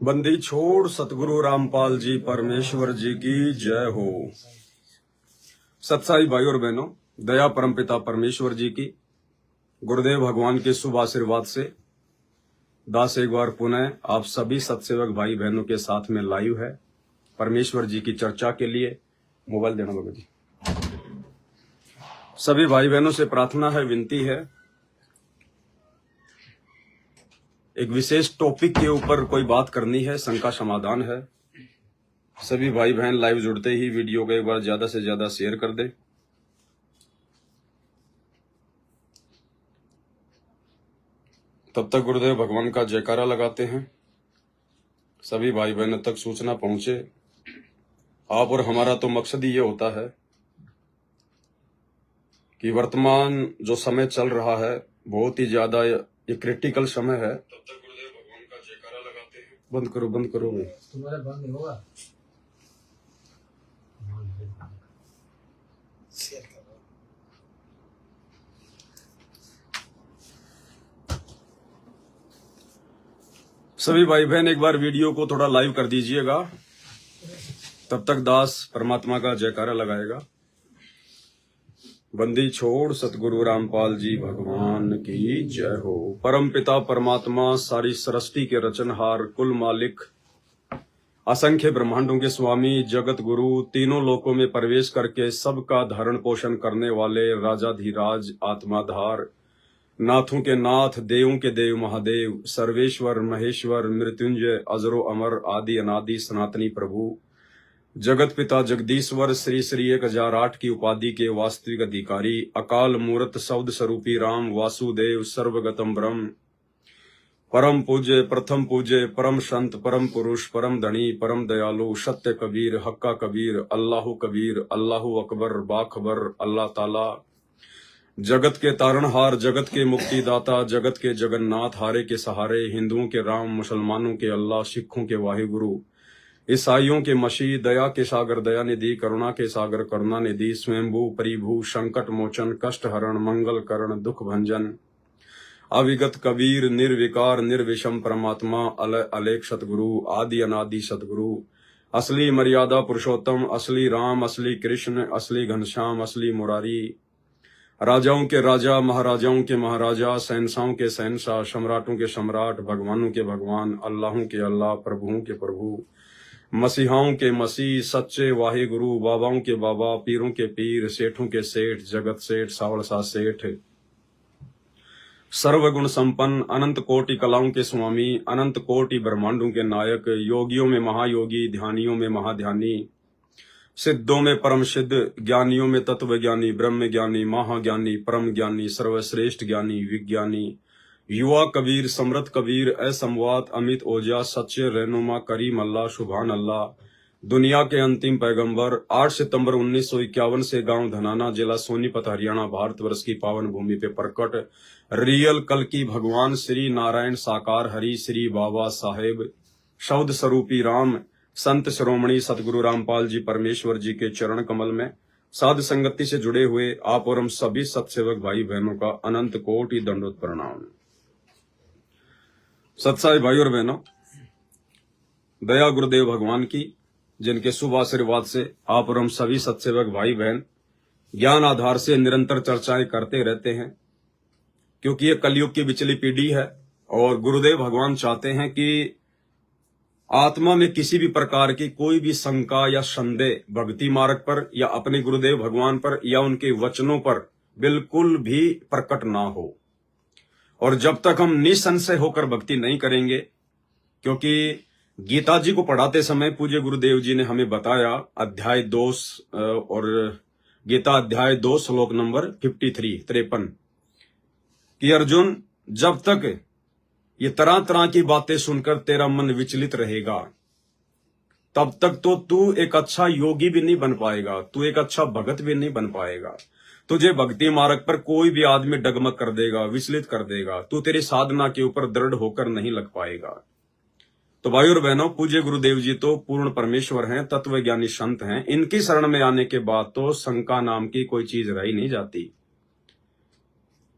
बंदी छोड़ सतगुरु रामपाल जी परमेश्वर जी की जय हो। सत्साई भाई और बहनों, दया परमपिता परमेश्वर जी की, गुरुदेव भगवान के शुभ आशीर्वाद से दास एक बार पुनः आप सभी सत्सेवक भाई बहनों के साथ में लाइव है परमेश्वर जी की चर्चा के लिए। मोबाइल देना बाबा जी। सभी भाई बहनों से प्रार्थना है, विनती है, एक विशेष टॉपिक के ऊपर कोई बात करनी है, शंका समाधान है। सभी भाई बहन लाइव जुड़ते ही वीडियो को एक बार ज्यादा से ज्यादा शेयर कर दे। तब तक गुरुदेव भगवान का जयकारा लगाते हैं, सभी भाई बहनों तक सूचना पहुंचे। आप और हमारा तो मकसद ही ये होता है कि वर्तमान जो समय चल रहा है बहुत ही ज्यादा ये क्रिटिकल समय है। तब तक गुरुदेव भगवान का जयकारा लगाते हैं। बंद करो तुम्हारा बंद नहीं होगा। सभी भाई बहन एक बार वीडियो को थोड़ा लाइव कर दीजिएगा, तब तक दास परमात्मा का जयकारा लगाएगा। बंदी छोड़ सतगुरु रामपाल जी भगवान की जय हो। परम पिता परमात्मा, सारी सृष्टि के रचनहार, कुल मालिक, असंख्य ब्रह्मांडों के स्वामी, जगत गुरु, तीनों लोकों में प्रवेश करके सबका धारण पोषण करने वाले राजाधिराज, आत्माधार, नाथों के नाथ, देवों के देव महादेव, सर्वेश्वर महेश्वर, मृत्युंजय, अजरो अमर, आदि अनादि सनातनी प्रभु, जगत पिता जगदीश्वर, श्री श्री 1008 की उपाधि के वास्तविक अधिकारी, अकाल मूर्त शब्द स्वरूपी राम, वासुदेव, सर्वगतम ब्रह्म, परम पूज्य, प्रथम पूज्य, परम संत, परम पुरुष, परम धनी, परम दयालु, सत्य कबीर, हक्का कबीर, अल्लाहु कबीर, अल्लाहु अकबर, बाखबर, अल्लाह ताला, जगत के तारणहार, जगत के मुक्तिदाता, जगत के जगन्नाथ, हारे के सहारे, हिंदुओं के राम, मुसलमानों के अल्लाह, सिखों के वाहिगुरु, ईसाइयों के मसीह, दया के सागर दया निधि, करुणा के सागर करुणा निधि, स्वयंभू परिभू, संकट मोचन, कष्ट हरण, मंगल करण, दुख भंजन, अविगत कबीर, निर्विकार निर्विषम परमात्मा, अलय अलेख सतगुरु, आदि अनादि सतगुरु, असली मर्यादा पुरुषोत्तम, असली राम, असली कृष्ण, असली घनश्याम, असली मुरारी, राजाओं के राजा, महाराजाओं के महाराजा, शहंशाहों के शहंशाह, सम्राटों के सम्राट, भगवानों के भगवान, अल्लाहों के अल्लाह, प्रभुओं के प्रभु, मसीहाओं के मसीह, सच्चे वाहे गुरु, बाबाओं के बाबा, पीरों के पीर, सेठों के सेठ, जगत सेठ, सावड़सा सेठ, सर्वगुण संपन्न, अनंत कोटि कलाओं के स्वामी, अनंत कोटि ब्रह्मांडों के नायक, योगियों में महायोगी, ध्यानियों में महाध्यानी, सिद्धों में परम सिद्ध, ज्ञानियों में तत्व ज्ञानी, ब्रह्म ज्ञानी, महाज्ञानी, परम ज्ञानी, सर्वश्रेष्ठ ज्ञानी, विज्ञानी, युवा कबीर, समृद्ध कबीर, असंवाद, अमित ओजा, सच्चे रहनुमा, करीम अल्लाह, सुभान अल्लाह, दुनिया के अंतिम पैगंबर, 8 सितंबर 1951 से गांव धनाना, जिला सोनीपत, हरियाणा, भारतवर्ष की पावन भूमि पे प्रकट रियल कल की भगवान श्री नारायण साकार हरि श्री बाबा साहेब, शब्द स्वरूपी राम, संत शिरोमणि सतगुरु रामपाल जी परमेश्वर जी के चरण कमल में साध संगति से जुड़े हुए आप और हम सभी सत्सेवक भाई बहनों का अनंत कोटि दंडोत प्रणाम। सत्साई भाई और बहनों, दया गुरुदेव भगवान की, जिनके शुभ आशीर्वाद से आप और हम सभी सत्सेवक भाई बहन ज्ञान आधार से निरंतर चर्चाएं करते रहते हैं, क्योंकि ये कलयुग की बिचली पीढ़ी है और गुरुदेव भगवान चाहते हैं कि आत्मा में किसी भी प्रकार की कोई भी शंका या संदेह भक्ति मार्ग पर या अपने गुरुदेव भगवान पर या उनके वचनों पर बिल्कुल भी प्रकट ना हो। और जब तक हम निसंशय होकर भक्ति नहीं करेंगे, क्योंकि गीता जी को पढ़ाते समय पूज्य गुरुदेव जी ने हमें बताया अध्याय 2 और गीता अध्याय 2 श्लोक नंबर 53 कि अर्जुन, जब तक ये तरह तरह की बातें सुनकर तेरा मन विचलित रहेगा, तब तक तो तू एक अच्छा योगी भी नहीं बन पाएगा, तू एक अच्छा भगत भी नहीं बन पाएगा। तुझे भक्ति मार्ग पर कोई भी आदमी डगमग कर देगा, विचलित कर देगा, तू तेरी साधना के ऊपर दृढ़ होकर नहीं लग पाएगा। तो भाई और बहनों, पूज्य गुरुदेव जी तो पूर्ण परमेश्वर हैं, तत्व ज्ञानी संत हैं। इनकी शरण में आने के बाद तो शंका नाम की कोई चीज रही नहीं जाती।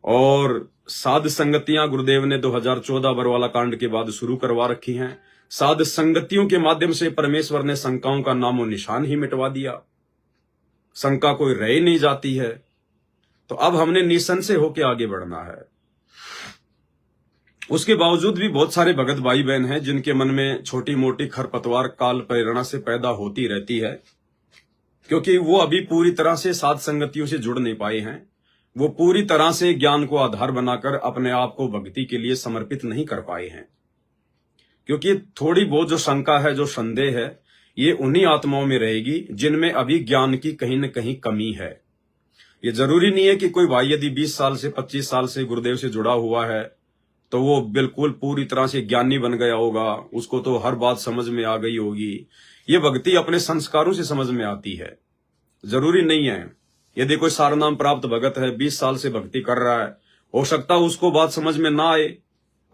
और साध संगतियां गुरुदेव ने 2014 बरवाला कांड के बाद शुरू करवा रखी हैं। साध संगतियों के माध्यम से परमेश्वर ने शंकाओं का नामो निशान ही मिटवा दिया, शंका कोई रह नहीं जाती है। तो अब हमने निसंशय होकर आगे बढ़ना है। उसके बावजूद भी बहुत सारे भगत भाई बहन हैं जिनके मन में छोटी मोटी खरपतवार काल प्रेरणा से पैदा होती रहती है, क्योंकि वो अभी पूरी तरह से साध संगतियों से जुड़ नहीं पाए हैं। वो पूरी तरह से ज्ञान को आधार बनाकर अपने आप को भक्ति के लिए समर्पित नहीं कर पाए हैं। क्योंकि थोड़ी बहुत जो शंका है, जो संदेह है, ये उन्हीं आत्माओं में रहेगी जिनमें अभी ज्ञान की कहीं न कहीं कमी है। ये जरूरी नहीं है कि कोई भाई यदि 20 साल से 25 साल से गुरुदेव से जुड़ा हुआ है तो वो बिल्कुल पूरी तरह से ज्ञानी बन गया होगा, उसको तो हर बात समझ में आ गई होगी। ये भक्ति अपने संस्कारों से समझ में आती है, जरूरी नहीं है। यदि कोई सारनाम प्राप्त भगत है, 20 साल से भक्ति कर रहा है, हो सकता है उसको बात समझ में ना आए।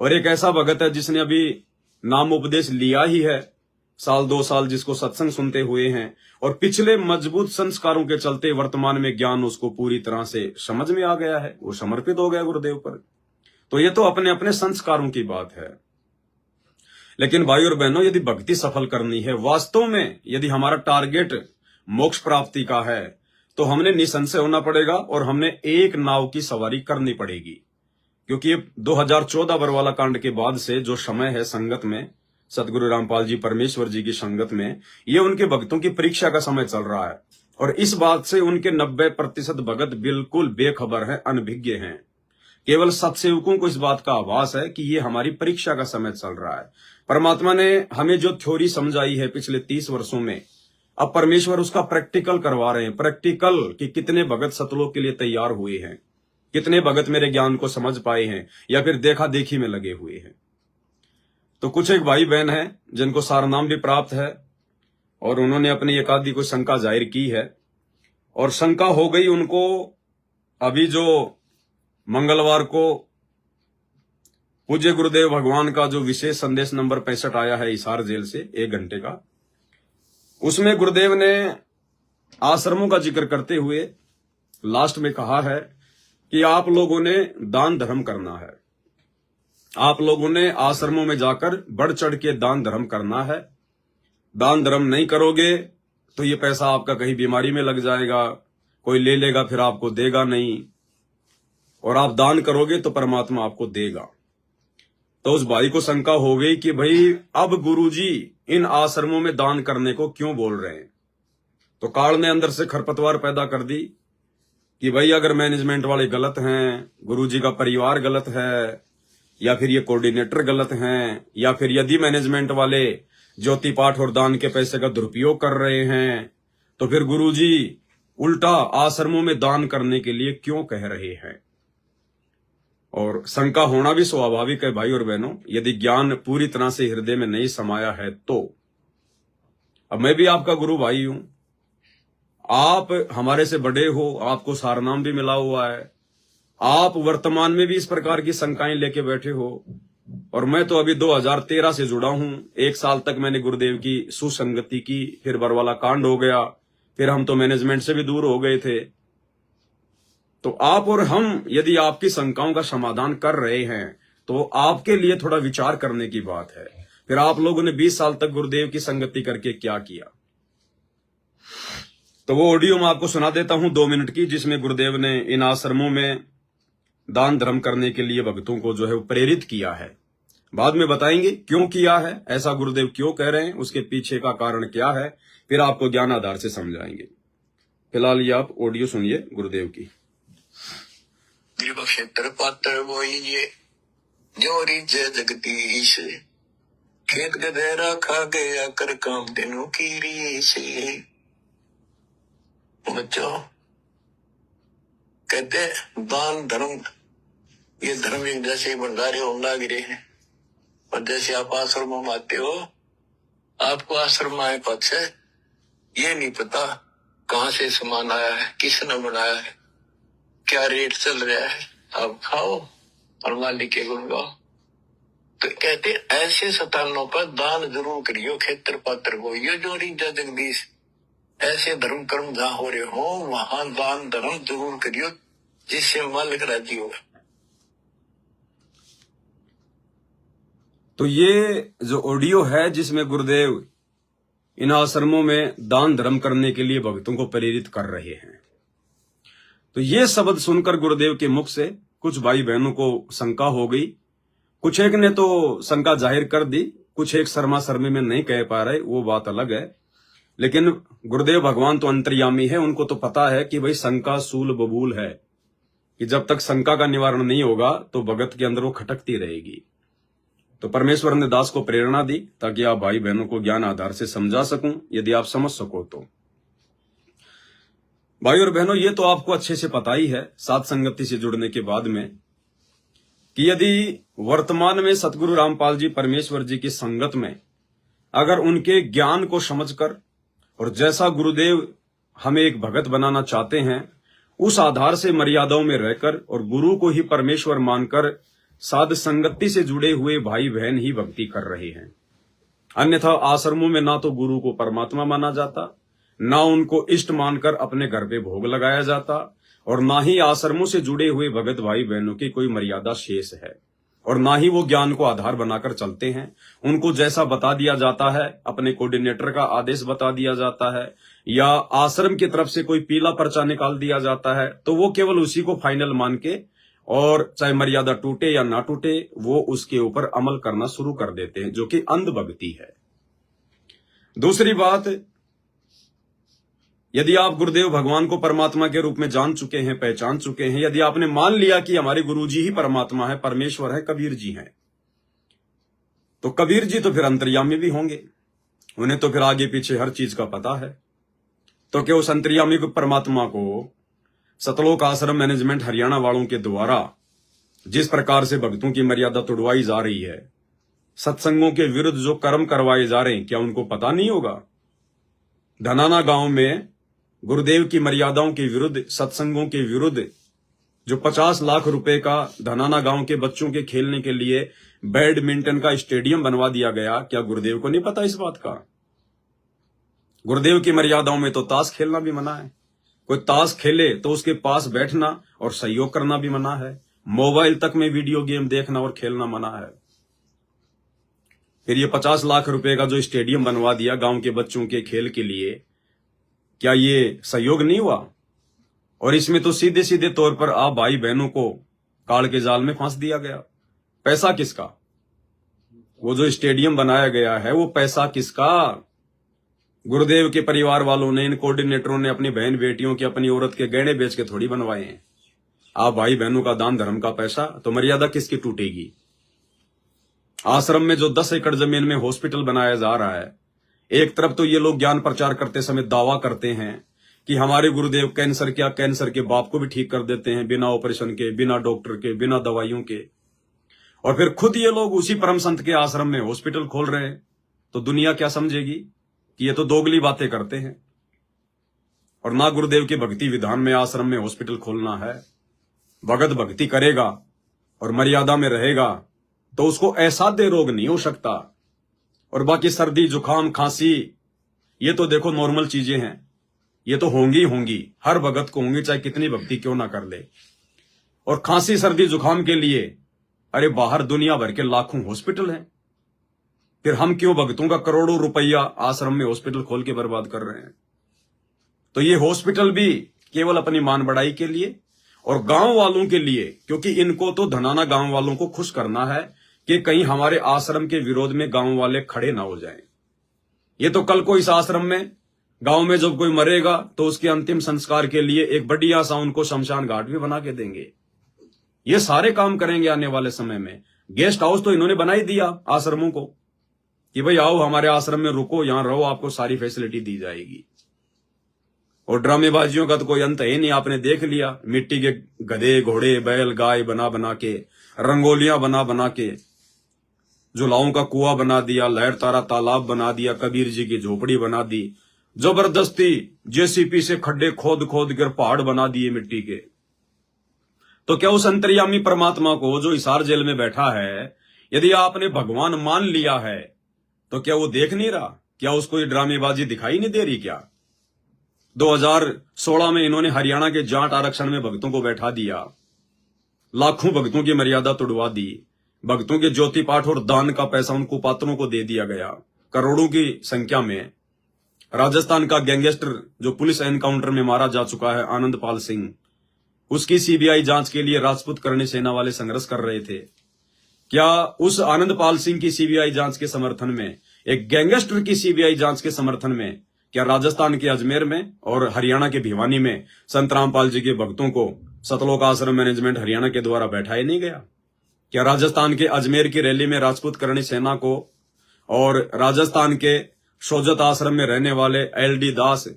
और एक ऐसा भगत है जिसने अभी नाम उपदेश लिया ही है, साल 2 साल जिसको सत्संग सुनते हुए हैं, और पिछले मजबूत संस्कारों के चलते वर्तमान में ज्ञान उसको पूरी तरह से समझ में आ गया है, वो समर्पित हो गया गुरुदेव पर। तो ये तो अपने अपने संस्कारों की बात है। लेकिन भाई और बहनों, यदि भक्ति सफल करनी है, वास्तव में यदि हमारा टारगेट मोक्ष प्राप्ति का है, तो हमने निसंशय होना पड़ेगा और हमने एक नाव की सवारी करनी पड़ेगी। क्योंकि 2014 बरवाला कांड के बाद से जो समय है संगत में, सतगुरु रामपाल जी परमेश्वर जी की संगत में, ये उनके भक्तों की परीक्षा का समय चल रहा है। और इस बात से उनके 90% भगत बिल्कुल बेखबर हैं, अनभिज्ञ हैं। केवल सत्सेवकों को इस बात का आभास है कि ये हमारी परीक्षा का समय चल रहा है। परमात्मा ने हमें जो थ्योरी समझाई है पिछले 30 वर्षों में, अब परमेश्वर उसका प्रैक्टिकल करवा रहे हैं। प्रैक्टिकल कि कितने भगत सतलोक के लिए तैयार हुए हैं, कितने भगत मेरे ज्ञान को समझ पाए हैं, या फिर देखा देखी में लगे हुए हैं। तो कुछ एक भाई बहन है जिनको सारनाम भी प्राप्त है और उन्होंने अपनी एक आधी कोई शंका जाहिर की है, और शंका हो गई उनको। अभी जो मंगलवार को पूज्य गुरुदेव भगवान का जो विशेष संदेश नंबर 65 आया है हिसार जेल से 1 घंटे का, उसमें गुरुदेव ने आश्रमों का जिक्र करते हुए लास्ट में कहा है कि आप लोगों ने दान धर्म करना है, आप लोगों ने आश्रमों में जाकर बढ़ चढ़ के दान धर्म करना है। दान धर्म नहीं करोगे तो ये पैसा आपका कहीं बीमारी में लग जाएगा, कोई ले लेगा फिर आपको देगा नहीं, और आप दान करोगे तो परमात्मा आपको देगा। तो उस भाई को शंका हो गई कि भाई अब गुरुजी इन आश्रमों में दान करने को क्यों बोल रहे हैं। तो काल ने अंदर से खरपतवार पैदा कर दी कि भाई अगर मैनेजमेंट वाले गलत हैं, गुरुजी का परिवार गलत है, या फिर ये कोऑर्डिनेटर गलत हैं, या फिर यदि मैनेजमेंट वाले ज्योति पाठ और दान के पैसे का दुरुपयोग कर रहे हैं, तो फिर गुरुजी उल्टा आश्रमों में दान करने के लिए क्यों कह रहे हैं। और शंका होना भी स्वाभाविक है भाई और बहनों, यदि ज्ञान पूरी तरह से हृदय में नहीं समाया है तो। अब मैं भी आपका गुरु भाई हूं, आप हमारे से बड़े हो, आपको सारनाम भी मिला हुआ है, आप वर्तमान में भी इस प्रकार की शंकाएं लेके बैठे हो, और मैं तो अभी 2013 से जुड़ा हूं। 1 साल तक मैंने गुरुदेव की सुसंगति की, फिर बरवाला कांड हो गया, फिर हम तो मैनेजमेंट से भी दूर हो गए थे। तो आप और हम यदि आपकी शंकाओं का समाधान कर रहे हैं तो आपके लिए थोड़ा विचार करने की बात है। फिर आप लोगों ने 20 साल तक गुरुदेव की संगति करके क्या किया। तो वो ऑडियो मैं आपको सुना देता हूं 2 मिनट की, जिसमें गुरुदेव ने इन आश्रमों में दान धर्म करने के लिए भक्तों को जो है वो प्रेरित किया है। बाद में बताएंगे क्यों किया है, ऐसा गुरुदेव क्यों कह रहे हैं, उसके पीछे का कारण क्या है, फिर आपको ज्ञान आधार से समझाएंगे। फिलहाल ये आप ऑडियो सुनिए गुरुदेव की। क्षेत्र पात्र बोइए जोरी जय जगदीश, खेत गधेरा खा गया कर काम दिनों की रीस। बच्चों कहते दान धर्म, ये धर्म एक जैसे भंडारे होना गिरे हैं, और जैसे आप आश्रम में आते हो, आपको आश्रम आए पक्ष ये नहीं पता कहाँ से सामान आया है, किसने बनाया है, क्या रेट चल रहा है, आप खाओ और मालिक के गुण गाओ। तो कहते ऐसे स्थानों पर दान जरूर करियो, क्षेत्र पात्र को ये जोड़ी जगदीश। ऐसे धर्म कर्म जहाँ हो रहे हो वहां दान धर्म जरूर करियो, जिससे मालिक राजी हो। तो ये जो ऑडियो है जिसमें गुरुदेव इन आश्रमों में दान धर्म करने के लिए भक्तों को प्रेरित कर रहे हैं, तो ये शब्द सुनकर गुरुदेव के मुख से कुछ भाई बहनों को शंका हो गई। कुछ एक ने तो शंका जाहिर कर दी, कुछ एक शर्मा शर्मी में नहीं कह पा रहे, वो बात अलग है। लेकिन गुरुदेव भगवान तो अंतर्यामी है, उनको तो पता है कि भाई शंका सूल बबूल है, कि जब तक शंका का निवारण नहीं होगा तो भगत के अंदर वो खटकती रहेगी। तो परमेश्वर ने दास को प्रेरणा दी ताकि आप भाई बहनों को ज्ञान आधार से समझा सकूं, यदि आप समझ सको तो। भाई और बहनों, ये तो आपको अच्छे से पता ही है साथ संगति से जुड़ने के बाद में, कि यदि वर्तमान में सतगुरु रामपाल जी परमेश्वर जी की संगत में अगर उनके ज्ञान को समझकर और जैसा गुरुदेव हमें एक भगत बनाना चाहते हैं उस आधार से मर्यादाओं में रहकर और गुरु को ही परमेश्वर मानकर साध संगति से जुड़े हुए भाई बहन ही भक्ति कर रहे हैं। अन्यथा आश्रमों में ना तो गुरु को परमात्मा माना जाता, ना उनको इष्ट मानकर अपने घर पे भोग लगाया जाता, और ना ही आश्रमों से जुड़े हुए भगत भाई बहनों की कोई मर्यादा शेष है, और ना ही वो ज्ञान को आधार बनाकर चलते हैं। उनको जैसा बता दिया जाता है, अपने कोऑर्डिनेटर का आदेश बता दिया जाता है, या आश्रम की तरफ से कोई पीला पर्चा निकाल दिया जाता है, तो वो केवल उसी को फाइनल मान के, और चाहे मर्यादा टूटे या ना टूटे, वो उसके ऊपर अमल करना शुरू कर देते हैं, जो कि अंध भक्ति है। दूसरी बात, यदि आप गुरुदेव भगवान को परमात्मा के रूप में जान चुके हैं, पहचान चुके हैं, यदि आपने मान लिया कि हमारे गुरुजी ही परमात्मा है, परमेश्वर है, कबीर जी हैं, तो कबीर जी तो फिर अंतर्यामी भी होंगे, उन्हें तो फिर आगे पीछे हर चीज का पता है। तो क्या उस अंतर्यामी को परमात्मा को सतलोक आश्रम मैनेजमेंट हरियाणा वालों के द्वारा जिस प्रकार से भक्तों की मर्यादा तोड़वाई जा रही है, सत्संगों के विरुद्ध जो कर्म करवाए जा रहे हैं, क्या उनको पता नहीं होगा? धनाना गांव में गुरुदेव की मर्यादाओं के विरुद्ध, सत्संगों के विरुद्ध जो 50 लाख रुपए का धनाना गांव के बच्चों के खेलने के लिए बैडमिंटन का स्टेडियम बनवा दिया गया, क्या गुरुदेव को नहीं पता इस बात का? गुरुदेव की मर्यादाओं में तो ताश खेलना भी मना है। कोई ताश खेले तो उसके पास बैठना और सहयोग करना भी मना है। मोबाइल तक में वीडियो गेम देखना और खेलना मना है। फिर ये 50 लाख रुपए का जो स्टेडियम बनवा दिया गांव के बच्चों के खेल के लिए, क्या ये सहयोग नहीं हुआ? और इसमें तो सीधे सीधे तौर पर आप भाई बहनों को काल के जाल में फांस दिया गया। पैसा किसका? वो जो स्टेडियम बनाया गया है वो पैसा किसका? गुरुदेव के परिवार वालों ने, इन कोऑर्डिनेटरों ने अपनी बहन बेटियों के, अपनी औरत के गहने बेच के थोड़ी बनवाए हैं। आप भाई बहनों का दान धर्म का पैसा, तो मर्यादा किसकी टूटेगी? आश्रम में जो 10 एकड़ जमीन में हॉस्पिटल बनाया जा रहा है, एक तरफ तो ये लोग ज्ञान प्रचार करते समय दावा करते हैं कि हमारे गुरुदेव कैंसर क्या, कैंसर के बाप को भी ठीक कर देते हैं बिना ऑपरेशन के, बिना डॉक्टर के, बिना दवाइयों के, और फिर खुद ये लोग उसी परम संत के आश्रम में हॉस्पिटल खोल रहे हैं। तो दुनिया क्या समझेगी कि ये तो दोगली बातें करते हैं। और ना गुरुदेव के भक्ति विधान में आश्रम में हॉस्पिटल खोलना है। भगत भक्ति करेगा और मर्यादा में रहेगा तो उसको असाध्य रोग नहीं हो सकता। और बाकी सर्दी, जुकाम, खांसी, ये तो देखो नॉर्मल चीजें हैं, ये तो होंगी, हर भगत को होंगी, चाहे कितनी भक्ति क्यों ना कर ले। और खांसी, सर्दी, जुकाम के लिए अरे बाहर दुनिया भर के लाखों हॉस्पिटल हैं, फिर हम क्यों भक्तों का करोड़ों रुपया आश्रम में हॉस्पिटल खोल के बर्बाद कर रहे हैं? तो ये हॉस्पिटल भी केवल अपनी मान बढ़ाई के लिए और गांव वालों के लिए, क्योंकि इनको तो धनाना गांव वालों को खुश करना है कि कहीं हमारे आश्रम के विरोध में गांव वाले खड़े ना हो जाएं। ये तो कल को इस आश्रम में, गांव में जब कोई मरेगा तो उसके अंतिम संस्कार के लिए एक बढ़िया सा उनको शमशान घाट भी बना के देंगे। ये सारे काम करेंगे आने वाले समय में। गेस्ट हाउस तो इन्होंने बना ही दिया आश्रमों को कि भाई आओ हमारे आश्रम में रुको, यहां रहो, आपको सारी फैसिलिटी दी जाएगी। और ड्रामेबाजियों का तो कोई अंत ही नहीं। आपने देख लिया, मिट्टी के गधे, घोड़े, बैल, गाय बना बना के, रंगोलियां बना बना के, जुलाओं का कुआं बना दिया, लहर तारा तालाब बना दिया, कबीर जी की झोपड़ी बना दी, जबरदस्ती जेसीपी से खड्डे खोद खोद कर पहाड़ बना दिए मिट्टी के। तो क्या उस अंतर्यामी परमात्मा को जो हिसार जेल में बैठा है, यदि आपने भगवान मान लिया है, तो क्या वो देख नहीं रहा? क्या उसको ये ड्रामेबाजी दिखाई नहीं दे रही? क्या 2016 में इन्होंने हरियाणा के जाट आरक्षण में भक्तों को बैठा दिया, लाखों भक्तों की मर्यादा तोड़वा दी, भक्तों के ज्योति पाठ और दान का पैसा उनको पात्रों को दे दिया गया करोड़ों की संख्या में। राजस्थान का गैंगस्टर जो पुलिस एनकाउंटर में मारा जा चुका है आनंदपाल सिंह, उसकी सीबीआई जांच के लिए राजपूत करणी सेना वाले संघर्ष कर रहे थे। क्या उस आनंदपाल सिंह की सीबीआई जांच के समर्थन में, एक गैंगस्टर की सीबीआई जांच के समर्थन में, क्या राजस्थान के अजमेर में और हरियाणा के भिवानी में संत रामपाल जी के भक्तों को सतलोक आश्रम मैनेजमेंट हरियाणा के द्वारा बैठाया नहीं गया? क्या राजस्थान के अजमेर की रैली में राजपूत करणी सेना को और राजस्थान के सोजत आश्रम में रहने वाले एलडी दास,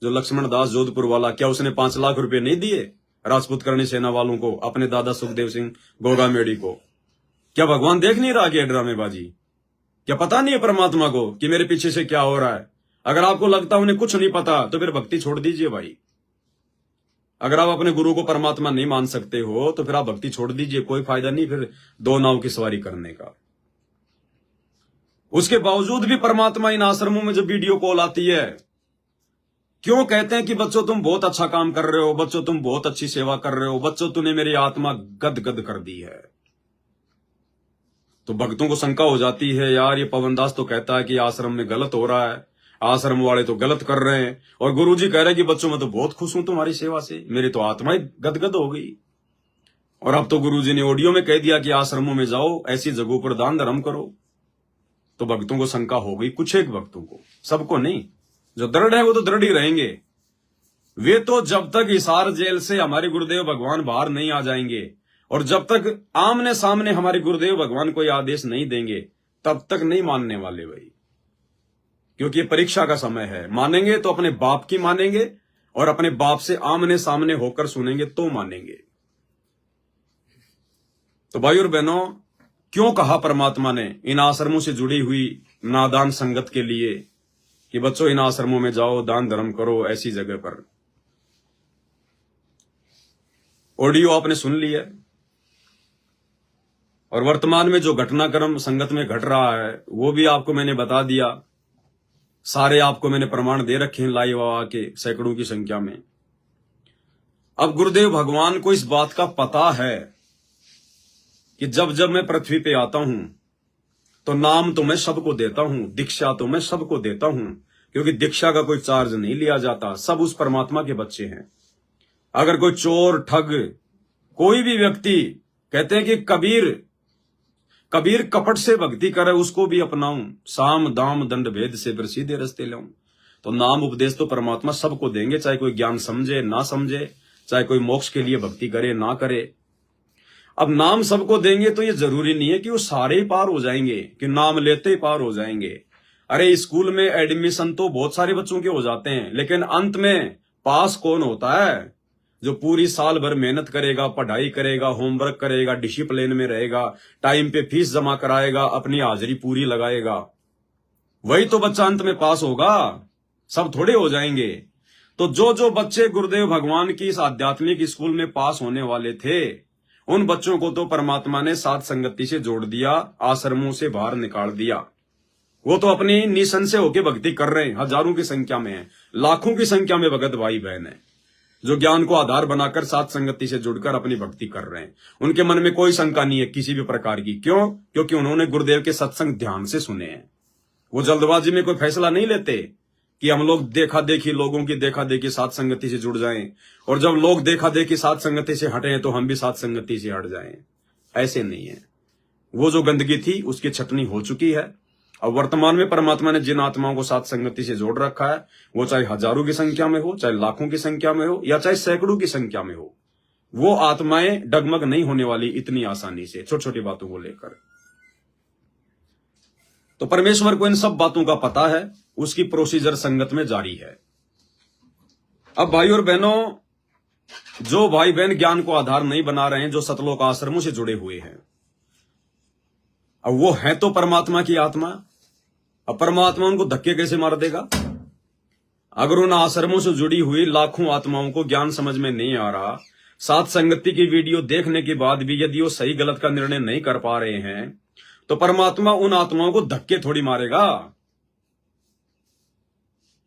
जो लक्ष्मण दास जोधपुर वाला, क्या उसने 5 लाख रुपए नहीं दिए राजपूत करणी सेना वालों को, अपने दादा सुखदेव सिंह गोगामेड़ी को? क्या भगवान देख नहीं रहा कि ड्रामेबाजी? क्या पता नहीं है परमात्मा को कि मेरे पीछे से क्या हो रहा है? अगर आपको लगता उन्हें कुछ नहीं पता तो फिर भक्ति छोड़ दीजिए भाई। अगर आप अपने गुरु को परमात्मा नहीं मान सकते हो तो फिर आप भक्ति छोड़ दीजिए, कोई फायदा नहीं फिर 2 नाव की सवारी करने का। उसके बावजूद भी परमात्मा इन आश्रमों में जब वीडियो कॉल आती है, क्यों कहते हैं कि बच्चों तुम बहुत अच्छा काम कर रहे हो, बच्चों तुम बहुत अच्छी सेवा कर रहे हो, बच्चों तूने मेरी आत्मा गदगद कर दी है। तो भक्तों को शंका हो जाती है, यार ये पवनदास तो कहता है कि आश्रम में गलत हो रहा है, आश्रम वाले तो गलत कर रहे हैं, और गुरुजी कह रहे हैं कि बच्चों मैं तो बहुत खुश हूं तुम्हारी सेवा से, मेरी तो आत्मा ही गदगद हो गई। और अब तो गुरुजी ने ऑडियो में कह दिया कि आश्रमों में जाओ, ऐसी जगहों पर दान धर्म करो। तो भक्तों को शंका हो गई, कुछ एक भक्तों को, सबको नहीं। जो दृढ़ है वो तो दृढ़ ही रहेंगे। वे तो जब तक हिसार जेल से हमारे गुरुदेव भगवान बाहर नहीं आ जाएंगे और जब तक आमने सामने हमारे गुरुदेव भगवान कोई आदेश नहीं देंगे तब तक नहीं मानने वाले भाई। क्योंकि ये परीक्षा का समय है। मानेंगे तो अपने बाप की मानेंगे और अपने बाप से आमने सामने होकर सुनेंगे तो मानेंगे। तो भाई और बहनों, क्यों कहा परमात्मा ने इन आश्रमों से जुड़ी हुई नादान संगत के लिए कि बच्चों इन आश्रमों में जाओ, दान धर्म करो ऐसी जगह पर? ऑडियो आपने सुन लिया और वर्तमान में जो घटनाक्रम संगत में घट रहा है वो भी आपको मैंने बता दिया। सारे आपको मैंने प्रमाण दे रखे हैं लाइव आके सैकड़ों की संख्या में। अब गुरुदेव भगवान को इस बात का पता है कि जब जब मैं पृथ्वी पे आता हूं तो नाम तो मैं सबको देता हूं, दीक्षा तो मैं सबको देता हूं, क्योंकि दीक्षा का कोई चार्ज नहीं लिया जाता, सब उस परमात्मा के बच्चे हैं। अगर कोई चोर, ठग, कोई भी व्यक्ति, कहते हैं कि कबीर कपट से भक्ति करे उसको भी अपनाऊं, साम दाम दंड भेद से फिर सीधे रास्ते लाऊं। तो नाम उपदेश तो परमात्मा सबको देंगे, चाहे कोई ज्ञान समझे ना समझे, चाहे कोई मोक्ष के लिए भक्ति करे ना करे। अब नाम सबको देंगे तो ये जरूरी नहीं है कि वो सारे ही पार हो जाएंगे, कि नाम लेते ही पार हो जाएंगे। अरे स्कूल में एडमिशन तो बहुत सारे बच्चों के हो जाते हैं, लेकिन अंत में पास कौन होता है? जो पूरी साल भर मेहनत करेगा, पढ़ाई करेगा, होमवर्क करेगा, डिसिप्लिन में रहेगा, टाइम पे फीस जमा कराएगा, अपनी हाजिरी पूरी लगाएगा, वही तो बच्चा अंत में पास होगा। सब थोड़े हो जाएंगे। तो जो जो बच्चे गुरुदेव भगवान की इस आध्यात्मिक स्कूल में पास होने वाले थे, उन बच्चों को तो परमात्मा ने साथ संगति से जोड़ दिया, आश्रमों से बाहर निकाल दिया। वो तो अपनी निशन से होके भक्ति कर रहे हैं, हजारों की संख्या में है, लाखों की संख्या में भगत भाई बहन है, जो ज्ञान को आधार बनाकर साथ संगति से जुड़कर अपनी भक्ति कर रहे हैं। उनके मन में कोई शंका नहीं है किसी भी प्रकार की। क्यों? क्योंकि उन्होंने गुरुदेव के सत्संग ध्यान से सुने हैं। वो जल्दबाजी में कोई फैसला नहीं लेते कि हम लोग देखा देखी, लोगों की देखा देखी साथ संगति से जुड़ जाएं, और जब लोग देखा देखी साथ संगति से हटे तो हम भी साथ संगति से हट जाएं। ऐसे नहीं है। वो जो गंदगी थी उसकी छटनी हो चुकी है। अब वर्तमान में परमात्मा ने जिन आत्माओं को साथ संगति से जोड़ रखा है, वो चाहे हजारों की संख्या में हो, चाहे लाखों की संख्या में हो, या चाहे सैकड़ों की संख्या में हो, वो आत्माएं डगमग नहीं होने वाली इतनी आसानी से छोटी छोटी बातों को लेकर। तो परमेश्वर को इन सब बातों का पता है, उसकी प्रोसीजर संगत में जारी है। अब भाई और बहनों, जो भाई बहन ज्ञान को आधार नहीं बना रहे हैं, जो सतलोक आश्रमों से जुड़े हुए हैं, अब वो है तो परमात्मा की आत्मा। अब परमात्मा उनको धक्के कैसे मार देगा? अगर उन आश्रमों से जुड़ी हुई लाखों आत्माओं को ज्ञान समझ में नहीं आ रहा, साथ संगति की वीडियो देखने के बाद भी यदि वो सही गलत का निर्णय नहीं कर पा रहे हैं, तो परमात्मा उन आत्माओं को धक्के थोड़ी मारेगा।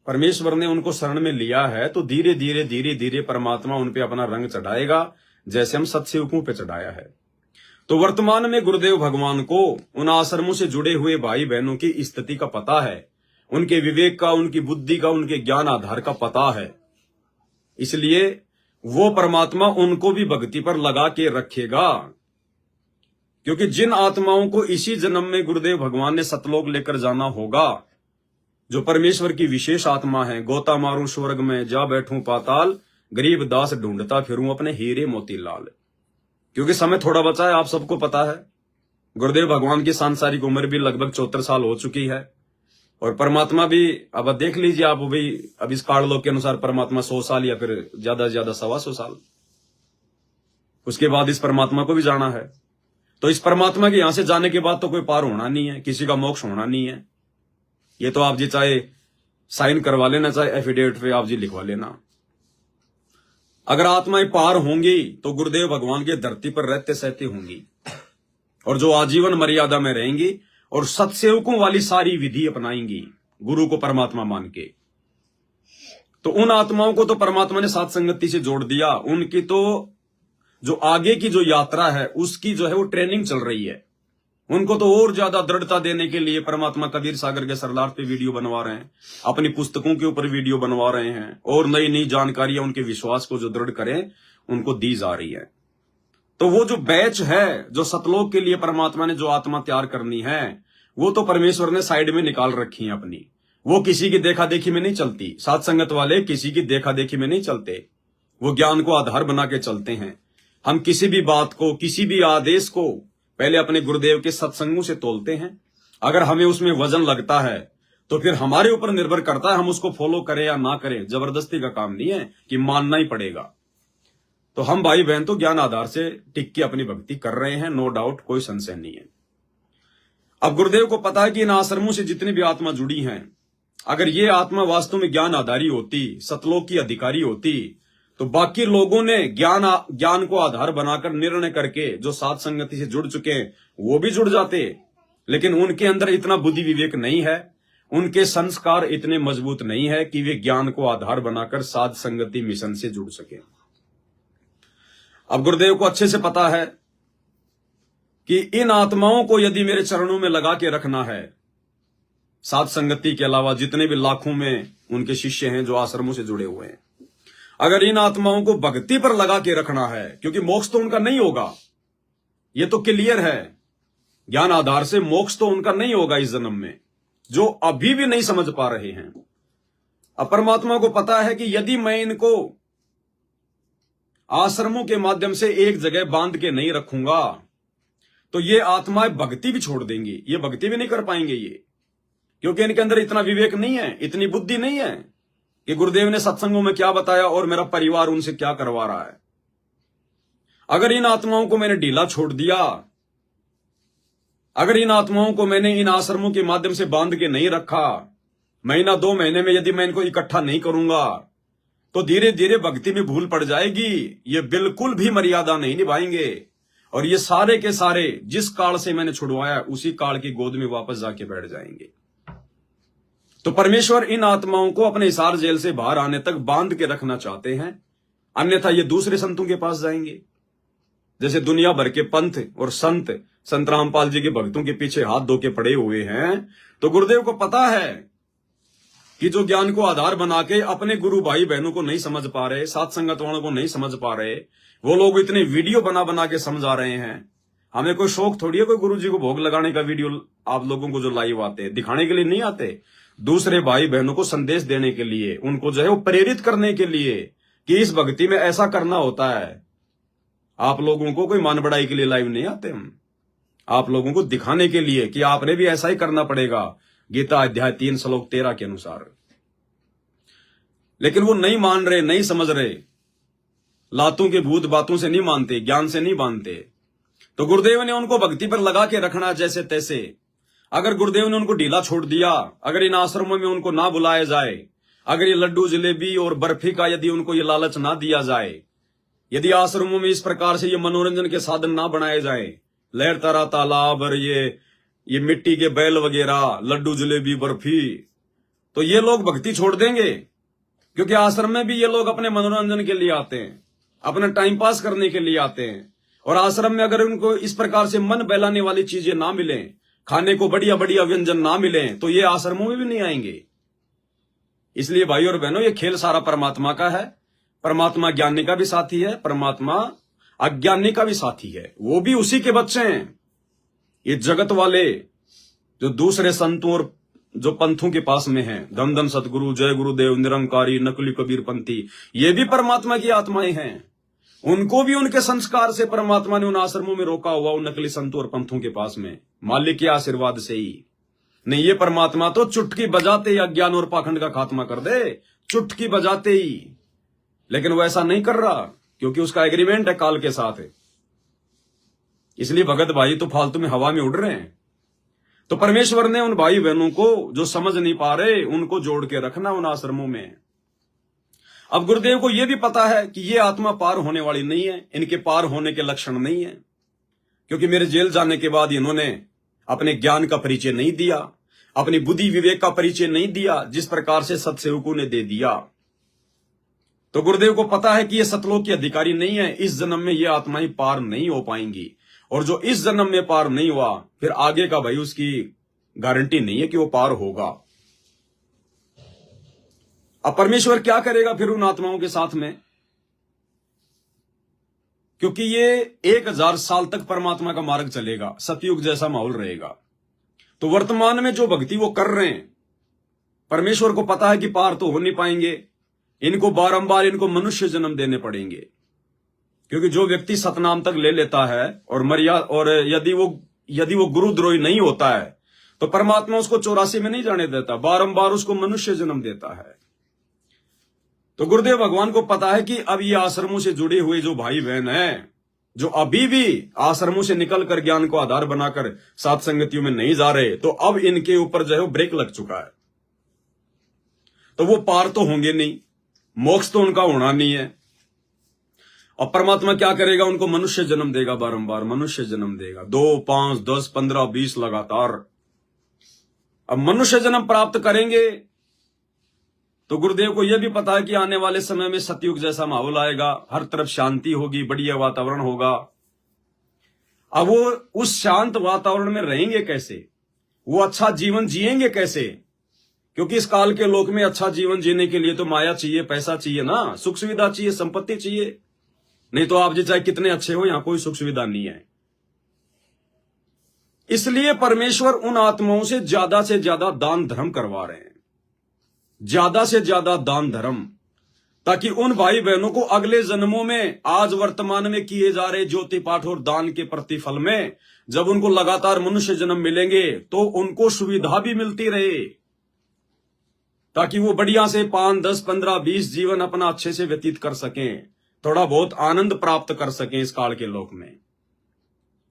परमेश्वर ने उनको शरण में लिया है तो धीरे धीरे परमात्मा उन पे अपना रंग चढ़ाएगा, जैसे हम सत्सेवकों पे चढ़ाया है। तो वर्तमान में गुरुदेव भगवान को उन आश्रमों से जुड़े हुए भाई बहनों की स्थिति का पता है, उनके विवेक का, उनकी बुद्धि का, उनके ज्ञान आधार का पता है। इसलिए वो परमात्मा उनको भी भक्ति पर लगा के रखेगा, क्योंकि जिन आत्माओं को इसी जन्म में गुरुदेव भगवान ने सतलोक लेकर जाना होगा, जो परमेश्वर की विशेष आत्मा है, गोता मारूं स्वर्ग में, जा बैठूं पाताल, गरीब दास ढूंढता फिरूं अपने हीरे मोतीलाल। क्योंकि समय थोड़ा बचा है, आप सबको पता है। गुरुदेव भगवान की सांसारिक उम्र भी लगभग 74 साल हो चुकी है, और परमात्मा भी, अब देख लीजिए आप भाई, अब इस काललोक के अनुसार परमात्मा 100 साल या फिर ज्यादा से ज्यादा 125 साल, उसके बाद इस परमात्मा को भी जाना है। तो इस परमात्मा के यहां से जाने के बाद तो कोई पार होना नहीं है, किसी का मोक्ष होना नहीं है। ये तो आप जी चाहे साइन करवा लेना, चाहे एफिडेविट पे आप जी लिखवा लेना। अगर आत्माएं पार होंगी तो गुरुदेव भगवान के धरती पर रहते सहते होंगी, और जो आजीवन मर्यादा में रहेंगी और सत्सेवकों वाली सारी विधि अपनाएंगी, गुरु को परमात्मा मान के, तो उन आत्माओं को तो परमात्मा ने साथ संगति से जोड़ दिया। उनकी तो जो आगे की जो यात्रा है उसकी जो है वो ट्रेनिंग चल रही है। उनको तो और ज्यादा दृढ़ता देने के लिए परमात्मा कबीर सागर के सरलार्थ पे वीडियो बनवा रहे हैं, अपनी पुस्तकों के ऊपर वीडियो बनवा रहे हैं, और नई नई जानकारियां उनके विश्वास को जो दृढ़ करें उनको दी जा रही है। तो वो जो बैच है, जो सतलोक के लिए परमात्मा ने जो आत्मा तैयार करनी है, वो तो परमेश्वर ने साइड में निकाल रखी है अपनी। वो किसी की देखा देखी में नहीं चलती। साथ संगत वाले किसी की देखा देखी में नहीं चलते, वो ज्ञान को आधार बना के चलते हैं। हम किसी भी बात को, किसी भी आदेश को पहले अपने गुरुदेव के सत्संगों से तोलते हैं। अगर हमें उसमें वजन लगता है तो फिर हमारे ऊपर निर्भर करता है हम उसको फॉलो करें या ना करें। जबरदस्ती का काम नहीं है कि मानना ही पड़ेगा। तो हम भाई बहन तो ज्ञान आधार से टिक के अपनी भक्ति कर रहे हैं, नो डाउट, कोई संशय नहीं है। अब गुरुदेव को पता है कि इन आश्रमों से जितनी भी आत्मा जुड़ी हैं, अगर ये आत्मा वास्तव में ज्ञान आधारी होती, सतलोक की अधिकारी होती, तो बाकी लोगों ने ज्ञान को आधार बनाकर निर्णय करके जो साथ संगति से जुड़ चुके हैं वो भी जुड़ जाते। लेकिन उनके अंदर इतना बुद्धि विवेक नहीं है, उनके संस्कार इतने मजबूत नहीं है कि वे ज्ञान को आधार बनाकर साध संगति मिशन से जुड़ सके। अब गुरुदेव को अच्छे से पता है कि इन आत्माओं को यदि मेरे चरणों में लगा के रखना है, साध संगति के अलावा जितने भी लाखों में उनके शिष्य हैं जो आश्रमों से जुड़े हुए हैं, अगर इन आत्माओं को भक्ति पर लगा के रखना है, क्योंकि मोक्ष तो उनका नहीं होगा, ये तो क्लियर है, ज्ञान आधार से मोक्ष तो उनका नहीं होगा इस जन्म में, जो अभी भी नहीं समझ पा रहे हैं। अब परमात्मा को पता है कि यदि मैं इनको आश्रमों के माध्यम से एक जगह बांध के नहीं रखूंगा तो ये आत्माएं भक्ति भी छोड़ देंगी, ये भक्ति भी नहीं कर पाएंगे ये, क्योंकि इनके अंदर इतना विवेक नहीं है, इतनी बुद्धि नहीं है कि गुरुदेव ने सत्संगों में क्या बताया और मेरा परिवार उनसे क्या करवा रहा है। अगर इन आत्माओं को मैंने ढीला छोड़ दिया, अगर इन आत्माओं को मैंने इन आश्रमों के माध्यम से बांध के नहीं रखा, महीना 2 महीने में यदि मैं इनको इकट्ठा नहीं करूंगा तो धीरे धीरे भक्ति में भूल पड़ जाएगी, ये बिल्कुल भी मर्यादा नहीं निभाएंगे, और ये सारे के सारे जिस काल से मैंने छुड़वाया उसी काल की गोद में वापस जाके बैठ जाएंगे। तो परमेश्वर इन आत्माओं को अपने हिसार जेल से बाहर आने तक बांध के रखना चाहते हैं, अन्यथा ये दूसरे संतों के पास जाएंगे। जैसे दुनिया भर के पंथ और संत रामपाल जी के भक्तों के पीछे हाथ धो के पड़े हुए हैं, तो गुरुदेव को पता है कि जो ज्ञान को आधार बना के अपने गुरु भाई बहनों को नहीं समझ पा रहे, साथ संगत वालों को नहीं समझ पा रहे, वो लोग इतने वीडियो बना बना के समझा रहे हैं। हमें कोई शौक थोड़ी है कोई गुरु जी को भोग लगाने का वीडियो आप लोगों को जो लाइव आते हैं दिखाने के लिए नहीं आते, दूसरे भाई बहनों को संदेश देने के लिए, उनको जो है वो प्रेरित करने के लिए कि इस भक्ति में ऐसा करना होता है। आप लोगों को कोई मान बढ़ाई के लिए लाइव नहीं आते हम, आप लोगों को दिखाने के लिए कि आपने भी ऐसा ही करना पड़ेगा, गीता अध्याय 3 श्लोक 13 के अनुसार। लेकिन वो नहीं मान रहे, नहीं समझ रहे, लातों के भूत बातों से नहीं मानते, ज्ञान से नहीं मानते। तो गुरुदेव ने उनको भक्ति पर लगा के रखना जैसे तैसे। अगर गुरुदेव ने उनको ढीला छोड़ दिया, अगर इन आश्रमों में उनको ना बुलाया जाए, अगर ये लड्डू जलेबी और बर्फी का यदि उनको ये लालच ना दिया जाए, यदि आश्रमों में इस प्रकार से ये मनोरंजन के साधन ना बनाए जाए, लहर तारा तालाब और ये मिट्टी के बैल वगैरह, लड्डू जलेबी बर्फी, तो ये लोग भक्ति छोड़ देंगे। क्योंकि आश्रम में भी ये लोग अपने मनोरंजन के लिए आते हैं, अपना टाइम पास करने के लिए आते हैं, और आश्रम में अगर उनको इस प्रकार से मन बहलाने वाली चीजें ना मिले, खाने को बढ़िया बढ़िया व्यंजन ना मिले, तो ये आश्रमों में भी नहीं आएंगे। इसलिए भाई और बहनों, ये खेल सारा परमात्मा का है। परमात्मा ज्ञानी का भी साथी है, परमात्मा अज्ञानी का भी साथी है, वो भी उसी के बच्चे हैं। ये जगत वाले जो दूसरे संतों और जो पंथों के पास में हैं, धन धन सतगुरु, जय गुरुदेव, निरंकारी, नकली कबीर पंथी, ये भी परमात्मा की आत्माएं हैं। उनको भी उनके संस्कार से परमात्मा ने उन आश्रमों में रोका हुआ, उन नकली संतों और पंथों के पास में, मालिक के आशीर्वाद से ही। नहीं, ये परमात्मा तो चुटकी बजाते ही अज्ञान और पाखंड का खात्मा कर दे, चुटकी बजाते ही। लेकिन वो ऐसा नहीं कर रहा, क्योंकि उसका एग्रीमेंट है काल के साथ। इसलिए भगत भाई तो फालतू में हवा में उड़ रहे हैं। तो परमेश्वर ने उन भाई बहनों को जो समझ नहीं पा रहे, उनको जोड़ के रखना उन आश्रमों में। अब गुरुदेव को यह भी पता है कि ये आत्मा पार होने वाली नहीं है, इनके पार होने के लक्षण नहीं है, क्योंकि मेरे जेल जाने के बाद इन्होंने अपने ज्ञान का परिचय नहीं दिया, अपनी बुद्धि विवेक का परिचय नहीं दिया, जिस प्रकार से सत्सेवकों ने दे दिया। तो गुरुदेव को पता है कि ये सतलोक के अधिकारी नहीं है, इस जन्म में ये आत्माएं पार नहीं हो पाएंगी। और जो इस जन्म में पार नहीं हुआ, फिर आगे का भाई उसकी गारंटी नहीं है कि वो पार होगा। अब परमेश्वर क्या करेगा फिर उन आत्माओं के साथ में, क्योंकि ये 1000 साल तक परमात्मा का मार्ग चलेगा, सतयुग जैसा माहौल रहेगा। तो वर्तमान में जो भक्ति वो कर रहे हैं, परमेश्वर को पता है कि पार तो हो नहीं पाएंगे, इनको बारंबार इनको मनुष्य जन्म देने पड़ेंगे। क्योंकि जो व्यक्ति सतनाम तक ले लेता है और यदि वो गुरुद्रोही नहीं होता है, तो परमात्मा उसको 84 में नहीं जाने देता, बारंबार उसको मनुष्य जन्म देता है। तो गुरुदेव भगवान को पता है कि अब ये आश्रमों से जुड़े हुए जो भाई बहन हैं, जो अभी भी आश्रमों से निकलकर ज्ञान को आधार बनाकर साथ संगतियों में नहीं जा रहे, तो अब इनके ऊपर जो है ब्रेक लग चुका है। तो वो पार तो होंगे नहीं, मोक्ष तो उनका होना नहीं है। और परमात्मा क्या करेगा, उनको मनुष्य जन्म देगा, बारंबार मनुष्य जन्म देगा, 2, 5, 10, 15, 20 लगातार। अब मनुष्य जन्म प्राप्त करेंगे तो गुरुदेव को यह भी पता है कि आने वाले समय में सतयुग जैसा माहौल आएगा, हर तरफ शांति होगी, बढ़िया वातावरण होगा। अब वो उस शांत वातावरण में रहेंगे कैसे, वो अच्छा जीवन जिएंगे कैसे? क्योंकि इस काल के लोक में अच्छा जीवन जीने के लिए तो माया चाहिए, पैसा चाहिए ना, सुख सुविधा चाहिए, संपत्ति चाहिए। नहीं तो आप जी चाहे कितने अच्छे हो, यहां कोई सुख सुविधा नहीं है। इसलिए परमेश्वर उन आत्माओं से ज्यादा दान धर्म करवा रहे हैं, ज्यादा से ज्यादा दान धर्म, ताकि उन भाई बहनों को अगले जन्मों में आज वर्तमान में किए जा रहे ज्योति पाठ और दान के प्रतिफल में जब उनको लगातार मनुष्य जन्म मिलेंगे, तो उनको सुविधा भी मिलती रहे, ताकि वो बढ़िया से 5, 10, 15, 20 जीवन अपना अच्छे से व्यतीत कर सकें, थोड़ा बहुत आनंद प्राप्त कर सकें इस काल के लोक में।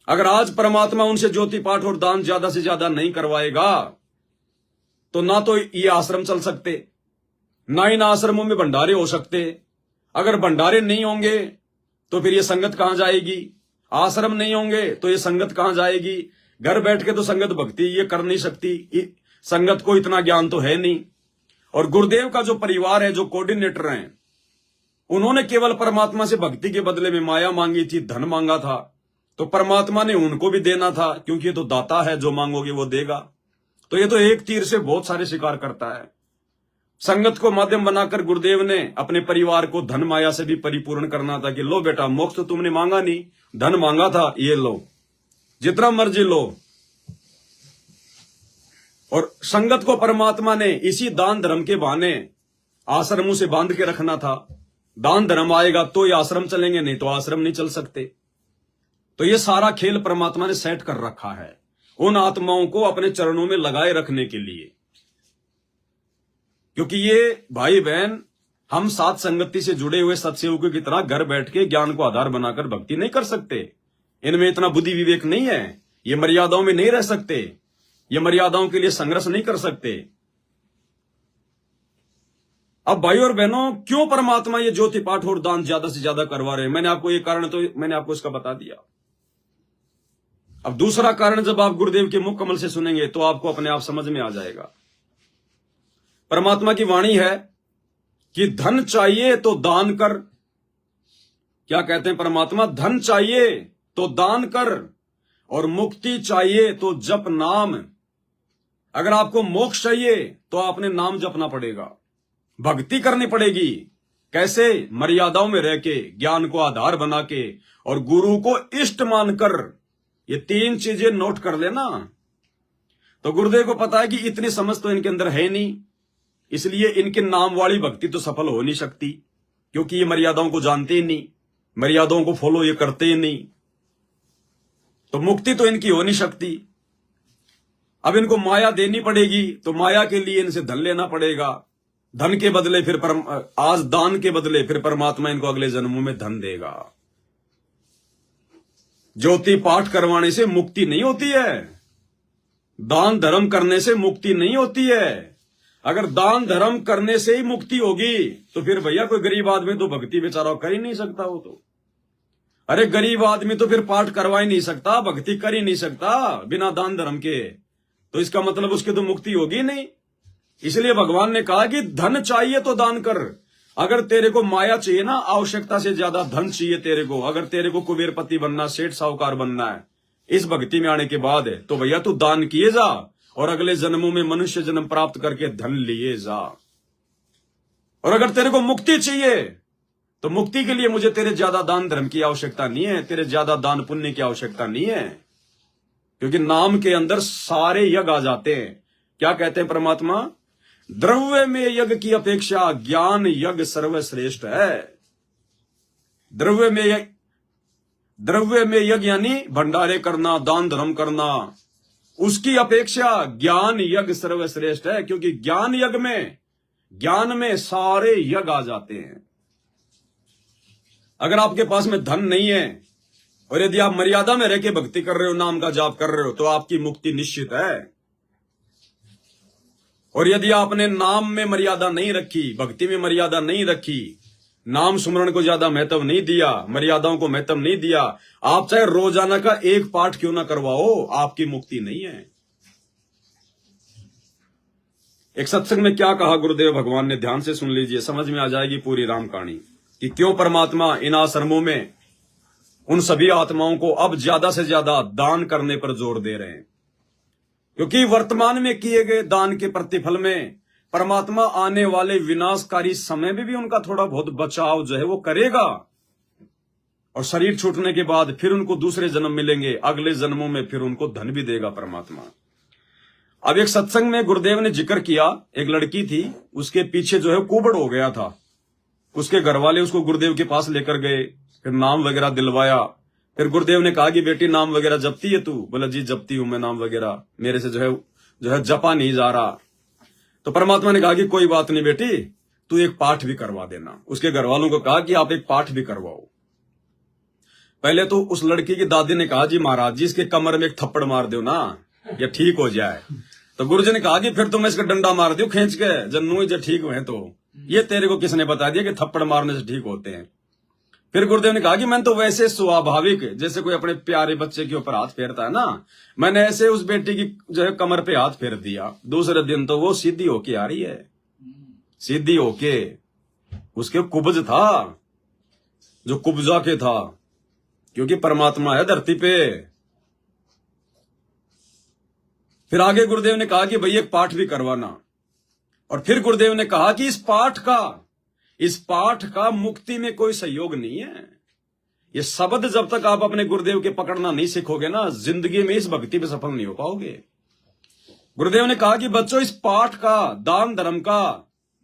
अगर आज परमात्मा उनसे ज्योति पाठ और दान ज्यादा से ज्यादा नहीं करवाएगा, तो ना तो ये आश्रम चल सकते, ना इन आश्रमों में भंडारे हो सकते। अगर भंडारे नहीं होंगे तो फिर ये संगत कहां जाएगी, आश्रम नहीं होंगे तो ये संगत कहां जाएगी। घर बैठ के तो संगत भक्ति ये कर नहीं सकती, संगत को इतना ज्ञान तो है नहीं। और गुरुदेव का जो परिवार है, जो कोऑर्डिनेटर हैं, उन्होंने केवल परमात्मा से भक्ति के बदले में माया मांगी थी, धन मांगा था, तो परमात्मा ने उनको भी देना था, क्योंकि ये तो दाता है, जो मांगोगे वो देगा। तो ये तो एक तीर से बहुत सारे शिकार करता है। संगत को माध्यम बनाकर गुरुदेव ने अपने परिवार को धन माया से भी परिपूर्ण करना था, कि लो बेटा, मोक्ष तो तुमने मांगा नहीं, धन मांगा था, ये लो, जितना मर्जी लो। और संगत को परमात्मा ने इसी दान धर्म के बहाने आश्रमों से बांध के रखना था। दान धर्म आएगा तो ये आश्रम चलेंगे, नहीं तो आश्रम नहीं चल सकते। तो ये सारा खेल परमात्मा ने सेट कर रखा है उन आत्माओं को अपने चरणों में लगाए रखने के लिए, क्योंकि ये भाई बहन हम साथ संगति से जुड़े हुए सत्सेवकों की तरह घर बैठ के ज्ञान को आधार बनाकर भक्ति नहीं कर सकते। इनमें इतना बुद्धि विवेक नहीं है, ये मर्यादाओं में नहीं रह सकते, ये मर्यादाओं के लिए संघर्ष नहीं कर सकते। अब भाई और बहनों, क्यों परमात्मा ये ज्योति पाठ और दान ज्यादा से ज्यादा करवा रहे हैं? मैंने आपको ये कारण तो मैंने आपको इसका बता दिया। अब दूसरा कारण जब आप गुरुदेव के मुख कमल से सुनेंगे तो आपको अपने आप समझ में आ जाएगा। परमात्मा की वाणी है कि धन चाहिए तो दान कर। क्या कहते हैं परमात्मा? धन चाहिए तो दान कर, और मुक्ति चाहिए तो जप नाम। अगर आपको मोक्ष चाहिए तो आपने नाम जपना पड़ेगा, भक्ति करनी पड़ेगी। कैसे? मर्यादाओं में रह के, ज्ञान को आधार बना के, और गुरु को इष्ट मानकर। ये 3 चीजें नोट कर लेना। तो गुरुदेव को पता है कि इतनी समझ तो इनके अंदर है नहीं, इसलिए इनके नाम वाली भक्ति तो सफल हो नहीं सकती, क्योंकि ये मर्यादाओं को जानते ही नहीं, मर्यादाओं को फॉलो ये करते ही नहीं। तो मुक्ति तो इनकी हो नहीं सकती। अब इनको माया देनी पड़ेगी, तो माया के लिए इनसे धन लेना पड़ेगा। धन के बदले फिर आज दान के बदले फिर परमात्मा इनको अगले जन्मों में धन देगा। ज्योति पाठ करवाने से मुक्ति नहीं होती है, दान धर्म करने से मुक्ति नहीं होती है। अगर दान धर्म करने से ही मुक्ति होगी तो फिर भैया कोई गरीब आदमी तो भक्ति बेचारा कर ही नहीं सकता। वो तो, अरे गरीब आदमी तो फिर पाठ करवा ही नहीं सकता, भक्ति कर ही नहीं सकता बिना दान धर्म के। तो इसका मतलब उसकी तो मुक्ति होगी नहीं। इसलिए भगवान ने कहा कि धन चाहिए तो दान कर। अगर तेरे को माया चाहिए ना, आवश्यकता से ज्यादा धन चाहिए तेरे को, अगर तेरे को कुबेरपति बनना, सेठ साहूकार बनना है इस भक्ति में आने के बाद है, तो भैया तू दान किए जा और अगले जन्मों में मनुष्य जन्म प्राप्त करके धन लिए जा। और अगर तेरे को मुक्ति चाहिए तो मुक्ति के लिए मुझे तेरे ज्यादा दान धर्म की आवश्यकता नहीं है, तेरे ज्यादा दान पुण्य की आवश्यकता नहीं है, क्योंकि नाम के अंदर सारे यज्ञ आ जाते हैं। क्या कहते हैं परमात्मा? द्रव्य में यज्ञ की अपेक्षा ज्ञान यज्ञ सर्वश्रेष्ठ है। द्रव्य में यज्ञ यानी भंडारे करना, दान धर्म करना, उसकी अपेक्षा ज्ञान यज्ञ सर्वश्रेष्ठ है, क्योंकि ज्ञान में सारे यज्ञ आ जाते हैं। अगर आपके पास में धन नहीं है और यदि आप मर्यादा में रह के भक्ति कर रहे हो, नाम का जाप कर रहे हो, तो आपकी मुक्ति निश्चित है। और यदि आपने नाम में मर्यादा नहीं रखी, भक्ति में मर्यादा नहीं रखी, नाम सुमरण को ज्यादा महत्व नहीं दिया, मर्यादाओं को महत्व नहीं दिया, आप चाहे रोजाना का 1 पाठ क्यों ना करवाओ, आपकी मुक्ति नहीं है। एक सत्संग में क्या कहा गुरुदेव भगवान ने, ध्यान से सुन लीजिए, समझ में आ जाएगी पूरी राम कहानी कि क्यों परमात्मा इन आश्रमों में उन सभी आत्माओं को अब ज्यादा से ज्यादा दान करने पर जोर दे रहे हैं। क्योंकि वर्तमान में किए गए दान के प्रतिफल में परमात्मा आने वाले विनाशकारी समय में भी उनका थोड़ा बहुत बचाव जो है वो करेगा, और शरीर छूटने के बाद फिर उनको दूसरे जन्म मिलेंगे, अगले जन्मों में फिर उनको धन भी देगा परमात्मा। अब एक सत्संग में गुरुदेव ने जिक्र किया, एक लड़की थी, उसके पीछे जो है कुबड़ हो गया था। उसके घर वाले उसको गुरुदेव के पास लेकर गए, फिर नाम वगैरह दिलवाया। फिर गुरुदेव ने कहा कि बेटी नाम वगैरह जपती है तू? बोला जी जपती हूं मैं नाम वगैरह, मेरे से जो है जपा नहीं जा रहा। तो परमात्मा ने कहा कि कोई बात नहीं बेटी, तू एक पाठ भी करवा देना। उसके घर वालों को कहा कि आप एक पाठ भी करवाओ। पहले तो उस लड़की की दादी ने कहा जी महाराज जी इसके कमर में एक थप्पड़ मार दो ना, ये ठीक हो जाए। तो गुरुजी ने कहा कि फिर तुम इसका डंडा मार दो खींच के, जन्नू जो ठीक हुए। तो ये तेरे को किसने बता दिया कि थप्पड़ मारने से ठीक होते हैं? फिर गुरुदेव ने कहा कि मैंने तो वैसे स्वाभाविक, जैसे कोई अपने प्यारे बच्चे के ऊपर हाथ फेरता है ना, मैंने ऐसे उस बेटी की जो है कमर पे हाथ फेर दिया। दूसरे दिन तो वो सीधी होके आ रही है, सीधी होके। उसके कुब्ज था जो कुब्जा के था, क्योंकि परमात्मा है धरती पे। फिर आगे गुरुदेव ने कहा कि भाई एक पाठ भी करवाना। और फिर गुरुदेव ने कहा कि इस पाठ का मुक्ति में कोई सहयोग नहीं है। ये शब्द जब तक आप अपने गुरुदेव के पकड़ना नहीं सीखोगे ना, जिंदगी में इस भक्ति में सफल नहीं हो पाओगे। गुरुदेव ने कहा कि बच्चों इस पाठ का, दान धर्म का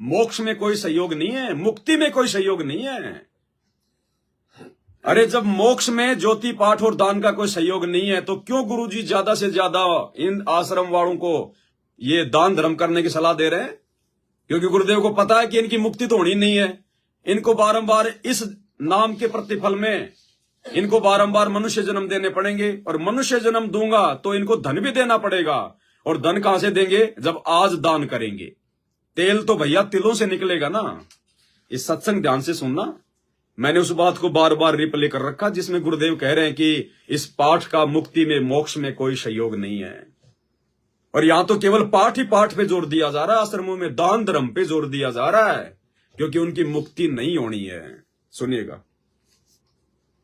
मोक्ष में कोई सहयोग नहीं है, मुक्ति में कोई सहयोग नहीं है। अरे जब मोक्ष में ज्योति पाठ और दान का कोई सहयोग नहीं है, तो क्यों गुरुजी ज्यादा से ज्यादा इन आश्रम वालों को ये दान धर्म करने की सलाह दे रहे हैं? क्योंकि गुरुदेव को पता है कि इनकी मुक्ति तो होनी नहीं है। इनको बारंबार इस नाम के प्रतिफल में इनको बारंबार मनुष्य जन्म देने पड़ेंगे, और मनुष्य जन्म दूंगा तो इनको धन भी देना पड़ेगा। और धन कहां से देंगे? जब आज दान करेंगे। तेल तो भैया तिलों से निकलेगा ना। इस सत्संग ध्यान से सुनना, मैंने उस बात को बार बार रिप्ले कर रखा जिसमें गुरुदेव कह रहे हैं कि इस पाठ का मुक्ति में, मोक्ष में कोई सहयोग नहीं है। और यहां तो केवल पाठ ही पाठ पे जोर दिया जा रहा है, आश्रमों में दान धर्म पे जोर दिया जा रहा है, क्योंकि उनकी मुक्ति नहीं होनी है। सुनिएगा।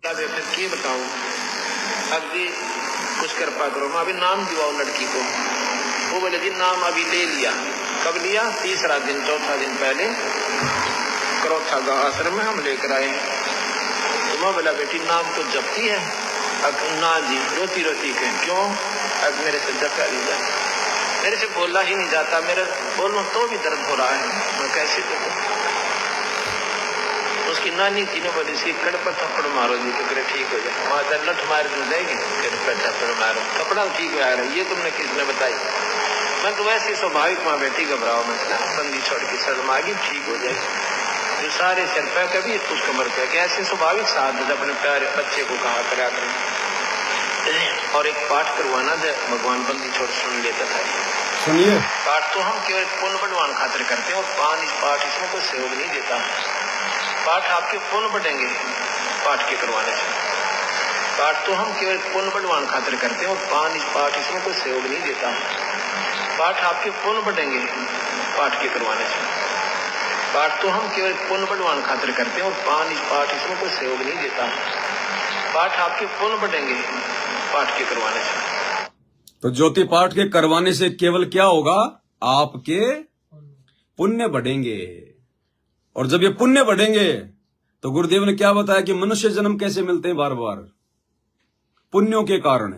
बताओ अभी कुछ कृपा करो, मैं अभी नाम दिवाओ लड़की को। वो बोले जी नाम अभी ले लिया। कब लिया? तीसरा दिन, चौथा दिन पहले करोथा गांव आश्रम में हम लेकर आए। तो मैं बोला बेटी नाम तो जपती है? ना जी, रोती रोती कहें क्यों? अब मेरे से जपा नहीं जाता, मेरे से बोला ही नहीं जाता, मेरा बोलूं तो भी दर्द हो रहा है, मैं कैसे देखूं? उसकी नानी थी ने बोली सी कड़ पर थप्पड़ मारो जी तो करे ठीक हो जाए। माता लठ मार क्यों देगी? कड़ पर थप्पड़ मारो, कपड़ा ठीक हो रहा है। ये तुमने किसने बताई? मैं तो वैसे स्वाभाविक माँ बेटी घबराओ मत, बंदी छोड़ के शर्मागी ठीक हो जाएगी। जो सारे सिर पे कभी कुछ कमर पे कैसे स्वाभाविक साथ अपने प्यारे बच्चे को कहा करा करें। और एक पाठ करवाना दे, भगवान बंदी छोड़ सुन लेता था। सुनिए, पाठ तो हम केवल पुण्य बढ़वान खातिर करते हैं और पाठ इसमें कोई सहयोग नहीं देता। पाठ आपके पुण्य बढ़ेंगे पाठ के करवाने से। पाठ तो हम केवल पुण्य बढ़वान खातिर करते हैं और पाठ इसमें कोई सहयोग नहीं देता। पाठ आपके पुण्य बढ़ेंगे पाठ के करवाने से। पाठ तो हम केवल पुण्य बढ़वान खातिर करते हैं और पाठ इसमें कोई सहयोग नहीं देता। पाठ आपके पुण्य बढ़ेंगे पाठ के करवाने से। तो ज्योति पाठ के करवाने से केवल क्या होगा? आपके पुण्य बढ़ेंगे। और जब ये पुण्य बढ़ेंगे तो गुरुदेव ने क्या बताया कि मनुष्य जन्म कैसे मिलते हैं? बार बार पुण्यों के कारण।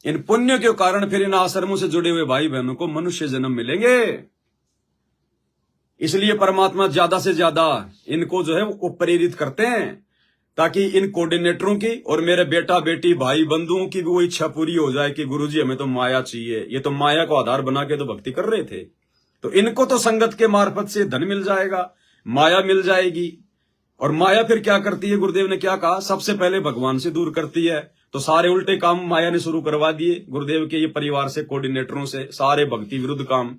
इन पुण्यों के कारण फिर इन आश्रमों से जुड़े हुए भाई बहनों को मनुष्य जन्म मिलेंगे। इसलिए परमात्मा ज्यादा से ज्यादा इनको जो है वो प्रेरित करते हैं ताकि इन कोऑर्डिनेटरों की और मेरे बेटा बेटी भाई बंधुओं की भी वो इच्छा पूरी हो जाए कि गुरुजी हमें तो माया चाहिए। ये तो माया को आधार बना के तो भक्ति कर रहे थे, तो इनको तो संगत के मार्फत से धन मिल जाएगा, माया मिल जाएगी। और माया फिर क्या करती है? गुरुदेव ने क्या कहा? सबसे पहले भगवान से दूर करती है। तो सारे उल्टे काम माया ने शुरू करवा दिए गुरुदेव के ये परिवार से, कोऑर्डिनेटरों से, सारे भक्ति विरुद्ध काम।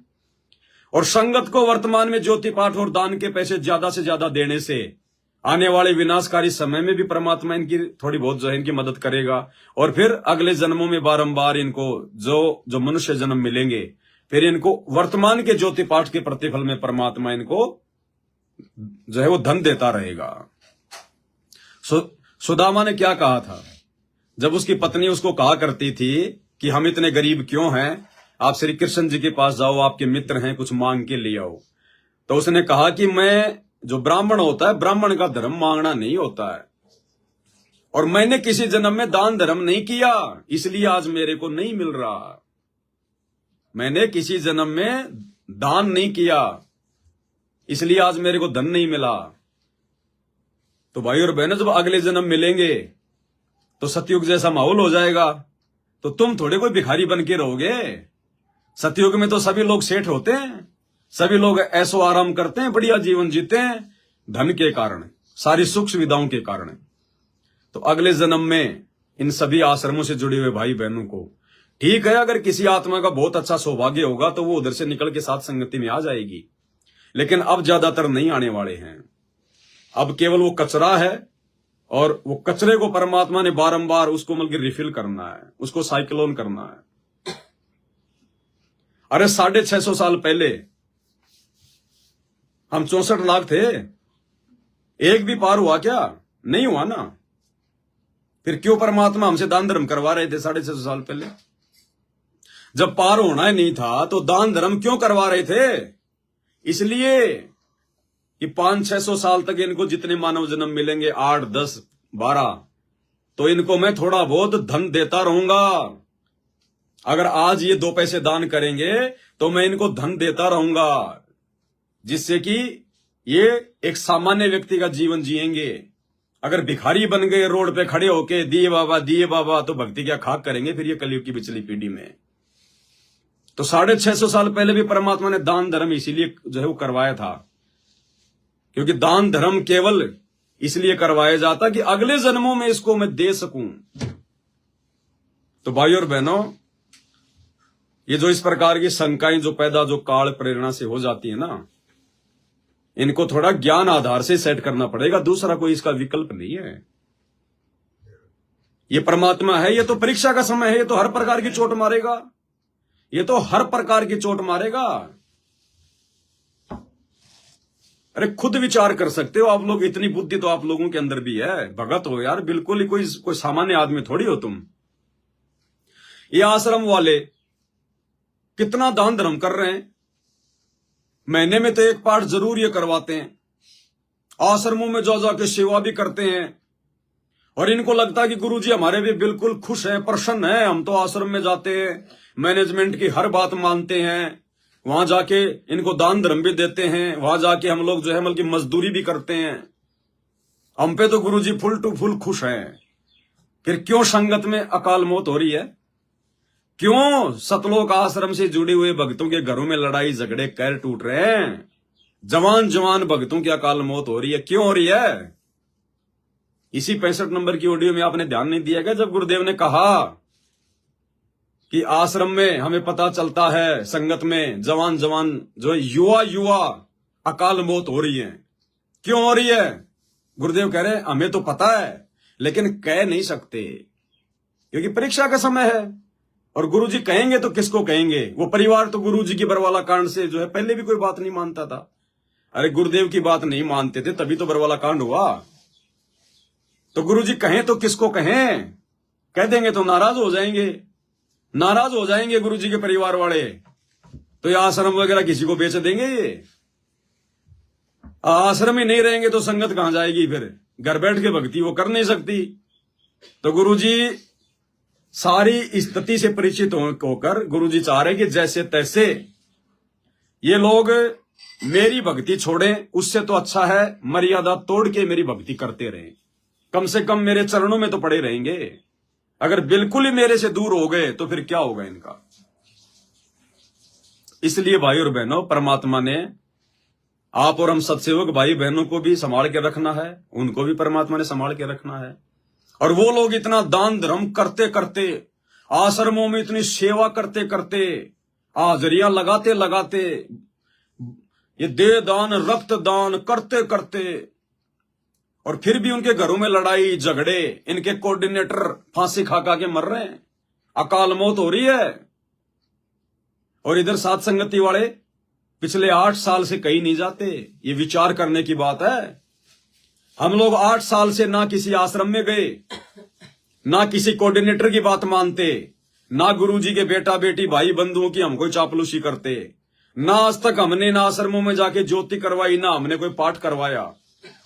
और संगत को वर्तमान में ज्योति पाठ और दान के पैसे ज्यादा से ज्यादा देने से आने वाले विनाशकारी समय में भी परमात्मा इनकी थोड़ी बहुत जो है इनकी मदद करेगा। और फिर अगले जन्मों में बारंबार इनको जो मनुष्य जन्म मिलेंगे, फिर इनको वर्तमान के ज्योति पाठ के प्रतिफल में परमात्मा इनको जो है वो धन देता रहेगा। सुदामा ने क्या कहा था जब उसकी पत्नी उसको कहा करती थी कि हम इतने गरीब क्यों हैं, आप श्री कृष्ण जी के पास जाओ, आपके मित्र हैं, कुछ मांग के ले आओ। तो उसने कहा कि मैं, जो ब्राह्मण होता है, ब्राह्मण का धर्म मांगना नहीं होता है, और मैंने किसी जन्म में दान धर्म नहीं किया, इसलिए आज मेरे को नहीं मिल रहा। मैंने किसी जन्म में दान नहीं किया, इसलिए आज मेरे को धन नहीं मिला। तो भाई और बहनों, जब अगले जन्म मिलेंगे तो सतयुग जैसा माहौल हो जाएगा, तो तुम थोड़े कोई भिखारी बन के रहोगे। सतयुग में तो सभी लोग सेठ होते हैं, सभी लोग ऐसो आराम करते हैं, बढ़िया जीवन जीते हैं, धन के कारण, सारी सुख सुविधाओं के कारण। तो अगले जन्म में इन सभी आश्रमों से जुड़े हुए भाई बहनों को, ठीक है, अगर किसी आत्मा का बहुत अच्छा सौभाग्य होगा तो वो उधर से निकल के साथ संगति में आ जाएगी, लेकिन अब ज्यादातर नहीं आने वाले हैं। अब केवल वो कचरा है, और वो कचरे को परमात्मा ने बारंबार उसको मतलब रिफिल करना है, उसको साइक्लोन करना है। अरे 650 साल पहले हम 64 लाख थे, एक भी पार हुआ क्या? नहीं हुआ ना। फिर क्यों परमात्मा हमसे दान धर्म करवा रहे थे 650 साल पहले? जब पार होना ही नहीं था तो दान धर्म क्यों करवा रहे थे? इसलिए कि 500-600 साल तक इनको जितने मानव जन्म मिलेंगे, 8, 10, 12, तो इनको मैं थोड़ा बहुत धन देता रहूंगा। अगर आज ये 2 पैसे दान करेंगे तो मैं इनको धन देता रहूंगा, जिससे कि ये एक सामान्य व्यक्ति का जीवन जिएंगे। अगर भिखारी बन गए रोड पे खड़े होके दिए बाबा, तो भक्ति क्या खाक करेंगे फिर ये कलयुग की पिछली पीढ़ी में। तो 650 साल पहले भी परमात्मा ने दान धर्म इसीलिए जो है वो करवाया था, क्योंकि दान धर्म केवल इसलिए करवाया जाता कि अगले जन्मों में इसको मैं दे सकूं। तो भाई और बहनों, ये जो इस प्रकार की शंकाएं जो पैदा जो काल प्रेरणा से हो जाती है ना, इनको थोड़ा ज्ञान आधार से सेट करना पड़ेगा, दूसरा कोई इसका विकल्प नहीं है। ये परमात्मा है, ये तो परीक्षा का समय है, ये तो हर प्रकार की चोट मारेगा, ये तो हर प्रकार की चोट मारेगा। अरे खुद विचार कर सकते हो आप लोग, इतनी बुद्धि तो आप लोगों के अंदर भी है। भगत हो यार, बिल्कुल ही कोई सामान्य आदमी थोड़ी हो तुम। ये आश्रम वाले कितना दान धर्म कर रहे हैं, महीने में तो एक पाठ जरूर ये करवाते हैं, आश्रमों में जा जाके सेवा भी करते हैं। और इनको लगता है कि गुरुजी हमारे भी बिल्कुल खुश हैं, प्रसन्न हैं। हम तो आश्रम में जाते हैं, मैनेजमेंट की हर बात मानते हैं, वहां जाके इनको दान धर्म भी देते हैं, वहां जाके हम लोग जो है बल्कि मजदूरी भी करते हैं। हम पे तो गुरुजी फुल टू फुल खुश हैं। फिर क्यों संगत में अकाल मौत हो रही है? क्यों सतलोक आश्रम से जुड़े हुए भक्तों के घरों में लड़ाई झगड़े कैर टूट रहे हैं? जवान जवान भक्तों की अकाल मौत हो रही है, क्यों हो रही है? इसी 65 नंबर की ऑडियो में आपने ध्यान नहीं दिया क्या, जब गुरुदेव ने कहा कि आश्रम में हमें पता चलता है संगत में जवान जवान जो युवा अकाल मौत हो रही है, क्यों हो रही है? गुरुदेव कह रहे हैं हमें तो पता है लेकिन कह नहीं सकते क्योंकि परीक्षा का समय है। और गुरुजी कहेंगे तो किसको कहेंगे? वो परिवार तो गुरुजी की बरवाला कांड से जो है पहले भी कोई बात नहीं मानता था। अरे गुरुदेव की बात नहीं मानते थे तभी तो बरवाला कांड हुआ। तो गुरुजी कहें तो किसको कहें? कह देंगे तो नाराज हो जाएंगे, नाराज हो जाएंगे गुरुजी के परिवार वाले। तो ये आश्रम वगैरह किसी को बेच देंगे? ये आश्रम ही नहीं रहेंगे तो संगत कहां जाएगी? फिर घर बैठ के भक्ति वो कर नहीं सकती। तो गुरुजी सारी स्थिति से परिचित होकर गुरुजी चाह रहे कि जैसे तैसे ये लोग मेरी भक्ति छोड़ें, उससे तो अच्छा है मर्यादा तोड़ के मेरी भक्ति करते रहें, कम से कम मेरे चरणों में तो पड़े रहेंगे। अगर बिल्कुल ही मेरे से दूर हो गए तो फिर क्या होगा इनका? इसलिए भाई और बहनों, परमात्मा ने आप और हम सत्सेवक भाई बहनों को भी संभाल के रखना है, उनको भी परमात्मा ने संभाल के रखना है। और वो लोग इतना दान धर्म करते करते, आश्रमों में इतनी सेवा करते करते, हाजरियां लगाते लगाते, ये देह दान रक्त दान करते करते, और फिर भी उनके घरों में लड़ाई झगड़े, इनके कोऑर्डिनेटर फांसी खा खा के मर रहे हैं, अकाल मौत हो रही है। और इधर साथ संगति वाले पिछले 8 साल से कहीं नहीं जाते। ये विचार करने की बात है। हम लोग 8 साल से ना किसी आश्रम में गए, ना किसी कोऑर्डिनेटर की बात मानते, ना गुरुजी के बेटा बेटी भाई बंधुओं की हम कोई चापलूसी करते, ना आज तक हमने ना आश्रमों में जाके ज्योति करवाई, ना हमने कोई पाठ करवाया।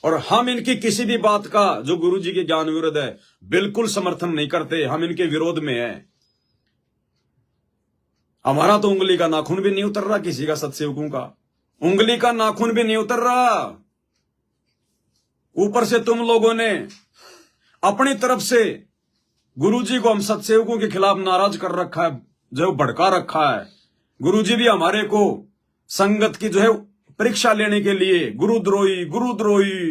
और हम इनकी किसी भी बात का जो गुरुजी के ज्ञान विरुद्ध है बिल्कुल समर्थन नहीं करते, हम इनके विरोध में है। हमारा तो उंगली का नाखून भी नहीं उतर रहा, किसी का सत्सेवकों का उंगली का नाखून भी नहीं उतर रहा। ऊपर से तुम लोगों ने अपनी तरफ से गुरुजी को हम सत्सेवकों के खिलाफ नाराज कर रखा है, जो भड़का रखा है। गुरुजी भी हमारे को संगत की जो है परीक्षा लेने के लिए गुरुद्रोही,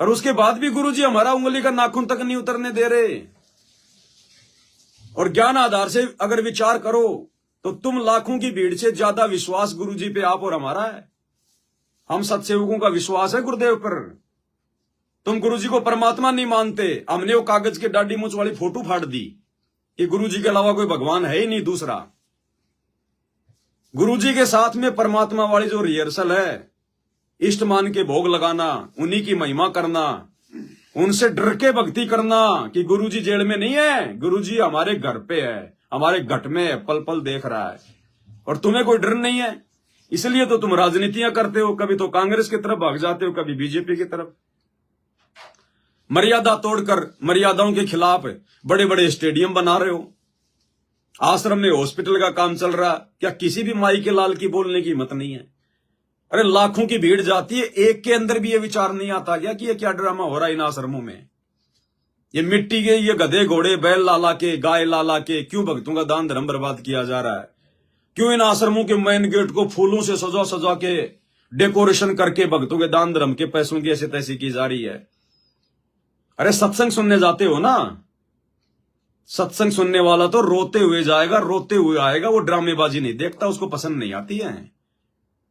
और उसके बाद भी गुरुजी हमारा उंगली का नाखून तक नहीं उतरने दे रहे। और ज्ञान आधार से अगर विचार करो तो तुम लाखों की भीड़ से ज्यादा विश्वास गुरुजी पे आप और हमारा है। हम सत्सेवकों का विश्वास है गुरुदेव पर। तुम गुरुजी को परमात्मा नहीं मानते, हमने वो कागज के डाडी मूंछ वाली फोटो फाड़ दी कि गुरुजी के अलावा कोई भगवान है ही नहीं दूसरा। गुरुजी के साथ में परमात्मा वाली जो रिहर्सल है, इष्ट मान के भोग लगाना, उन्हीं की महिमा करना, उनसे डर के भक्ति करना कि गुरुजी जेल में नहीं है, गुरुजी हमारे घर पे है, हमारे घट में है, पल पल देख रहा है। और तुम्हें कोई डर नहीं है, इसलिए तो तुम राजनीतियां करते हो, कभी तो कांग्रेस की तरफ भाग जाते हो, कभी बीजेपी की तरफ। मर्यादा तोड़कर मर्यादाओं के खिलाफ बड़े बड़े स्टेडियम बना रहे हो। आश्रम में हॉस्पिटल का काम चल रहा, क्या किसी भी माई के लाल की बोलने की हिम्मत नहीं है? अरे लाखों की भीड़ जाती है, एक के अंदर भी ये विचार नहीं आता क्या कि ये क्या ड्रामा हो रहा है इन आश्रमों में? ये मिट्टी के ये गधे घोड़े बैल लाला के गाय लाला के क्यों भक्तों का दान धर्म बर्बाद किया जा रहा है? क्यों इन आश्रमों के मेन गेट को फूलों से सजा सजा के डेकोरेशन करके भक्तों के दान धर्म के पैसों की ऐसे तैसी की जा रही है? अरे सत्संग सुनने जाते हो ना, सत्संग सुनने वाला तो रोते हुए जाएगा, रोते हुए आएगा। वो ड्रामेबाजी नहीं देखता, उसको पसंद नहीं आती है।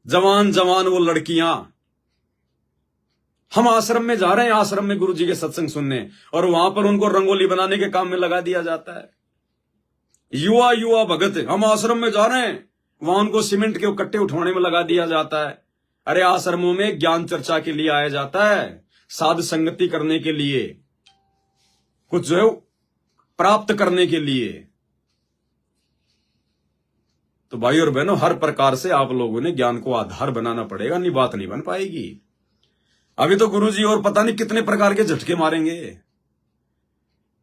जवान जवान वो लड़कियां, हम आश्रम में जा रहे हैं, आश्रम में गुरुजी के सत्संग सुनने, और वहां पर उनको रंगोली बनाने के काम में लगा दिया जाता है। युवा भगत हम आश्रम में जा रहे हैं, वहां उनको सीमेंट के कट्टे उठाने में लगा दिया जाता है। अरे आश्रमों में ज्ञान चर्चा के लिए आया जाता है, साध संगति करने के लिए, कुछ जो है प्राप्त करने के लिए। तो भाई और बहनों, हर प्रकार से आप लोगों ने ज्ञान को आधार बनाना पड़ेगा, नहीं बात नहीं बन पाएगी। अभी तो गुरुजी और पता नहीं कितने प्रकार के झटके मारेंगे,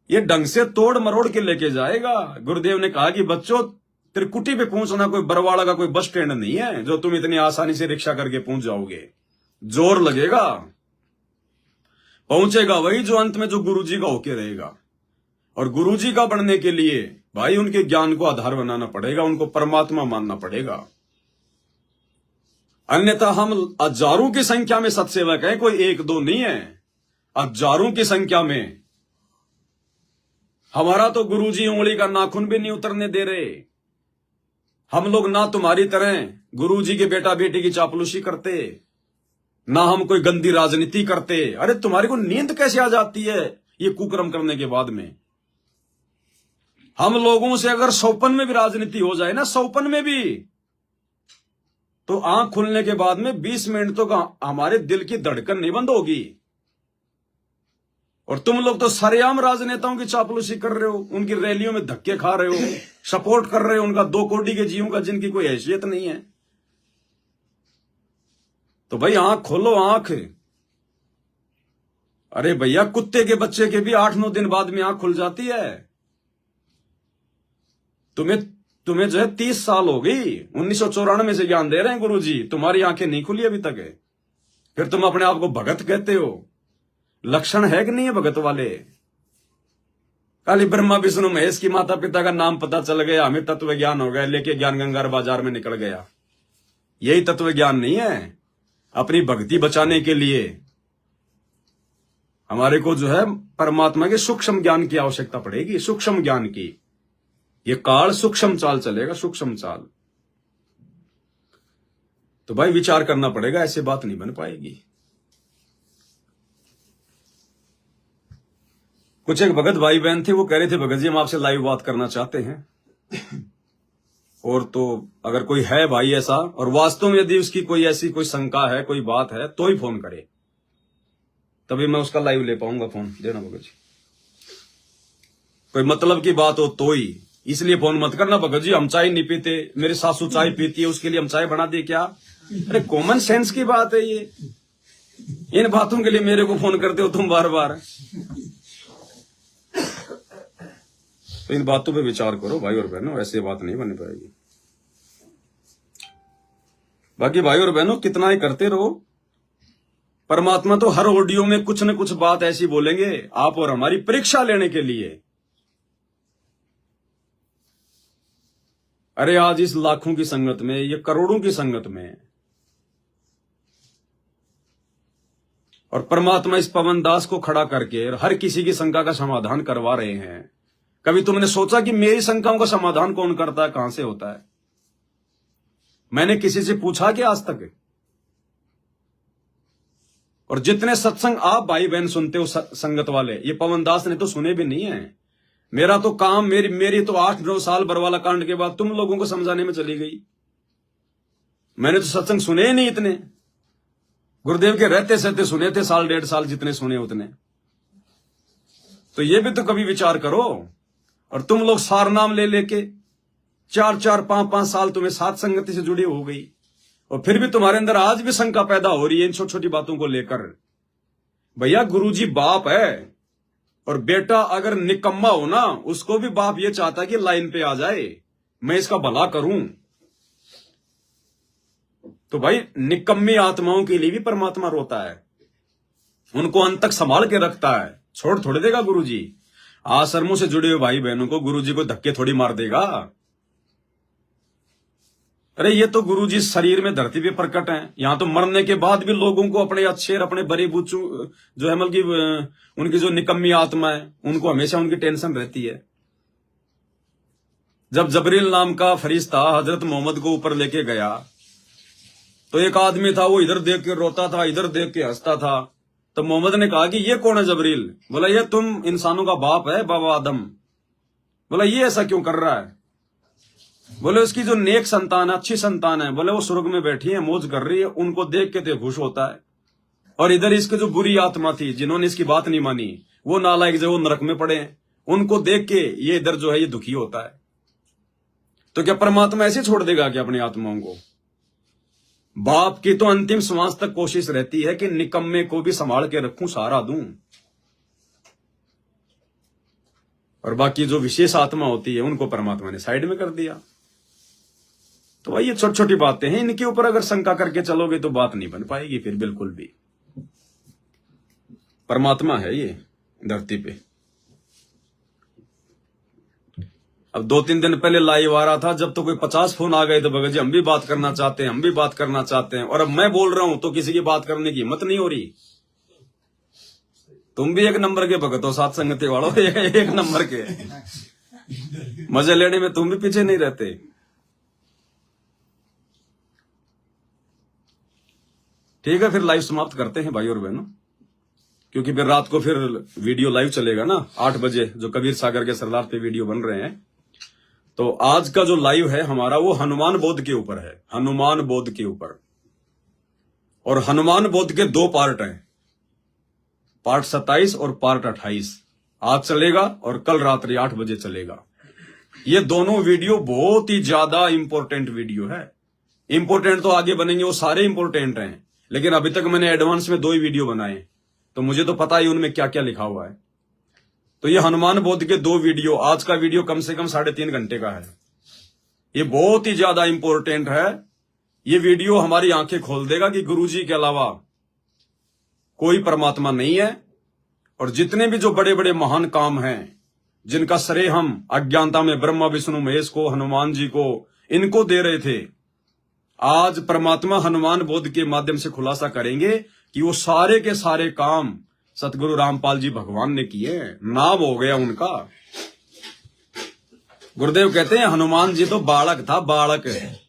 ये ढंग से तोड़ मरोड़ के लेके जाएगा। गुरुदेव ने कहा कि बच्चों, त्रिकुटी पे पहुंचना कोई बरवाड़ा का कोई बस स्टैंड नहीं है जो तुम इतनी आसानी से रिक्शा करके पहुंच जाओगे। जोर लगेगा, पहुंचेगा वही जो अंत में जो गुरुजी का होके रहेगा। और गुरुजी का बनने के लिए भाई उनके ज्ञान को आधार बनाना पड़ेगा, उनको परमात्मा मानना पड़ेगा। अन्यथा हम हजारों की संख्या में सत्सेवक हैं, कोई एक दो नहीं है, हजारों की संख्या में। हमारा तो गुरुजी उंगली का नाखून भी नहीं उतरने दे रहे। हम लोग ना तुम्हारी तरह गुरुजी के बेटा बेटी की चापलूसी करते, ना हम कोई गंदी राजनीति करते। अरे तुम्हारे को नींद कैसे आ जाती है ये कुकर्म करने के बाद में? हम लोगों से अगर सौपन में भी राजनीति हो जाए ना, सौपन में भी, तो आंख खुलने के बाद में 20 मिनट तो हमारे दिल की धड़कन नहीं बंद होगी। और तुम लोग तो सरेआम राजनेताओं की चापलूसी कर रहे हो, उनकी रैलियों में धक्के खा रहे हो, सपोर्ट कर रहे हो उनका, 2 कोटी के जीवों का जिनकी कोई हैसियत नहीं है। तो भाई आंख खोलो, आंख। अरे भैया, कुत्ते के बच्चे के भी 8-9 दिन बाद में आंख खुल जाती है। तुम्हें जो है 30 साल हो गई, 1994 से ज्ञान दे रहे हैं गुरुजी, तुम्हारी आंखें नहीं खुली अभी तक है, फिर तुम अपने आप को भगत कहते हो। लक्षण है कि नहीं है भगत वाले? काली ब्रह्मा विष्णु महेश की माता पिता का नाम पता चल गया, हमें तत्व ज्ञान हो गया, लेके ज्ञान गंगार बाजार में निकल गया। यही तत्व ज्ञान नहीं है। अपनी भक्ति बचाने के लिए हमारे को जो है परमात्मा के सूक्ष्म ज्ञान की आवश्यकता पड़ेगी, सूक्ष्म ज्ञान की। ये काल सूक्ष्म चाल चलेगा, सूक्ष्म चाल। तो भाई विचार करना पड़ेगा, ऐसे बात नहीं बन पाएगी। कुछ एक भगत भाई बहन थे, वो कह रहे थे भगत जी हम आपसे लाइव बात करना चाहते हैं। और तो अगर कोई है भाई ऐसा, और वास्तव में यदि उसकी कोई ऐसी कोई शंका है, कोई बात है, तो ही फोन करे, तभी मैं उसका लाइव ले पाऊंगा। फोन देना भगत जी, कोई मतलब की बात हो तो ही। इसलिए फोन मत करना भगत जी हम चाय नहीं पीते, मेरी सासू चाय पीती है, उसके लिए हम चाय बना दे क्या? अरे कॉमन सेंस की बात है ये। इन बातों के लिए मेरे को फोन करते हो तुम बार बार। तो इन बातों पे विचार करो भाई और बहनों, ऐसे बात नहीं बन पाएगी। बाकी भाई और बहनों कितना ही करते रहो, परमात्मा तो हर ऑडियो में कुछ न कुछ बात ऐसी बोलेंगे आप और हमारी परीक्षा लेने के लिए। अरे आज इस लाखों की संगत में, ये करोड़ों की संगत में, और परमात्मा इस पवन दास को खड़ा करके हर किसी की शंका का समाधान करवा रहे हैं। कभी तुमने सोचा कि मेरी शंकाओं का समाधान कौन करता है, कहां से होता है? मैंने किसी से पूछा कि आज तक? और जितने सत्संग आप भाई बहन सुनते हो संगत वाले, ये पवन दास ने तो सुने भी नहीं है। मेरा तो काम, मेरी तो 8-9 साल बरवाला कांड के बाद तुम लोगों को समझाने में चली गई। मैंने तो सत्संग सुने ही नहीं इतने, गुरुदेव के रहते सहते सुने थे, 1.5 साल जितने सुने उतने। तो ये भी तो कभी विचार करो। और तुम लोग सार नाम ले लेके 4-4, 5-5 साल तुम्हें साथ संगति से जुड़ी हो गई, और फिर भी तुम्हारे अंदर आज भी शंका पैदा हो रही है इन छोटी छोटी बातों को लेकर। भैया गुरुजी बाप है, और बेटा अगर निकम्मा हो ना, उसको भी बाप ये चाहता है कि लाइन पे आ जाए, मैं इसका भला करूं। तो भाई निकम्मी आत्माओं के लिए भी परमात्मा रोता है, उनको अंत तक संभाल के रखता है, छोड़ थोड़े देगा गुरुजी। आश्रमों से जुड़े हुए भाई बहनों को गुरुजी को धक्के थोड़ी मार देगा। अरे ये तो गुरुजी शरीर में धरती पे प्रकट हैं, यहां तो मरने के बाद भी लोगों को अपने अच्छे, अपने बड़े बुच्चू जो है मतलब की उनकी जो निकम्मी आत्मा है, उनको हमेशा उनकी टेंशन रहती है। जब जबरील नाम का फरिश्ता हजरत मोहम्मद को ऊपर लेके गया, तो एक आदमी था, वो इधर देख के रोता था, इधर देख के हंसता था। तो मोहम्मद ने कहा कि ये कौन है जबरील? बोला ये तुम इंसानों का बाप है, बाबा आदम। बोला ये ऐसा क्यों कर रहा है? बोले उसकी जो नेक संतान है, अच्छी संतान है, बोले वो स्वर्ग में बैठी है, मौज कर रही है, उनको देख के तो खुश होता है। और इधर इसके जो बुरी आत्मा थी, जिन्होंने इसकी बात नहीं मानी, वो नालायक जो वो नरक में पड़े हैं, उनको देख के ये इधर जो है ये दुखी होता है। तो क्या परमात्मा ऐसे छोड़ देगा क्या अपनी आत्माओं को? बाप की तो अंतिम श्वास तक कोशिश रहती है कि निकम्मे को भी संभाल के रखूं, सहारा दूं। और बाकी जो विशेष आत्मा होती है उनको परमात्मा ने साइड में कर दिया। तो भाई ये छोटी छोटी बातें हैं, इनके ऊपर अगर शंका करके चलोगे तो बात नहीं बन पाएगी फिर बिल्कुल भी। परमात्मा है ये धरती पे। अब 2-3 दिन पहले लाइव आ रहा था, जब तो कोई 50 फोन आ गए तो भगत जी हम भी बात करना चाहते हैं, हम भी बात करना चाहते हैं। और अब मैं बोल रहा हूं तो किसी की बात करने की हिम्मत नहीं हो रही। तुम भी एक नंबर के भगत हो, साथ संगति वालों, एक नंबर के, मजे लेने में तुम भी पीछे नहीं रहते। ठीक है, फिर लाइव समाप्त करते हैं भाई और बहनों, क्योंकि फिर रात को फिर वीडियो लाइव चलेगा ना 8 बजे, जो कबीर सागर के सरदार पे वीडियो बन रहे हैं। तो आज का जो लाइव है हमारा वो हनुमान बोध के ऊपर है, हनुमान बोध के ऊपर। और हनुमान बोध के 2 पार्ट हैं, पार्ट 27 और पार्ट 28 आज चलेगा और कल रात्रि 8 बजे चलेगा। ये दोनों वीडियो बहुत ही ज्यादा इंपॉर्टेंट वीडियो है। इंपॉर्टेंट तो आगे बनेंगे, वो सारे इंपॉर्टेंट हैं, लेकिन अभी तक मैंने एडवांस में 2 ही वीडियो बनाए, तो मुझे तो पता ही उनमें क्या क्या लिखा हुआ है। तो ये हनुमान बोध के 2 वीडियो, आज का वीडियो कम से कम 3.5 घंटे का है। ये बहुत ही ज्यादा इंपॉर्टेंट है। ये वीडियो हमारी आंखें खोल देगा कि गुरुजी के अलावा कोई परमात्मा नहीं है। और जितने भी जो बड़े बड़े महान काम हैं, जिनका श्रेय हम अज्ञानता में ब्रह्मा विष्णु महेश को, हनुमान जी को, इनको दे रहे थे, आज परमात्मा हनुमान बोध के माध्यम से खुलासा करेंगे कि वो सारे के सारे काम सतगुरु रामपाल जी भगवान ने किए। नाम हो गया उनका। गुरुदेव कहते हैं हनुमान जी तो बालक था, बालक है।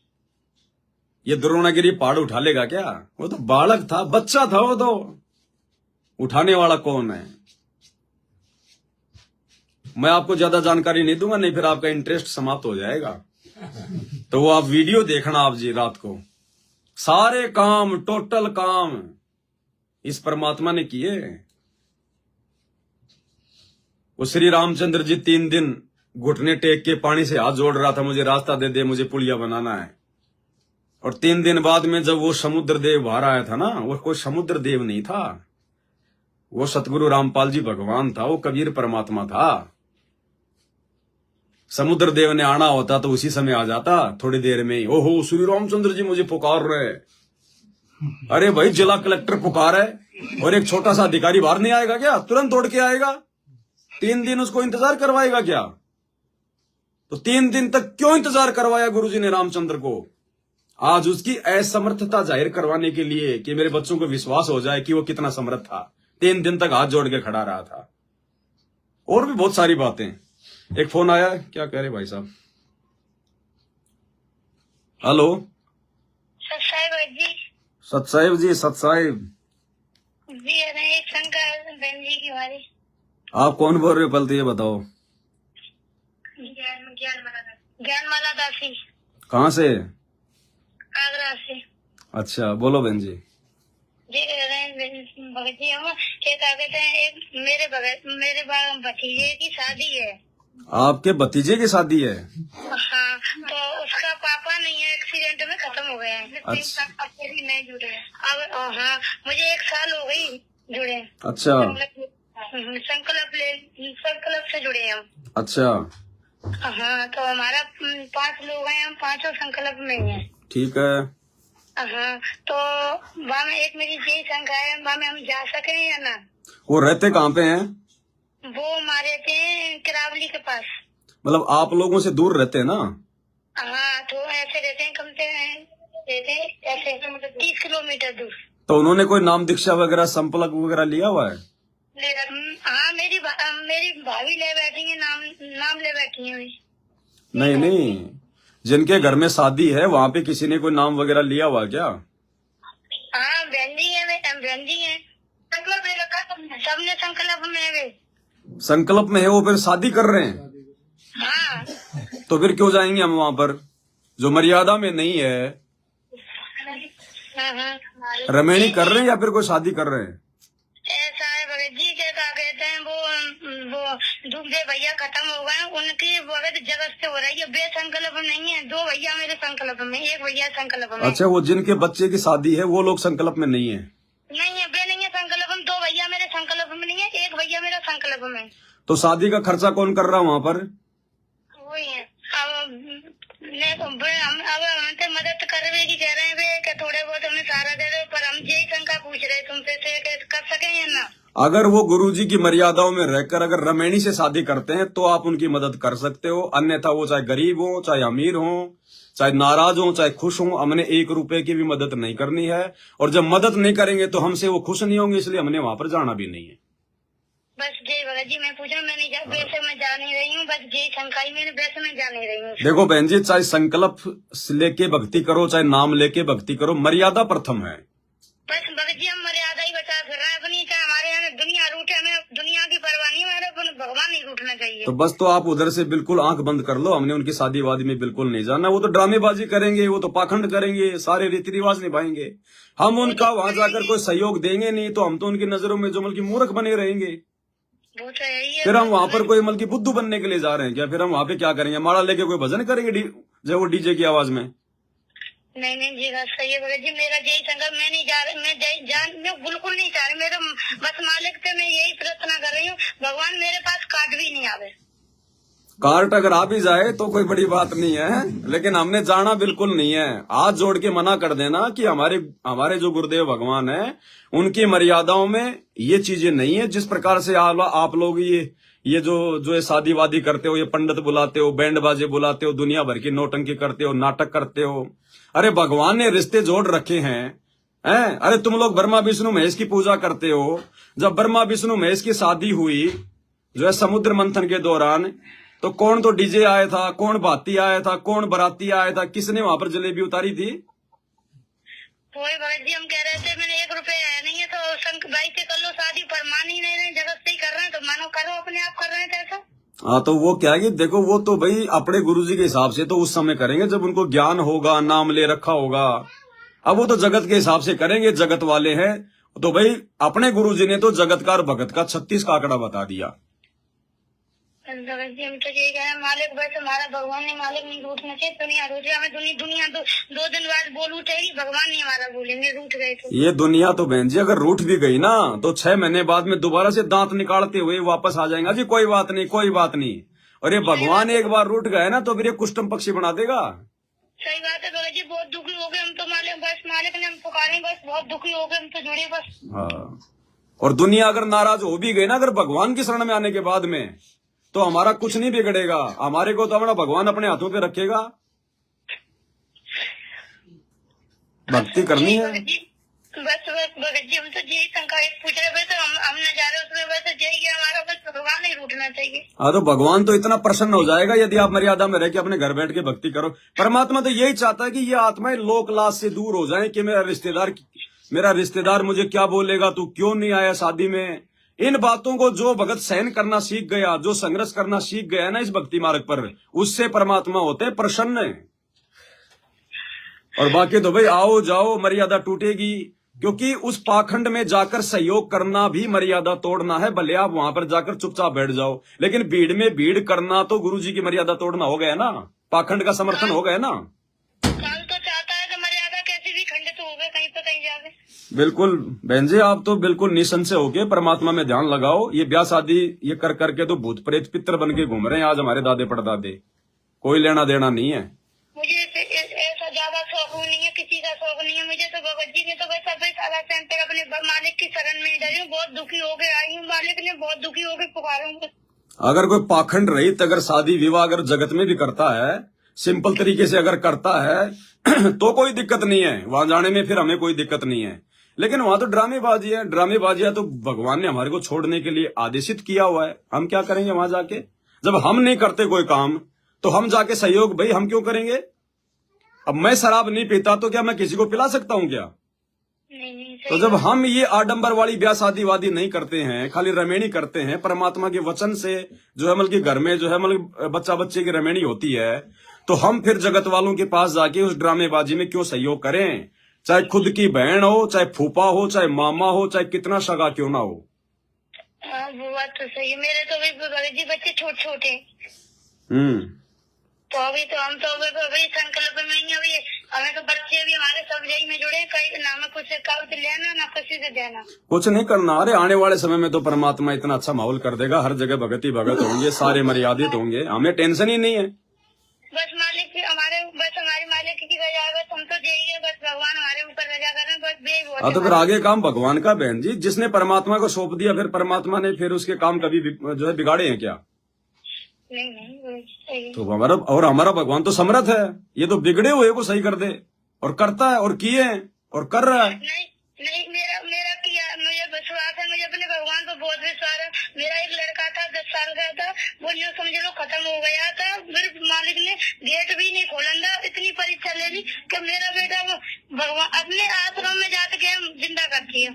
ये द्रोणागिरी पहाड़ उठा लेगा क्या? वो तो बालक था, बच्चा था। वो तो उठाने वाला कौन है? मैं आपको ज्यादा जानकारी नहीं दूंगा, नहीं फिर आपका इंटरेस्ट समाप्त हो जाएगा। तो वो आप वीडियो देखना आप जी रात को। सारे काम, टोटल काम इस परमात्मा ने किए। वो श्री रामचंद्र जी 3 दिन घुटने टेक के पानी से हाथ जोड़ रहा था, मुझे रास्ता दे दे, मुझे पुलिया बनाना है। और 3 दिन बाद में जब वो समुद्र देव बाहर आया था ना, वो कोई समुद्र देव नहीं था, वो सतगुरु रामपाल जी भगवान था, वो कबीर परमात्मा था। समुद्र देव ने आना होता तो उसी समय आ जाता, थोड़ी देर में ही। ओहो श्री रामचंद्र जी मुझे पुकार रहे। अरे भाई, जिला कलेक्टर पुकार है और एक छोटा सा अधिकारी बाहर नहीं आएगा क्या? तुरंत दौड़ के आएगा। 3 दिन उसको इंतजार करवाएगा क्या? तो 3 दिन तक क्यों इंतजार करवाया गुरुजी ने रामचंद्र को? आज उसकी असमर्थता जाहिर करवाने के लिए कि मेरे बच्चों को विश्वास हो जाए कि वो कितना समर्थ था। 3 दिन तक हाथ जोड़ के खड़ा रहा था। और भी बहुत सारी बातें। एक फोन आया, क्या कह रहे भाई साहब? हेलो सतसाहिब जी। सतसाहिब जी, सतसाहिब जी, अरे एक शंका बहन जी की हमारी। आप कौन बोल रहे हो? पहले तो ये बताओ। ज्ञानमाला दासी। कहाँ से? आगरा से। अच्छा, बोलो बहन जी। जी भगत जी, हम क्या कहते हैं, एक मेरे भतीजे की शादी है। आपके भतीजे की शादी है? हाँ, तो उसका पापा नहीं है, एक्सीडेंट में खत्म हो गया है। अच्छा। भी नहीं जुड़े अब। हाँ, मुझे 1 साल हो गई जुड़े। अच्छा। संकल्प से जुड़े हम। अच्छा। हाँ, तो हमारा 5 लोग हैं, हम 5 संकल्प में ही हैं। ठीक है। हाँ, तो वहाँ में एक मेरी यही शंका है, वहाँ में हम जा सके या ना? वो रहते कहाँ पे हैं? वो हमारे थे किरावली के पास। मतलब आप लोगों से दूर रहते हैं ना? हाँ, तो ऐसे रहते हैं, कम से रहते हैं ऐसे 30 किलोमीटर दूर। तो उन्होंने कोई नाम दीक्षा वगैरह, संपलक वगैरह लिया हुआ है? हाँ, मेरी भाभी ले बैठी है, नाम ले बैठी है। नहीं नहीं, जिनके घर में शादी है वहाँ पे किसी ने कोई नाम वगैरह लिया हुआ क्या? हाँ, बहन जी है, संकल्प ले रखा सबने, संकल्प में है। वे संकल्प में है वो, फिर शादी कर रहे हैं? हाँ। तो फिर क्यों जाएंगे हम वहां पर जो मर्यादा में नहीं है? रमेणी कर रहे हैं या फिर कोई शादी कर रहे हैं? ऐसा है भगत जी के क्या कहते हैं, वो दूसरे भैया खत्म हो गए, उनकी भगत जगत से हो रही है, बेसंकल्प नहीं है। 2 भैया मेरे संकल्प में, 1 भैया संकल्प में। अच्छा, वो जिनके बच्चे की शादी है वो लोग संकल्प में नहीं है? नहीं है, बे नहीं है संकल्प में। 2 भैया मेरे संकल्प में नहीं है, 1 भैया मेरा संकल्प में। तो शादी का खर्चा कौन कर रहा है वहां पर? वही है। हम हमसे मदद करवे की कह रहे हैं कि थोड़े बहुत हमें सहारा दे दो, पर हम यही शंका पूछ रहे तुमसे से कर सके या ना। अगर वो गुरुजी की मर्यादाओं में रहकर अगर रमेणी से शादी करते हैं तो आप उनकी मदद कर सकते हो, अन्यथा वो चाहे गरीब हो, चाहे अमीर हो, चाहे नाराज हो, चाहे खुश हो, हमने 1 रुपए की भी मदद नहीं करनी है। और जब मदद नहीं करेंगे तो हमसे वो खुश नहीं होंगे, इसलिए हमने वहां पर जाना भी नहीं है। बस जय भगत जी, मैं पूछ रहा हूँ, मैं नहीं वैसे मैं जा नहीं रही हूँ, बस जय शंकाई मेरे वैसे मैं जा नहीं रही हूँ। देखो बहन जी, चाहे संकल्प लेके भक्ति करो, चाहे नाम लेके भक्ति करो, मर्यादा प्रथम है। बस भगत जी हम मर्यादा ही बचा कर रहे हैं अपनी, चाहे हमारे यहाँ दुनिया रूठे, हमें दुनिया की परवाह नहीं, हमारे भगवान नहीं रूठना चाहिए। तो बस तो आप उधर से बिल्कुल आंख बंद कर लो, हमने उनकी शादी वादी में बिल्कुल नहीं जाना। वो तो ड्रामेबाजी करेंगे, वो तो पाखंड करेंगे, सारे रीति रिवाज निभाएंगे। हम उनका वहां जाकर कोई सहयोग देंगे नहीं तो हम तो उनकी नजरों में जो मतलब मूर्ख बने रहेंगे। वो तो है ही है। फिर हम वहां पर कोई मतलब बुद्धू बनने के लिए जा रहे हैं क्या? फिर हम वहां पे क्या करेंगे? माला लेके कोई भजन करेंगे जब वो डीजे की आवाज में? नहीं नहीं जी, बात सही है भगत जी, मेरा यही संकल्प, मैं नहीं जा रही, मैं बिल्कुल नहीं चाह रही। मेरा बस मालिक से मैं यही प्रार्थना कर रही हूँ, भगवान मेरे पास काट भी नहीं आवे। कार्ट अगर आ भी जाए तो कोई बड़ी बात नहीं है, लेकिन हमने जाना बिल्कुल नहीं है। हाथ जोड़ के मना कर देना कि हमारे जो गुरुदेव भगवान है उनकी मर्यादाओं में ये चीजें नहीं है। जिस प्रकार से आप लोग ये जो ये शादी वादी करते हो, ये पंडित बुलाते हो, बैंड बाजे बुलाते हो, दुनिया भर की नौटंकी करते हो, नाटक करते हो। अरे भगवान ने रिश्ते जोड़ रखे हैं। अरे तुम लोग ब्रह्मा विष्णु महेश की पूजा करते हो। जब ब्रह्मा विष्णु महेश की शादी हुई जो है समुद्र मंथन के दौरान, तो कौन तो डीजे आया था, कौन भाती आया था, कौन बराती आया था, किसने वहां पर जलेबी उतारी थी? वही भगत जी हम कह रहे थे, मैंने 1 रुपया है नहीं है तो शंक भाई से कर लो शादी, पर मान ही नहीं रहे, जगत से ही कर रहे हैं तो मानो करो, अपने आप कर रहे हैं ऐसा। हाँ, तो वो क्या है कि देखो, वो तो भाई अपने गुरुजी के हिसाब से तो उस समय करेंगे जब उनको ज्ञान होगा, नाम ले रखा होगा। अब वो तो जगत के हिसाब से करेंगे, जगत वाले हैं। तो भाई अपने गुरुजी ने तो जगत का और भगत का 36 का आंकड़ा बता दिया। भगत जी हम तो यही कह रहे हैं, मालिक बस हमारा भगवान ने मालिक नहीं रूठना चाहिए, दुनिया रूठ रही, हमें दुनिया 2 दिन बाद बोल उठेगी, भगवान नहीं हमारा बोलेंगे, रूठ गए तो। ये दुनिया तो बहन जी अगर रूठ भी गई ना तो 6 महीने बाद में दोबारा से दांत निकालते हुए वापस आ जाएगा जी, कोई बात नहीं, कोई बात नहीं। और ये भगवान एक बार रूठ गए ना तो फिर ये कुष्टम पक्षी बना देगा। सही बात है भगत जी, बहुत दुखी हो गए हम तो, मालिक ने हम पुकारे, बस बहुत दुखी हो गए हम तो, जुड़े बस। हाँ, और दुनिया अगर नाराज हो भी गई ना अगर भगवान की शरण में आने के बाद में, तो हमारा कुछ नहीं बिगड़ेगा। हमारे को तो अपना भगवान अपने हाथों पे रखेगा। भक्ति करनी है बस भगत जी हम तो यही शंका पूछ रहे, वैसे हम न जा रहे उसमें, वैसे यही हमारा बस भगवान नहीं रूठना चाहिए। हाँ, तो भगवान तो इतना प्रसन्न हो जाएगा यदि आप मर्यादा में रह के अपने घर बैठ के भक्ति करो। परमात्मा तो यही चाहता है कि ये आत्माएं लोक लाज से दूर हो जाएं कि मेरा रिश्तेदार मुझे क्या बोलेगा, तू क्यों नहीं आया शादी में। इन बातों को जो भगत सहन करना सीख गया, जो संघर्ष करना सीख गया ना इस भक्ति मार्ग पर, उससे परमात्मा होते हैं प्रसन्न। और बाकी तो भाई आओ जाओ मर्यादा टूटेगी, क्योंकि उस पाखंड में जाकर सहयोग करना भी मर्यादा तोड़ना है। भले आप वहां पर जाकर चुपचाप बैठ जाओ, लेकिन भीड़ में भीड़ करना तो गुरुजी की मर्यादा तोड़ना हो गया ना, पाखंड का समर्थन हो गया ना। काल तो चाहता है कि मर्यादा कैसे भी खंडित हो गए, कहीं पे कहीं जावे। बिल्कुल बहन जी, आप तो बिल्कुल निसंशय होके परमात्मा में ध्यान लगाओ। ये ब्याह शादी ये कर करके तो भूत प्रेत पितर बन के घूम रहे हैं आज हमारे दादे पड़दादे, कोई लेना देना नहीं है। मुझे ऐसा ज्यादा शौक नहीं है, किसी का शौक नहीं है मुझे तो। भगत जी ने तो वैसा अपने मालिक की शरण में डरी हूँ, बहुत दुखी हो गए आई हूँ, मालिक ने बहुत दुखी हो गए पुकारूँ। अगर कोई पाखंड रहित अगर शादी विवाह अगर जगत में भी करता है, सिंपल तरीके से अगर करता है तो कोई दिक्कत नहीं है, वहां जाने में फिर हमें कोई दिक्कत नहीं है। लेकिन वहां तो ड्रामेबाजी है, ड्रामेबाजियां तो भगवान ने हमारे को छोड़ने के लिए आदेशित किया हुआ है। हम क्या करेंगे वहां जाके? जब हम नहीं करते कोई काम तो हम जाके सहयोग भाई हम क्यों करेंगे? अब मैं शराब नहीं पीता तो क्या मैं किसी को पिला सकता हूं क्या? नहीं नहीं तो सही जब हम ये आडंबर वाली ब्याह शादी वादी नहीं करते हैं, खाली रमेणी करते हैं, परमात्मा के वचन से जो है मतलब कि घर में जो है मतलब बच्चा बच्चे की रमेणी होती है, तो हम फिर जगत वालों के पास जाके उस ड्रामेबाजी में क्यों सहयोग करें? चाहे खुद की बहन हो, चाहे फूफा हो, चाहे मामा हो, चाहे कितना सगा क्यों ना हो। हाँ वो बात तो सही है। मेरे तो अभी भगत जी बच्चे छोटे छोटे, तो अभी तो हम तो अभी संकल्प में ही अभी हमें तो बच्चे भी हमारे सब जगह में जुड़े, कहीं ना हमें कुछ कागज लेना ना किसी से देना। कुछ नहीं करना। अरे आने वाले समय में तो परमात्मा इतना अच्छा माहौल कर देगा, हर जगह भगत ही भगत होंगे, सारे मर्यादित होंगे, हमें टेंशन ही नहीं है। बस मालिक हमारे मालिक की रजा है, बस हम तो यही है, बस भगवान हमारे ऊपर रजा कर रहे हैं, बस यही बहुत हाँ तो फिर आगे काम भगवान का बहन जी, जिसने परमात्मा को सौंप दिया, फिर परमात्मा ने फिर उसके काम कभी जो है बिगाड़े हैं क्या? नहीं नहीं वो सही है। तो हमारा भगवान तो समर्थ है, ये तो बिगड़े हुए को सही कर दे, और करता है, और किए हैं, और कर रहा है। नहीं नहीं मेरा किया, मुझे विश्वास है, मुझे अपने भगवान पर बहुत विश्वास है। मेरा एक लड़का था 10 साल का था, वो यूँ समझ लो खत्म हो गया था, मेरे मालिक ने गेट भी नहीं खोला था, इतनी परीक्षा ले ली कि मेरा बेटा वो भगवान अपने आश्रम में जाके जिंदा कर दिया।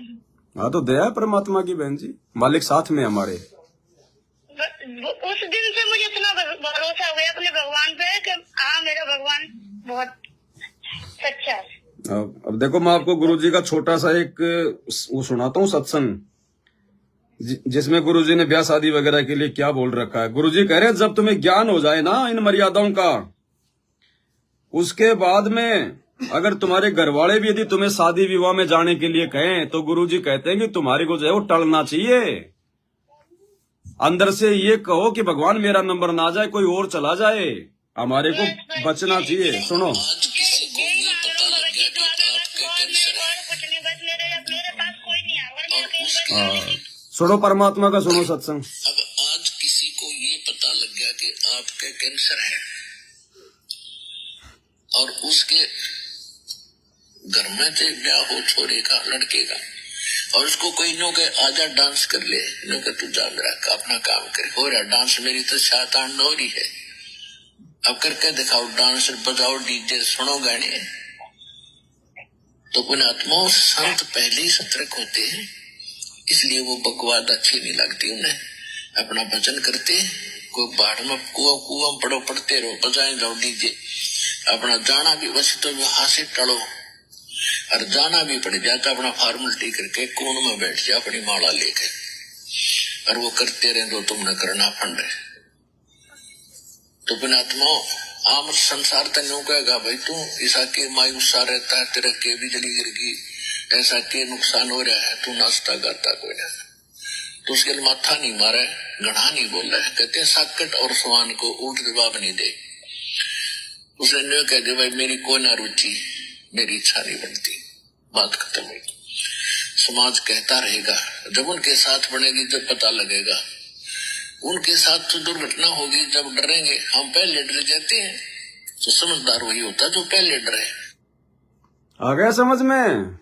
हाँ तो दया है परमात्मा की बहन जी, मालिक साथ में हमारे। उस दिन से मुझे इतना भरोसा हो गया अपने भगवान पे कि हाँ मेरा भगवान बहुत सच्चा है। अब देखो, मैं आपको गुरुजी का छोटा सा एक वो सुनाता हूँ सत्संग, जिसमें गुरुजी ने ब्याह शादी वगैरह के लिए क्या बोल रखा है। गुरुजी कह रहे हैं, जब तुम्हें ज्ञान हो जाए ना इन मर्यादाओं का, उसके बाद में अगर तुम्हारे घर वाले भी यदि तुम्हें शादी विवाह में जाने के लिए कहें, तो गुरुजी कहते हैं कि तुम्हारे को जो है वो टलना चाहिए। अंदर से ये कहो कि भगवान मेरा नंबर ना जाए, कोई और चला जाए, हमारे को बचना चाहिए। सुनो, सुनो परमात्मा का, सुनो सत्संग। अब आज किसी को ये पता लग गया कि आपके कैंसर है, और उसके घर में से ब्याह हो छोरे का, लड़के का, और उसको कोई नो के आजा डांस कर ले, नो के तू जा मेरा अपना काम करे, हो रहा डांस, मेरी तो शातान हो रही है, अब करके दिखाओ डांस, बजाओ डीजे, सुनो गाने। तो पुण्यात्मा संत पहले ही सतर्क होते हैं, इसलिए वो बकवाद अच्छी नहीं लगती उन्हें। अपना भजन करते, कोई बाढ़ में कुआं पड़ो, पड़ते रहो, बजाए जाओ डीजे, अपना जाना भी वैसे तो वहां से टलो, और जाना भी पड़ जाए तो अपना फॉर्मेलिटी करके कोण में बैठ जाए अपनी माला लेकर, और वो करते रहे जो तुमने करना फंड है। तो पुण्यात्मा आम संसार तनु कहेगा, भाई तू ऐसा के मायूसा रहता है, तेरे के बिजली गिर गई, ऐसा के नुकसान हो रहा है, तू नाचता गाता कोई ना, तो उसके लिए माथा नहीं मारा है, गढ़ा नहीं बोला है। कहते हैं साकट और स्वान को उल्ट जवाब नहीं दे। उसने नहीं कह दे भाई मेरी कोई ना रुचि, मेरी इच्छा नहीं बनती, बात खत्म हुई। समाज कहता रहेगा, जब उनके साथ बनेगी जब पता लगेगा, उनके साथ तो दुर्घटना होगी जब डरेंगे। हम पहले डर जाते हैं, तो समझदार वही होता जो पहले डरे। आ गया समझ में?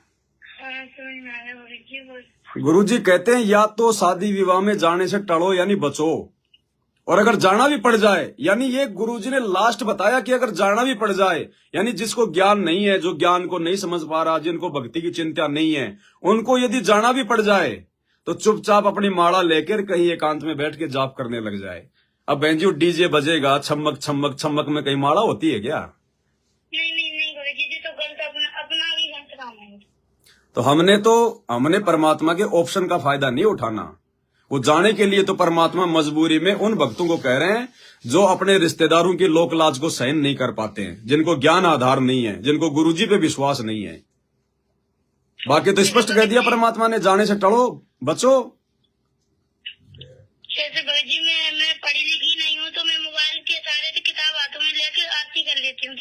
गुरुजी कहते हैं, या तो शादी विवाह में जाने से टलो यानी बचो, और अगर जाना भी पड़ जाए, यानी ये गुरुजी ने लास्ट बताया कि अगर जाना भी पड़ जाए, यानी जिसको ज्ञान नहीं है, जो ज्ञान को नहीं समझ पा रहा, जिनको भक्ति की चिंता नहीं है, उनको यदि जाना भी पड़ जाए तो चुपचाप अपनी माला लेकर कहीं एकांत में बैठ के जाप करने लग जाए। अब बहन जी डीजे बजेगा, छमक छमक छमक में कहीं माला होती है क्या? नहीं गुरुजी जी, तो गलत अपना भी गलत काम है। तो हमने परमात्मा के ऑप्शन का फायदा नहीं उठाना। वो जाने के लिए तो परमात्मा मजबूरी में उन भक्तों को कह रहे हैं जो अपने रिश्तेदारों की लोक लाज को सहन नहीं कर पाते हैं, जिनको ज्ञान आधार नहीं है, जिनको गुरुजी पे विश्वास नहीं है। बाकी तो स्पष्ट कह दिया परमात्मा ने, जाने से टलो, बचो। जी मैं पढ़ी लिखी नहीं हूँ, तो मैं मोबाइल के सारे किताब हाथों में लेकर आरती कर लेती हूँ।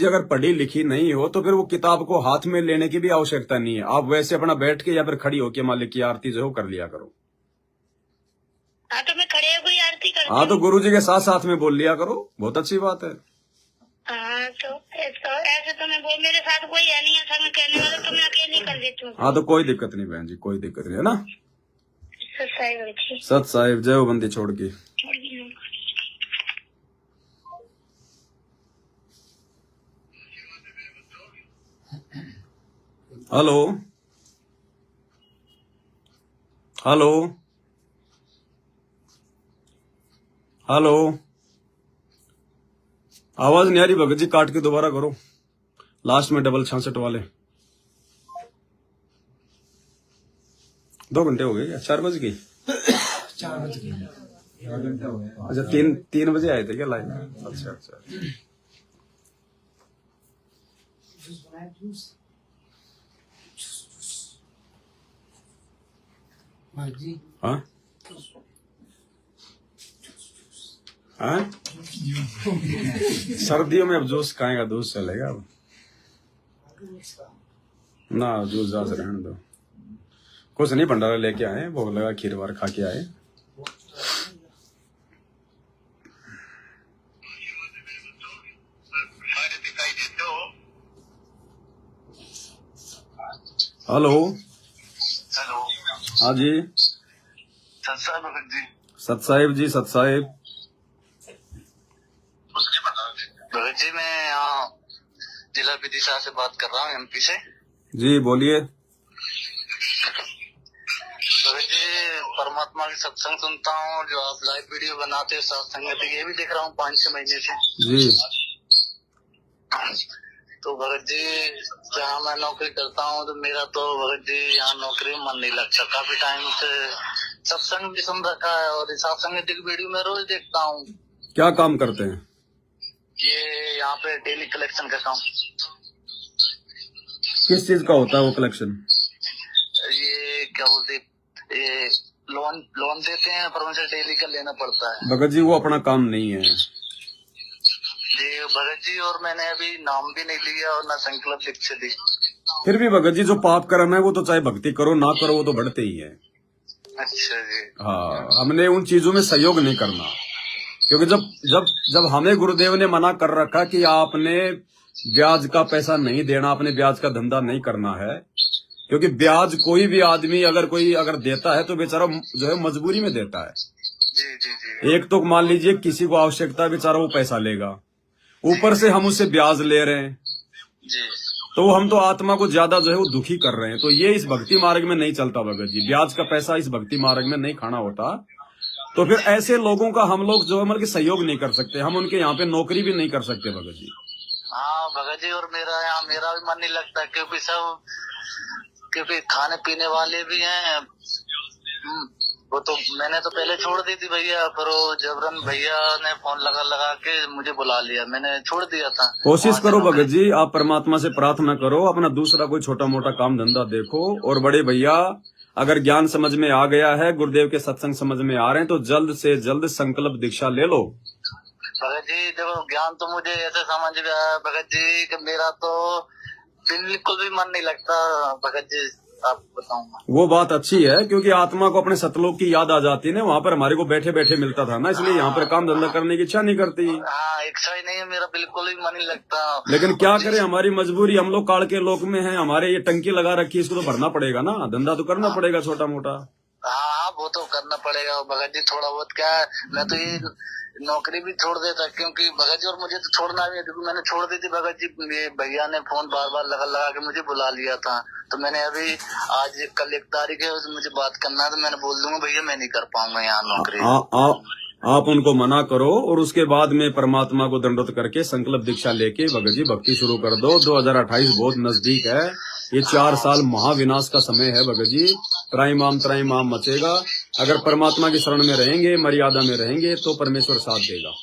अगर पढ़ी लिखी नहीं हो तो फिर वो किताब को हाथ में लेने की भी आवश्यकता नहीं है। आप वैसे अपना बैठ के या फिर खड़ी होके मालिक की आरती जो कर लिया करो। हाँ तो मैं खड़े होकर आरती करती हूँ। हाँ तो गुरुजी के साथ साथ में बोल लिया करो, बहुत अच्छी बात है। हाँ तो ऐसे तो मैं मेरे साथ कोई है नहीं ऐसा मैं कहने वाला, तो मैं अकेले कर लेती हूँ। हाँ तो कोई दिक्कत नहीं बहन जी, कोई दिक्कत नहीं है ना। सत साहिब जय हो बंदी छोड़ की। हेलो हेलो हेलो, आवाज नहीं आ रही भगत जी, काट के दोबारा करो, लास्ट में डबल 66 वाले। 2 घंटे हो गए क्या? 4 बज गई? 4 बज गए, 4 घंटे हो गए। अच्छा, 3 बजे आए थे क्या लाइन? अच्छा अच्छा। हाँ हाँ, सर्दियों में अब जूस खाएगा, दूध चलेगा अब ना, जूस जा से रहने दो। कुछ नहीं, भंडारा लेके आए, भोग लगा, खीर वार खा के आए। हेलो हेलो, हाँ जी, सत्सा भगत जी। सत साहिब जी, सत साहिब। भगत जी मैं यहाँ जिला विदिशा से बात कर रहा हूँ, एमपी से। जी बोलिए। भगत जी परमात्मा की सत्संग सुनता हूँ, जो आप लाइव वीडियो बनाते हो सत्संग, ये भी देख रहा हूँ 5-6 महीने से। जी तो भगत जी जहाँ मैं नौकरी करता हूँ, तो मेरा तो भगत जी यहाँ नौकरी में मन नहीं लगता। काफी टाइम से सत्संग भी सुन रखा है और सत्संग वीडियो में रोज देखता हूँ। क्या काम करते हैं? ये यहाँ पे डेली कलेक्शन का काम। किस चीज का होता है वो कलेक्शन? ये क्या बोलते, ये लोन देते हैं पर उनसे डेली का लेना पड़ता है। भगत जी वो अपना काम नहीं है जी भगत जी, और मैंने अभी नाम भी नहीं लिया और ना संकल्प दीक्षा दी। फिर भी भगत जी जो पाप कर्म है वो तो चाहे भक्ति करो ना करो वो तो बढ़ते ही है। अच्छा जी। हाँ, हमने उन चीजों में सहयोग नहीं करना, क्योंकि जब जब जब हमें गुरुदेव ने मना कर रखा कि आपने ब्याज का पैसा नहीं देना, आपने ब्याज का धंधा नहीं करना है, क्योंकि ब्याज कोई भी आदमी अगर देता है तो बेचारा जो है मजबूरी में देता है। जी जी जी। एक तो मान लीजिए किसी को आवश्यकता है, बेचारा वो पैसा लेगा, ऊपर से हम उससे ब्याज ले रहे हैं, जी तो हम तो आत्मा को ज्यादा जो है वो दुखी कर रहे हैं। तो ये इस भक्ति मार्ग में नहीं चलता भगत जी, ब्याज का पैसा इस भक्ति मार्ग में नहीं खाना होता। तो फिर ऐसे लोगों का हम लोग जो है मतलब सहयोग नहीं कर सकते, हम उनके यहाँ पे नौकरी भी नहीं कर सकते भगत जी। हाँ भगत जी, और मेरा भी मन नहीं लगता, क्योंकि खाने पीने वाले भी हैं। वो तो मैंने तो पहले छोड़ दी थी भैया, पर वो जबरन भैया ने फोन लगा के मुझे बुला लिया, मैंने छोड़ दिया था। कोशिश करो भगत जी, आप परमात्मा से प्रार्थना करो, अपना दूसरा कोई छोटा मोटा काम धंधा देखो। और बड़े भैया अगर ज्ञान समझ में आ गया है, गुरुदेव के सत्संग समझ में आ रहे हैं, तो जल्द से जल्द संकल्प दीक्षा ले लो। भगत जी देखो, ज्ञान तो मुझे ऐसे समझ में आया भगत जी कि मेरा तो बिल्कुल भी मन नहीं लगता भगत जी, आपको बताऊंगा। वो बात अच्छी है, क्योंकि आत्मा को अपने सतलोक की याद आ जाती है ना, वहाँ पर हमारे को बैठे बैठे मिलता था ना, इसलिए यहाँ पर काम धंधा करने की इच्छा नहीं करती। हाँ, इच्छा ही नहीं है, मेरा बिल्कुल भी मन नहीं लगता। लेकिन क्या करें, हमारी मजबूरी, हम लोग काल के लोक में हैं, हमारे ये टंकी लगा रखी है, इसको तो भरना पड़ेगा ना, धंधा तो करना पड़ेगा छोटा मोटा। हाँ वो तो करना पड़ेगा भगत जी, थोड़ा बहुत क्या है, मैं तो ये नौकरी भी छोड़ देता, क्योंकि भगत जी और मुझे तो छोड़ना भी है, क्योंकि मैंने छोड़ दी थी भगत जी। ये भैया ने फोन बार बार लगा के मुझे बुला लिया था, तो मैंने अभी आज कल 1 तारीख है, मुझे बात करना है, तो मैंने बोल दूंगा भैया मैं नहीं कर पाऊंगा यहाँ नौकरी। आप उनको मना करो और उसके बाद में परमात्मा को दंडोत करके संकल्प दीक्षा लेके भगत जी भक्ति शुरू कर दो। 2028 बहुत नजदीक है, ये 4 साल महाविनाश का समय है भगत जी, त्राईमाम मचेगा। अगर परमात्मा की शरण में रहेंगे, मर्यादा में रहेंगे, तो परमेश्वर साथ देगा।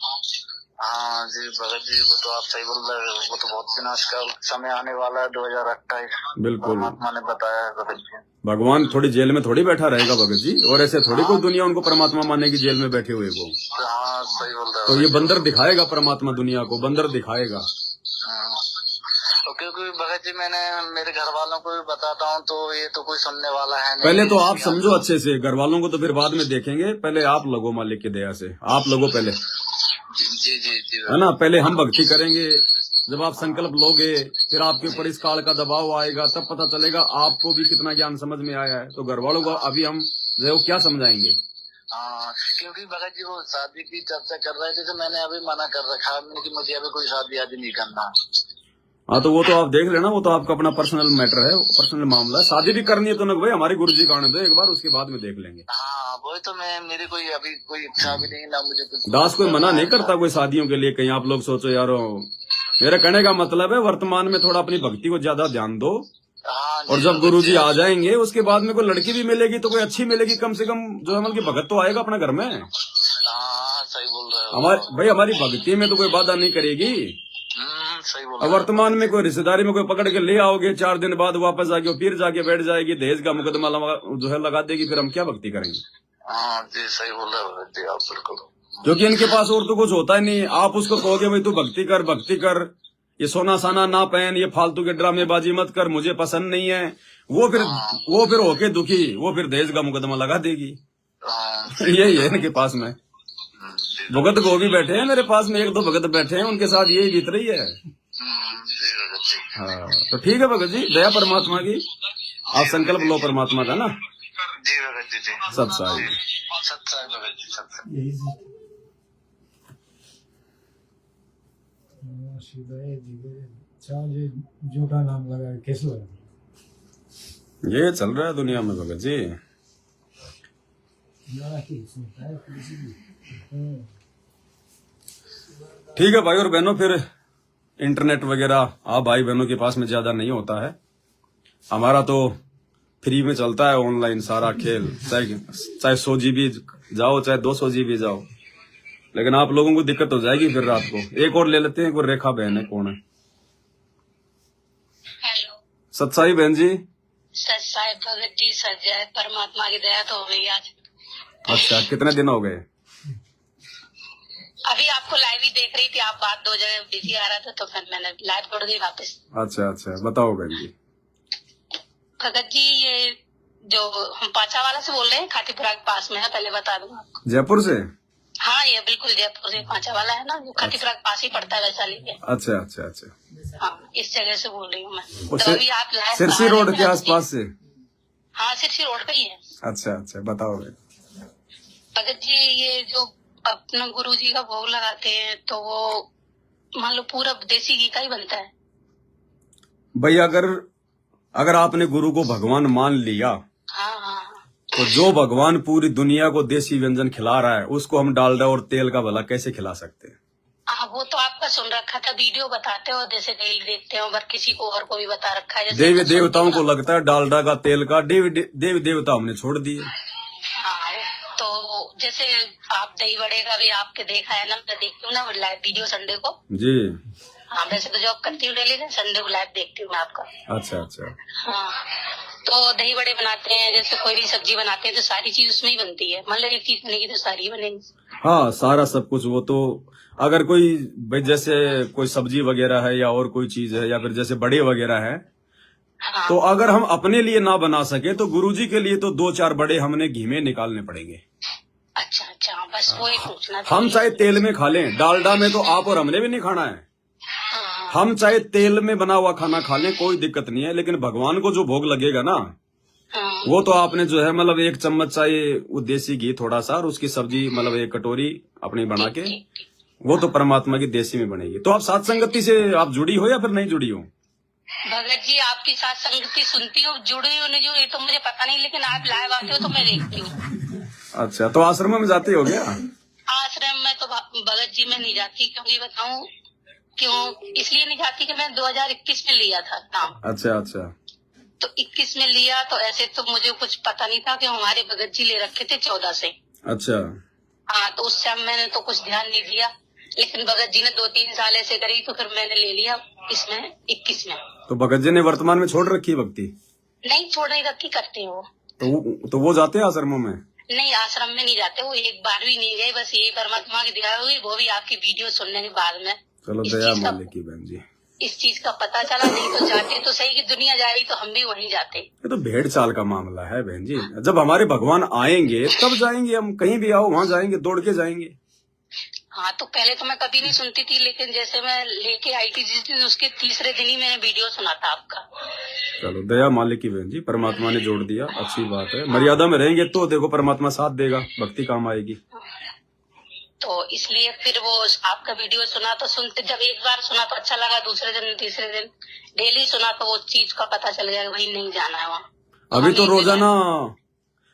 हाँ जी भगत जी, वो तो आप सही बोल रहे हो, वो तो बहुत विनाश का समय आने वाला है 2028। बिल्कुल, परमात्मा ने बताया है भगत जी। भगवान थोड़ी जेल में थोड़ी बैठा रहेगा भगत जी, और ऐसे थोड़ी कोई दुनिया उनको परमात्मा मानने की जेल में बैठे हुए को। हाँ सही बोल रहे हो। तो ये बंदर दिखाएगा परमात्मा, दुनिया को बंदर दिखाएगा। क्योंकि भगत जी मैंने मेरे घर वालों को भी बताता हूँ, तो ये तो कोई सुनने वाला है नहीं। पहले तो आप समझो अच्छे से, घर वालों को तो फिर बाद में देखेंगे, पहले आप लोगो मालिक की दया से, आप लोगों पहले, जी जी जी है ना, पहले हम भक्ति करेंगे, जब आप संकल्प लोगे फिर आपके ऊपर इस काल का दबाव आएगा, तब पता चलेगा आपको भी कितना ज्ञान समझ में आया है। तो घर वालों को अभी हम जो है क्या समझाएंगे। हाँ, क्योंकि भगत जी वो शादी की चर्चा कर रहे थे, तो मैंने अभी मना कर रखा है कि मुझे अभी कोई शादी आदि नहीं करना। हाँ तो वो तो आप देख लेना, वो तो आपका अपना पर्सनल मैटर है, पर्सनल मामला है। शादी भी करनी है तो ना भाई हमारे गुरुजी का आने दो एक बार, उसके बाद में देख लेंगे। हाँ वही तो मैं, मेरी कोई अभी कोई इच्छा भी नहीं ना मुझे कुछ। दास कोई मना नहीं करता कोई शादियों के लिए, कहीं आप लोग सोचो यारो। मेरा कहने का मतलब है वर्तमान में थोड़ा अपनी भक्ति को ज्यादा ध्यान दो, हाँ और जब गुरुजी आ जाएंगे उसके बाद में कोई लड़की भी मिलेगी तो कोई अच्छी मिलेगी, कम से कम जो है मतलब भगत तो आएगा अपना घर में। हाँ सही बोल रहे हो हमारे भाई हमारी भक्ति में तो कोई बाधा नहीं करेगी। सही बोल अब रहे हो। वर्तमान में कोई रिश्तेदारी में कोई पकड़ के ले आओगे, 4 दिन बाद वापस आके फिर जाके बैठ जाएगी, दहेज का मुकदमा जो है लगा देगी, फिर हम क्या भक्ति करेंगे। हाँ जी सही बोल रहे हो जी आप बिल्कुल। क्योंकि इनके पास और तो कुछ होता ही नहीं। आप उसको कहोगे भाई तू भक्ति कर, भक्ति कर, ये सोना साना ना पहन, ये फालतू के ड्रामेबाजी मत कर, मुझे पसंद नहीं है, वो फिर होके दुखी, वो फिर दहेज का मुकदमा लगा देगी। यही है इनके पास में। भगत को भी बैठे हैं मेरे पास में, 1-2 भगत बैठे हैं, उनके साथ यही बीत रही है। हाँ तो ठीक है भगत जी, दया परमात्मा की, आप संकल्प लो परमात्मा का ना। जी भगत जी जी सत्साई सत्साई भगत जी सत्साई। यही से शिवाय जी अच्छा ये जोड़ा नाम लगा है, कैसे लगा? ये चल रहा है दुनिया में भगत जी। ना की सुनता है किसी भी। ठीक है भाई और बहनों, फिर इंटरनेट वगैरह आप भाई बहनों के पास में ज्यादा नहीं होता है, हमारा तो फ्री में चलता है ऑनलाइन सारा खेल, चाहे 100 GB जाओ चाहे 200 GB जाओ, लेकिन आप लोगों को दिक्कत हो जाएगी फिर रात को। एक और ले लेते हैं, कोई रेखा बहन है, कौन है? हेलो सत्साई बहन जी। सत्साई भगत जी, सच्चाई परमात्मा की दया तो हो गई आज। अच्छा कितने दिन हो गए? अभी आपको लाइव ही देख रही थी, आप बात 2 जगह बिजी आ रहा था तो फिर मैंने लाइव छोड़ दी वापस। अच्छा अच्छा बताओ बहन जी। भगत जी ये जो हम पाचा वाला से बोल रहे हैं, खातीपुरा के पास में है, पहले बता दूं आपको। जयपुर से? हाँ ये बिल्कुल जयपुर से पाचा वाला है ना, जो खातीपुरा के पास ही पड़ता है वैशाली के। अच्छा अच्छा अच्छा। हाँ इस जगह से बोल रही हूँ मैं। वो तो अभी आप लाइव सिरसी रोड के आसपास से? हाँ सिरसी रोड पे ही है। अच्छा अच्छा बताओ बहन। भगत जी ये जो अपना गुरु जी का भोग लगाते हैं तो वो मान लो पूरा देसी घी का ही बनता है। भाई अगर आपने गुरु को भगवान मान लिया, हाँ हाँ तो जो भगवान पूरी दुनिया को देसी व्यंजन खिला रहा है उसको हम डालडा और तेल का भला कैसे खिला सकते हैं? हाँ वो तो आपका सुन रखा था, वीडियो बताते हो जैसे डेली देखते हो, पर किसी को और को भी बता रखा है। देवी देवताओं को लगता है डालडा का तेल का, देवी देवता हमने छोड़ दिए। हाँ तो जैसे आप दही बड़े का भी आपके देखा है ना, मैं देखती हूँ ना लाइव वीडियो संडे को जी। हाँ वैसे तो जॉब करती हूँ डेली, संडे को लाइव देखती हूँ मैं आपका। अच्छा अच्छा। हाँ तो दही बड़े बनाते हैं, जैसे कोई भी सब्जी बनाते हैं तो सारी चीज उसमें ही बनती है, मतलब एक चीज बनेगी तो सारी ही बनेगी। हाँ सारा सब कुछ। वो तो अगर कोई भाई जैसे कोई सब्जी वगैरह है या और कोई चीज है या फिर जैसे बड़े वगैरह है, हाँ तो अगर हम अपने लिए ना बना सके तो गुरुजी के लिए तो 2-4 बड़े हमने घी में निकालने पड़ेंगे। अच्छा अच्छा, बस वो ही पूछना था। हम चाहे तेल में खा लें, डालडा में तो आप और हमने भी नहीं खाना है। हाँ, हम चाहे तेल में बना हुआ खाना खा लें, कोई दिक्कत नहीं है, लेकिन भगवान को जो भोग लगेगा ना, हाँ, वो तो आपने जो है मतलब 1 चम्मच चाहिए वो देसी घी थोड़ा सा, और उसकी सब्जी मतलब 1 कटोरी अपनी बना के, ठीक, ठीक। वो तो परमात्मा की देसी में बनेगी। तो आप सात संगति से आप जुड़ी हो या फिर नहीं जुड़ी हो? भगत जी आपकी साथ संगति सुनती हूँ, जुड़ी हूँ नहीं जो ये तो मुझे पता नहीं, लेकिन आप लाइव आते हो तो मैं देखती हूँ। अच्छा तो आश्रम में जाती हो गया? आश्रम में तो भगत जी में नहीं जाती, क्योंकि बताऊँ क्यों, इसलिए नहीं जाती कि मैं 2021 में लिया था नाम। अच्छा अच्छा। तो 21 में लिया तो ऐसे तो मुझे कुछ पता नहीं था कि हमारे भगत जी ले रखे थे 14 से। अच्छा हाँ तो उस समय मैंने तो कुछ ध्यान नहीं दिया, लेकिन भगत जी ने 2-3 साल ऐसे करी तो फिर मैंने ले लिया इसमें 21 में। तो भगत जी ने वर्तमान में छोड़ रखी है भक्ति? नहीं छोड़ने रखी, करते हो तो वो जाते हैं आश्रमों में? नहीं आश्रम में नहीं जाते, वो एक बार भी नहीं गए, बस यही परमात्मा की दया हुई, वो भी आपकी वीडियो सुनने के बाद में। चलो इस दया चीज का- मालिक की बहन जी। इस चीज का पता चला, नहीं तो जाते तो सही कि दुनिया जा रही तो हम भी वहीं जाते। ये तो भेड़ चाल का मामला है बहन जी। जब हमारे भगवान आएंगे तब जाएंगे हम, कहीं भी आओ वहाँ जाएंगे, दौड़ के जाएंगे। हाँ तो पहले तो मैं कभी नहीं सुनती थी, लेकिन जैसे मैं लेके आई थी जिस दिन, उसके तीसरे दिन ही मैंने वीडियो सुना था आपका। चलो दया मालिक की बहन जी, परमात्मा ने जोड़ दिया, अच्छी बात है। मर्यादा में रहेंगे तो देखो परमात्मा साथ देगा, भक्ति काम आएगी। तो इसलिए फिर वो आपका वीडियो सुना तो सुनते, जब एक बार सुना तो अच्छा लगा, दूसरे दिन तीसरे दिन डेली सुना तो वो चीज का पता चल गया कि भाई नहीं जाना है वहाँ। अभी तो रोजाना,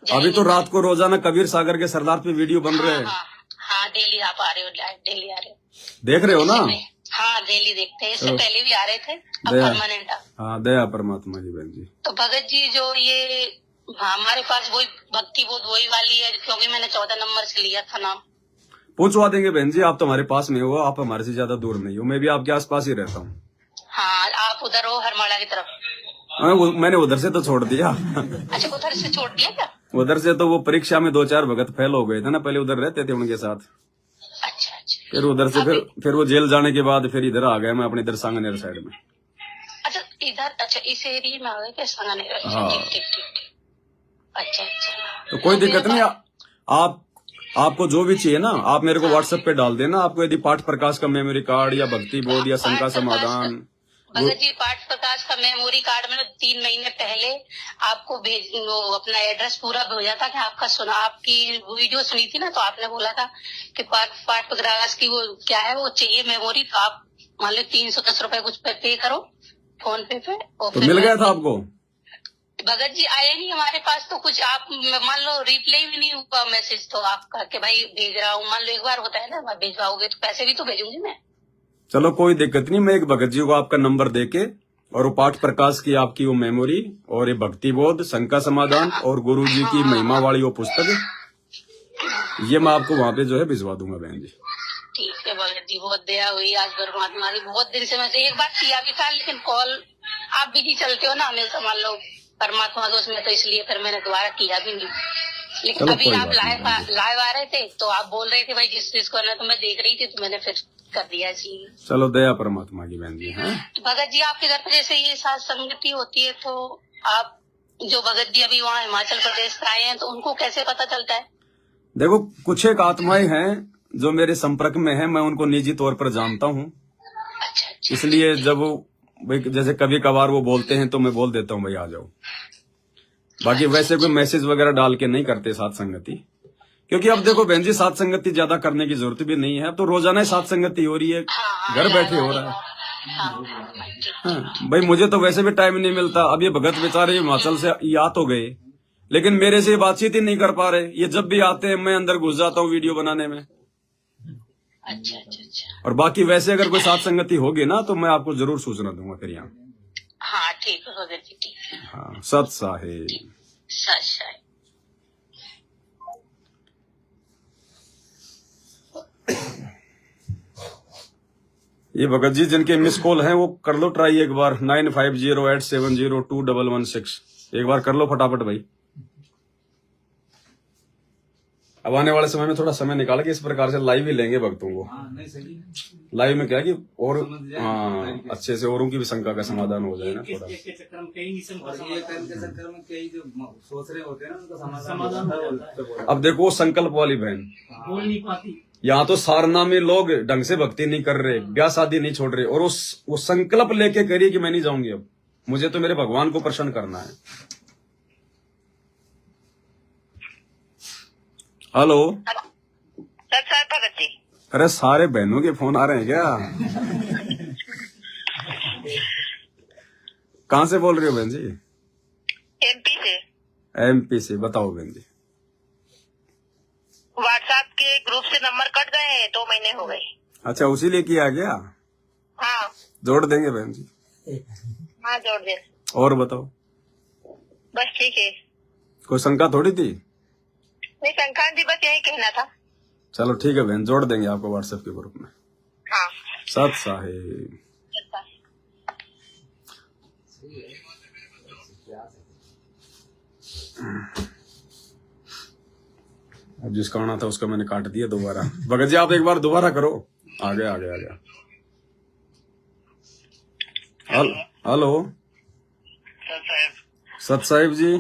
अभी तो रात को रोजाना कबीर सागर के सरदार पे वीडियो बन रहे हैं। हाँ डेली आप आ रहे हो, डेली आ रहे हो, देख रहे हो ना? हाँ डेली देखते हैं, इससे पहले भी आ रहे थे, अब दया, परमानेंट। हाँ दया परमात्मा जी बहन जी। तो भगत जी जो ये हमारे पास वही भक्ति बोध वही वाली है, क्योंकि मैंने 14 नंबर से लिया था नाम। पूछवा देंगे बहन जी, आप तो हमारे पास में हो, आप हमारे से ज्यादा दूर नहीं हो, मैं भी आपके आसपास ही रहता हूँ। हाँ आप उधर हो हरमाड़ा की तरफ। मैंने उधर से तो छोड़ दिया। अच्छा उधर से छोड़ दिया क्या? उधर से तो वो परीक्षा में 2-4 भगत फेल हो गए थे ना, पहले उधर रहते थे उनके साथ। अच्छा अच्छा। फिर उधर से फिर वो जेल जाने के बाद फिर इधर आ गया मैं, अपने इधर सांगनेर साइड में। अच्छा इधर, अच्छा इस एरिया में आ गए क्या सांगनेर? हाँ। ठीक ठीक ठीक। अच्छा अच्छा, तो कोई दिक्कत नहीं, आपको जो भी चाहिए ना आप मेरे को व्हाट्सएप पे डाल देना। आपको यदि पाठ प्रकाश का मेमोरी कार्ड या भक्ति बोध या शंका समाधान। भगत जी पाठ प्रकाश का मेमोरी कार्ड मैंने 3 महीने पहले आपको वो अपना एड्रेस पूरा भेजा था कि आपका सुना, आपकी वीडियो सुनी थी ना, तो आपने बोला था कि पाठ प्रकाश की वो क्या है वो चाहिए मेमोरी, तो आप मान लो 310 रुपए कुछ पे करो फोन पे और तो मिल गया था आपको? भगत जी आए नहीं हमारे पास, तो कुछ आप मान लो रिप्लाई भी नहीं हुआ मैसेज तो आपका कि भाई भेज रहा हूँ, मान लो एक बार होता है ना, भेजवाओगे तो पैसे भी तो भेजूंगी मैं। चलो कोई दिक्कत नहीं, मैं एक भगत जी को आपका नंबर देके और वो पाठ प्रकाश की आपकी वो मेमोरी और ये भक्ति बोध शंका समाधान और गुरु जी की महिमा वाली वो पुस्तक, ये मैं आपको वहाँ पे जो है भिजवा दूंगा बहन जी। ठीक है भगत जी, बहुत दया हुई आज परमात्मा की। बहुत दिन से मैं एक बार किया भी था, लेकिन कॉल आप बिजी चलते हो ना हमेशा, मान लो परमात्मा दोस्त में, तो इसलिए फिर मैंने दोबारा किया भी नहीं। लेकिन अभी आप लाइव आ रहे थे तो आप बोल रहे थे भाई जिस चीज को तो मैं देख रही थी, तो मैंने फिर कर दिया इसलिए। चलो दया परमात्मा की बहन जी। भगत जी आपके घर पे जैसे ये साथ संगति होती है, तो आप जो भगत जी अभी वहाँ हिमाचल प्रदेश से आए हैं, तो उनको कैसे पता चलता है? देखो कुछ एक आत्माएं हैं जो मेरे संपर्क में है, मैं उनको निजी तौर पर जानता हूँ। अच्छा। इसलिए जब वो जैसे कभी कभार वो बोलते हैं तो मैं बोल देता हूँ भाई आ जाओ। बाकी वैसे कोई मैसेज वगैरह डाल के नहीं करते साथ संगति, क्योंकि अब देखो बहन जी साथ संगति ज्यादा करने की जरूरत भी नहीं है, अब तो रोजाना ही साथ संगति हो रही है, घर बैठे हो रहा है। भाई मुझे तो वैसे भी टाइम नहीं मिलता। अब ये भगत बेचारे हिमाचल से आ तो गए, लेकिन मेरे से बातचीत ही नहीं कर पा रहे। ये जब भी आते हैं मैं अंदर घुस जाता हूँ वीडियो बनाने में। अच्छा अच्छा अच्छा। और बाकी वैसे अगर कोई साथ संगति होगी ना तो मैं आपको जरूर सूचना दूंगा फिर यहाँ। हाँ ठीक है भगत जी, ठीक है। हाँ सत साहेब। ये भगत जी जिनके मिस कॉल हैं वो कर लो ट्राई एक बार, 9508702116 एक बार कर लो फटाफट भाई। अब आने वाले समय में थोड़ा समय निकाल के इस प्रकार से लाइव ही लेंगे भक्तों को। लाइव में क्या कि और अच्छे से औरों की भी शंका का समाधान हो जाए ना थोड़ा। सोच रहे होते हैं ना उनका समाधान। अब देखो संकल्प वाली बहन बोल नहीं पाती, यहाँ तो सारना में लोग ढंग से भक्ति नहीं कर रहे, ब्याह शादी नहीं छोड़ रहे, और वो संकल्प लेके करिए कि मैं नहीं जाऊंगी, अब मुझे तो मेरे भगवान को प्रसन्न करना है। Hello sir Bhagat ji. अरे सारे बहनों के फोन आ रहे हैं क्या? कहाँ से बोल रही हो बहन जी? एमपी से। एमपी से, बताओ बहन जी। व्हाट्सएप के ग्रुप से नंबर कट गए हैं, 2 महीने हो गए। अच्छा उसी लिए किया गया? हाँ जोड़ देंगे बहन जी। हाँ जोड़ दे। और बताओ। बस ठीक है, कोई शंका थोड़ी थी? नहीं शंका जी, बस यही कहना था। चलो ठीक है बहन, जोड़ देंगे आपको व्हाट्सएप के ग्रुप में। हाँ सत साहेब। अब जिसका आना था उसका मैंने काट दिया दोबारा। भगत जी आप एक बार दोबारा करो। आ गया। हेलो सत साहिब जी।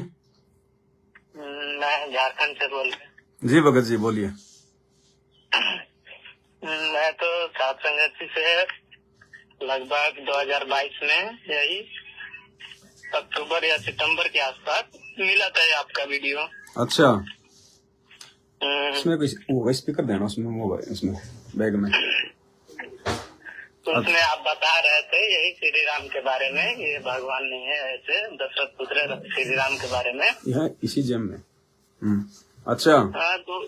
मैं झारखंड से बोल रहा जी भगत जी बोलिए। मैं तो सात संगति से लगभग 2022 में यही अक्टूबर या सितंबर के आसपास मिला था आपका वीडियो। अच्छा उसमें कोई वो स्पीकर देना उसमें, मोबाइल उसमें बैग में। तो उसमें आप बता रहे थे यही श्री राम के बारे में, ये भगवान नहीं है ऐसे, दशरथ पुत्र श्री राम के बारे में। यहाँ इसी जेम में। अच्छा। हाँ, तो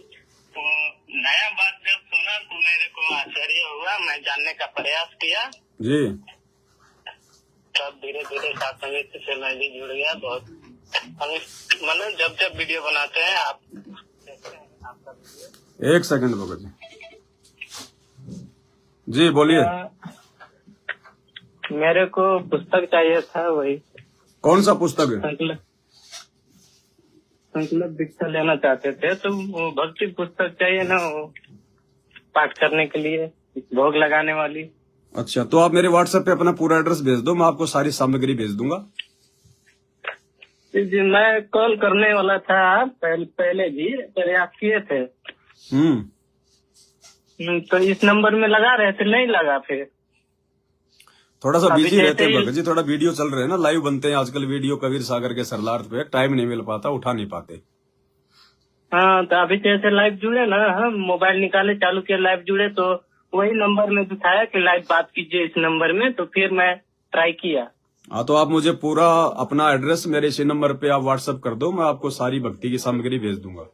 नया बात जब सुना तो मेरे को आश्चर्य हुआ, मैं जानने का प्रयास किया जी। तब धीरे धीरे सत्संग से मैं भी जुड़ गया। बहुत मतलब जब वीडियो बनाते हैं आप, आपका वीडियो। एक सेकंड भगत जी बोलिए। मेरे को पुस्तक चाहिए था, वही कौन सा पुस्तक है? संकल्प दीक्षा लेना चाहते थे, तो वो भक्ति पुस्तक चाहिए ना, वो पाठ करने के लिए, भोग लगाने वाली। अच्छा, तो आप मेरे व्हाट्सएप पे अपना पूरा एड्रेस भेज दो, मैं आपको सारी सामग्री भेज दूंगा। जी, मैं कॉल करने वाला था, पहले भी प्रयास किए थे। तो इस नंबर में लगा रहे थे, नहीं लगा। फिर थोड़ा सा अभी बिजी रहते हैं जैसे भगत जी, थोड़ा वीडियो चल रहे हैं ना, लाइव बनते हैं आजकल वीडियो कबीर सागर के सरलार्थ पे, टाइम नहीं मिल पाता, उठा नहीं पाते। हाँ, तो अभी जैसे लाइव जुड़े ना, हम मोबाइल निकाले, चालू किया, लाइव जुड़े, तो वही नंबर में दिखाया कि लाइव बात कीजिए इस नंबर में, तो फिर मैं ट्राई किया। हाँ, तो आप मुझे पूरा अपना एड्रेस मेरे इसी नंबर पे आप व्हाट्सएप कर दो, मैं आपको सारी भक्ति की सामग्री भेज दूंगा।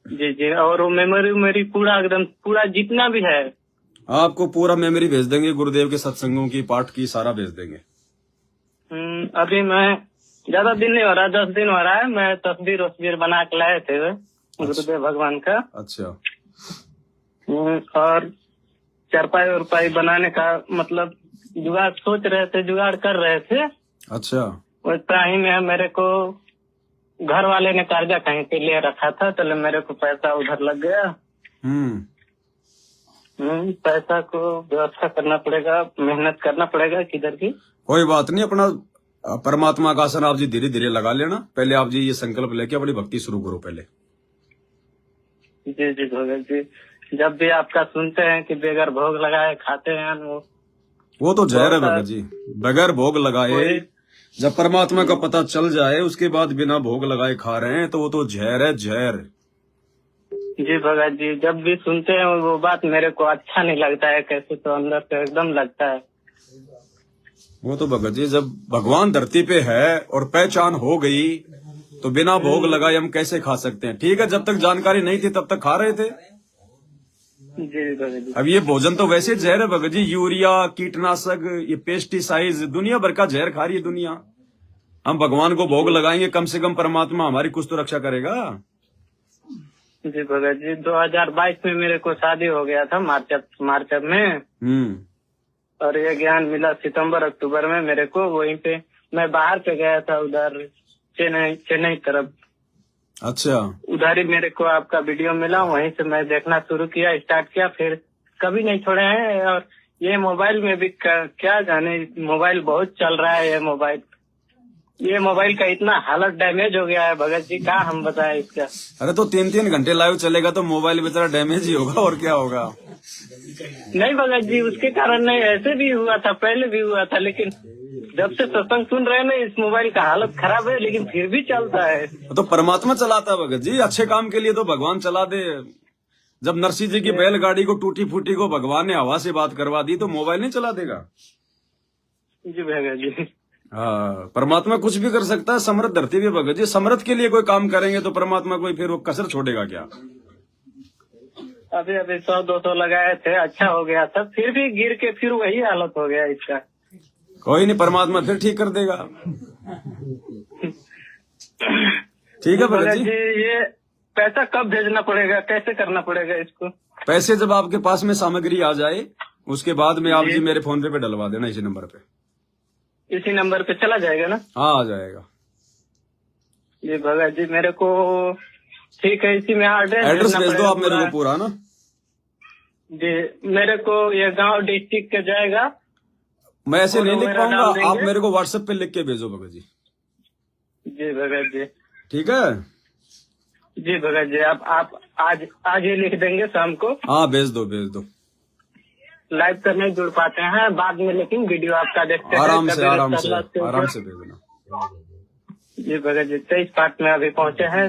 जी जी, और वो मेमोरी मेरी पूरा एकदम पूरा जितना भी है आपको पूरा मेमोरी भेज देंगे, गुरुदेव के सत्संगों की, पाठ की, सारा भेज देंगे। अभी मैं ज्यादा दिन नहीं हो रहा, 10 दिन हो रहा है, मैं तस्वीर वस्वीर बना के लाए थे गुरुदेव भगवान का। अच्छा। और चारपाई उरपाई बनाने का मतलब जुगाड़ सोच रहे थे, जुगाड़ कर रहे थे। अच्छा। उतना ही में मेरे को घर वाले ने कर्जा कहीं पे ले रखा था, तो मेरे को पैसा उधर लग गया। पैसा को व्यवस्था करना पड़ेगा, मेहनत करना पड़ेगा किधर की। कोई बात नहीं, अपना परमात्मा का आसन आप जी धीरे धीरे लगा लेना, पहले आप जी ये संकल्प लेके अपनी भक्ति शुरू करो पहले। जी जी भगत जी, जब भी आपका सुनते हैं कि बगैर भोग लगाए खाते हैं, वो तो जहर है भगत जी, बगैर भोग लगाए, जब परमात्मा का पता चल जाए उसके बाद बिना भोग लगाए खा रहे हैं, तो वो तो जहर है, जहर। जी भगत जी, जब भी सुनते हैं वो बात मेरे को अच्छा नहीं लगता है, कैसे तो अंदर से एकदम लगता है। वो तो भगत जी, जब भगवान धरती पे है और पहचान हो गई तो बिना भोग लगाए हम कैसे खा सकते हैं? ठीक है, जब तक जानकारी नहीं थी तब तक खा रहे थे। जी भगत जी। अब ये भोजन तो वैसे जहर है भगत जी, यूरिया, कीटनाशक, ये पेस्टिसाइड, दुनिया भर का जहर खा रही है दुनिया। हम भगवान को भोग लगाएंगे, कम से कम परमात्मा हमारी कुछ तो रक्षा करेगा। जी भगत जी, 2022 में मेरे को शादी हो गया था, मार्च में। और ये ज्ञान मिला सितंबर अक्टूबर में मेरे को। वहीं पे मैं बाहर पे गया था, उधर चेन्नई तरफ। अच्छा। उधर ही मेरे को आपका वीडियो मिला, वहीं से मैं देखना शुरू किया, स्टार्ट किया, फिर कभी नहीं छोड़े हैं। और ये मोबाइल में भी क्या जाने, मोबाइल बहुत चल रहा है। ये मोबाइल का इतना हालत डैमेज हो गया है भगत जी, क्या हम बताएं इसका। अरे तो 3-3 घंटे लाइव चलेगा तो मोबाइल बेचारा डैमेज ही होगा, और क्या होगा। नहीं भगत जी, उसके कारण नहीं, ऐसे भी हुआ था, पहले भी हुआ था, लेकिन जब से सत्संग सुन रहे हैं ना, इस मोबाइल का हालत खराब है, लेकिन फिर भी चलता है। तो परमात्मा चलाता है भगत जी, अच्छे काम के लिए तो भगवान चला दे। जब नरसिंह जी की बैलगाड़ी को टूटी फूटी को भगवान ने हवा से बात करवा दी, तो मोबाइल नहीं चला देगा। जी भगत जी। हाँ, परमात्मा कुछ भी कर सकता है, समर्थ धरती भी भगत जी, समर्थ के लिए कोई काम करेंगे तो परमात्मा कोई फिर वो कसर छोड़ेगा क्या। अभी 100-200 लगाए थे, अच्छा हो गया था, फिर भी गिर के फिर वही हालत हो गया इसका। कोई नहीं, परमात्मा फिर ठीक कर देगा। ठीक है भगत जी। ये पैसा कब भेजना पड़ेगा, कैसे करना पड़ेगा इसको? पैसे जब आपके पास में सामग्री आ जाए उसके बाद में आप जी मेरे फोन पे डलवा देना, इसी नंबर पे। इसी नंबर पे चला जाएगा ना? हाँ, आ जाएगा। जी भगत जी, मेरे को ठीक है, इसी में एड्रेस भेज दो आप मेरे को पूरा ना। जी, मेरे को ये गांव डिस्ट्रिक्ट के जाएगा। मैं ऐसे नहीं लिख पाऊंगा, आप मेरे को व्हाट्सएप पे लिख के भेजो भगत जी। जी भगत जी। ठीक है जी भगत जी, आप आज ही लिख देंगे शाम को? हाँ, भेज दो। लाइव तो नहीं जुड़ पाते हैं बाद में, लेकिन वीडियो आपका देखते हैं। आराम से भेजना। जी भगत जी, 23 पार्ट में अभी पहुंचे हैं।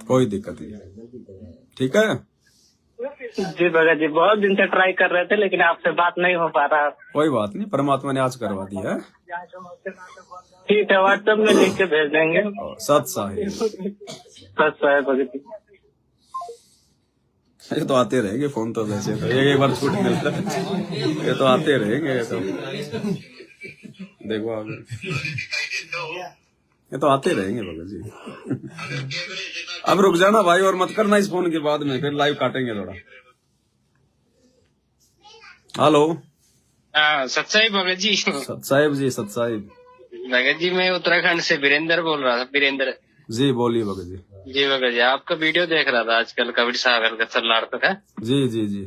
कोई दिक्कत नहीं, ठीक है। जी भगत जी, बहुत दिन से ट्राई कर रहे थे लेकिन आपसे बात नहीं हो पा रहा। कोई बात नहीं, परमात्मा ने आज करवा दी है। ठीक है, व्हाट्सएप में लिख के भेज देंगे। सत साहिब, सच है भगत जी। ये तो आते रहेंगे फोन तो, वैसे तो एक बार छूट मिलता है, ये तो आते रहेंगे, ये तो देखो आप, ये तो आते रहेंगे भगत जी। अब रुक जाना भाई, और मत करना इस फोन के बाद में, फिर लाइव काटेंगे थोड़ा। हेलो, सत साहिब भगत जी। सत साहिब जी, सत साहिब भगत जी, मैं उत्तराखंड से वीरेंद्र बोल रहा था। वीरेंद्र जी, बोलिए भगत जी। जी भगत जी, आपका वीडियो देख रहा था आजकल कबीर सागर का सल्लाड़ पे है। जी जी जी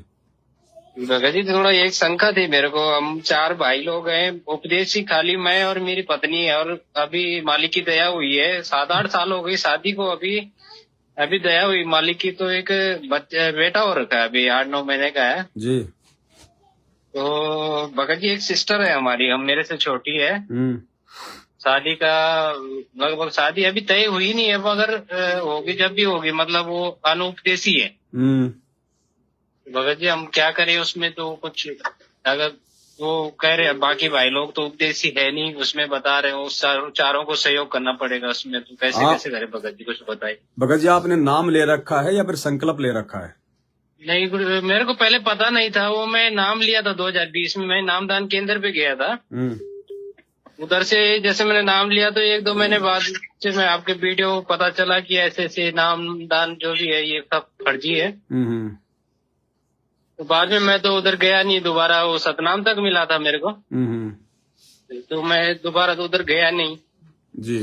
भगत जी, थोड़ा एक शंका थी मेरे को। हम 4 भाई लोग हैं, उपदेशी खाली मैं और मेरी पत्नी है, और अभी मालिक की दया हुई है, 7-8 साल हो गई शादी को। अभी दया हुई मालिक की, तो एक बेटा हो रखा है, अभी 8-9 महीने का है जी। तो भगत जी, एक सिस्टर है हमारी, हम मेरे से छोटी है। शादी का लगभग शादी अभी तय हुई नहीं है, मगर होगी जब भी होगी, मतलब वो अनुपदेशी है। भगत जी, हम क्या करें उसमें? तो कुछ अगर वो कह रहे हैं बाकी भाई लोग तो उपदेशी है नहीं, उसमें बता रहे हो चारों को सहयोग करना पड़ेगा उसमें, तो कैसे करें भगत जी, कुछ बताइए। भगत जी, आपने नाम ले रखा है या फिर संकल्प ले रखा है? नहीं, मेरे को पहले पता नहीं था, वो मैं नाम लिया था 2020 में। मैं नामदान केंद्र पे गया था, उधर से जैसे मैंने नाम लिया तो 1-2 महीने बाद से मैं आपके वीडियो पता चला कि ऐसे नामदान जो भी है ये सब फर्जी है। तो बाद में मैं तो उधर गया नहीं दोबारा, वो सतनाम तक मिला था मेरे को, तो मैं दोबारा तो उधर गया नहीं जी।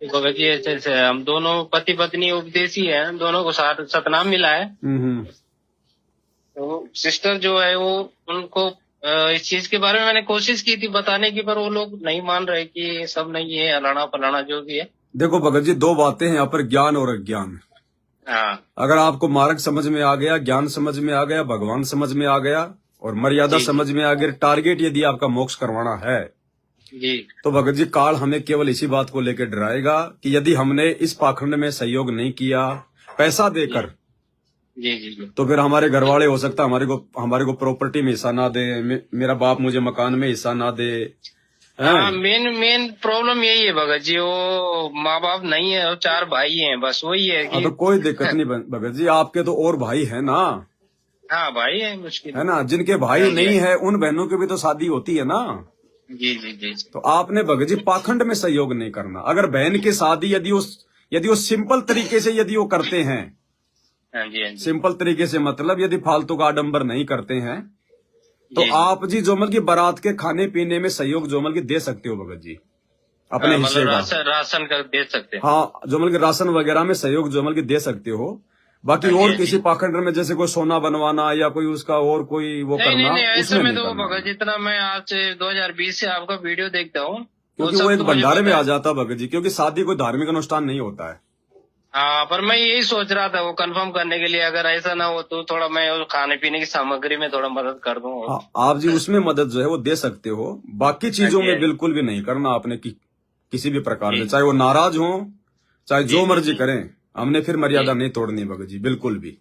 तो भगत जी, ऐसे हम दोनों पति पत्नी उपदेशी हैं, हम दोनों को साथ सतनाम मिला है। तो सिस्टर जो है वो, उनको इस चीज के बारे में मैंने कोशिश की थी बताने की, पर वो लोग नहीं मान रहे कि ये सब नहीं है, अलाना पलाना जो भी है। देखो भगत जी, 2 बातें हैं यहाँ पर, ज्ञान और अज्ञान। हाँ। अगर आपको मार्ग समझ में आ गया, ज्ञान समझ में आ गया, भगवान समझ में आ गया और मर्यादा समझ में आ गया, टारगेट यदि आपका मोक्ष करवाना है जी, तो भगत जी काल हमें केवल इसी बात को लेकर डराएगा कि यदि हमने इस पाखंड में सहयोग नहीं किया पैसा देकर, जी जी जी, तो फिर हमारे घर वाले हो सकता हमारे को प्रॉपर्टी में हिस्सा ना दे, मेरा बाप मुझे मकान में हिस्सा ना दे। हाँ, मेन प्रॉब्लम यही है भगत जी, वो माँ बाप नहीं है और 4 भाई हैं, बस वही है कि। तो कोई दिक्कत नहीं भगत जी, आपके तो और भाई है ना। हाँ, भाई है, मुश्किल है ना, जिनके भाई नहीं है उन बहनों की भी तो शादी होती है ना। जी जी जी। तो आपने भगत जी पाखंड में सहयोग नहीं करना। अगर बहन की शादी यदि वो सिंपल तरीके से यदि वो करते हैं, हाँ जी, हाँ जी। सिंपल तरीके से मतलब यदि फालतू का आडंबर नहीं करते हैं, तो आप जी जोमल की बारात के खाने पीने में सहयोग जोमल की दे सकते हो भगत जी, अपने हिस्से का राशन कर दे सकते हैं। हाँ, जोमल के राशन वगैरह में सहयोग जोमल की दे सकते हो। बाकी और किसी पाखंड में जैसे कोई सोना बनवाना या कोई उसका और कोई वो करना, ऐसे में तो भगत जितना मैं आज से 2020 से आपका वीडियो देखता हूँ, क्योंकि वो एक भंडारे में आ जाता भगत जी, क्योंकि शादी कोई धार्मिक अनुष्ठान नहीं होता है। हाँ, पर मैं यही सोच रहा था वो कंफर्म करने के लिए, अगर ऐसा ना हो तो थोड़ा मैं खाने पीने की सामग्री में थोड़ा मदद कर दूं। आप जी उसमें मदद जो है वो दे सकते हो, बाकी चीजों में बिल्कुल भी नहीं करना आपने किसी भी प्रकार से, चाहे वो नाराज हो चाहे जो मर्जी करें, हमने फिर मर्यादा नहीं तोड़नी भगत जी, बिल्कुल भी।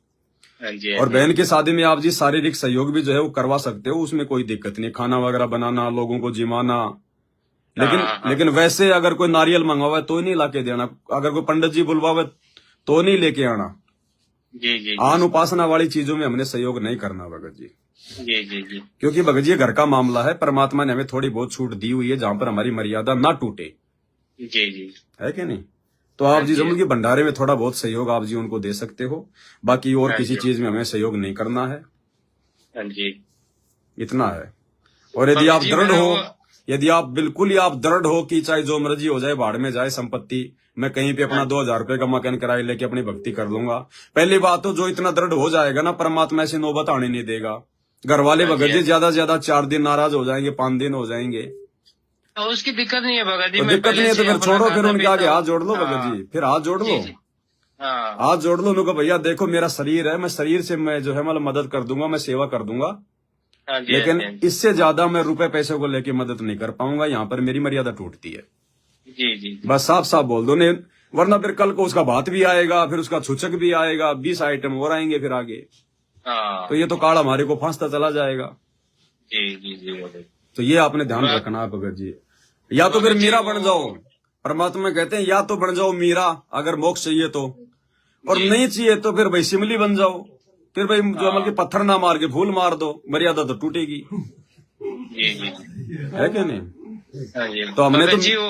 और बहन की शादी में आप जी शारीरिक सहयोग भी जो है वो करवा सकते हो, उसमें कोई दिक्कत नहीं, खाना वगैरह बनाना, लोगों को जिमाना, लेकिन वैसे अगर कोई नारियल मंगवावे तो ही नहीं लाके देना, अगर कोई पंडित जी बुलवावे तो नहीं लेके आना। जी जी। आन उपासना वाली चीजों में हमने सहयोग नहीं करना भगत जी। जी जी जी। क्योंकि भगत जी घर का मामला है, परमात्मा ने हमें थोड़ी बहुत छूट दी हुई है जहां पर हमारी मर्यादा ना टूटे। जी जी, है कि नहीं? तो आप जी जमुन की भंडारे में थोड़ा बहुत सहयोग आप जी उनको दे सकते हो, बाकी और किसी चीज में हमें सहयोग नहीं करना है। जी, इतना है। और यदि आप दृढ़ हो, यदि आप बिल्कुल ही आप दृढ़ हो कि चाहे जो मर्जी हो जाए, भाड़ में जाए संपत्ति, मैं कहीं पे अपना 2000 रुपए का मकान किराए लेके अपनी भक्ति कर लूंगा, पहली बात तो जो इतना दृढ़ हो जाएगा ना, परमात्मा ऐसी नौबत आने नहीं देगा। घर वाले भगत जी ज्यादा से ज्यादा 4 दिन नाराज हो जाएंगे, 5 दिन हो जाएंगे, तो उसकी दिक्कत नहीं है भगत जी। तो दिक्कत नहीं है तो फिर छोड़ो, फिर उनके आगे हाथ जोड़ लो भगत जी, फिर हाथ जोड़ लो, हाथ जोड़ लो उनको, भैया देखो मेरा शरीर है, मैं शरीर से मैं जो है मतलब मदद कर दूंगा, मैं सेवा कर दूंगा, लेकिन इससे ज्यादा मैं रुपए पैसे को लेके मदद नहीं कर पाऊंगा, यहाँ पर मेरी मर्यादा टूटती है। जी जी, बस साफ साफ बोल दो, वरना फिर कल को उसका भात भी आएगा, फिर उसका छुचक भी आएगा, 20 आइटम और आएंगे फिर आगे। हाँ तो ये तो कार्ड हमारे को फांसता चला जाएगा। जी जी जी भगत जी। तो ये आपने ध्यान रखना है भगत जी। या तो फिर मीरा बन जाओ, परमात्मा कहते हैं या तो बन जाओ मीरा अगर मोक्ष चाहिए तो, और नहीं चाहिए तो फिर भाई सिमली बन जाओ। फिर भाई जो अमल के पत्थर ना मार के फूल मार दो, मर्यादा तो टूटेगी। जी जी है क्या नहीं? हाँ जी। तो हमने भगत तो जी वो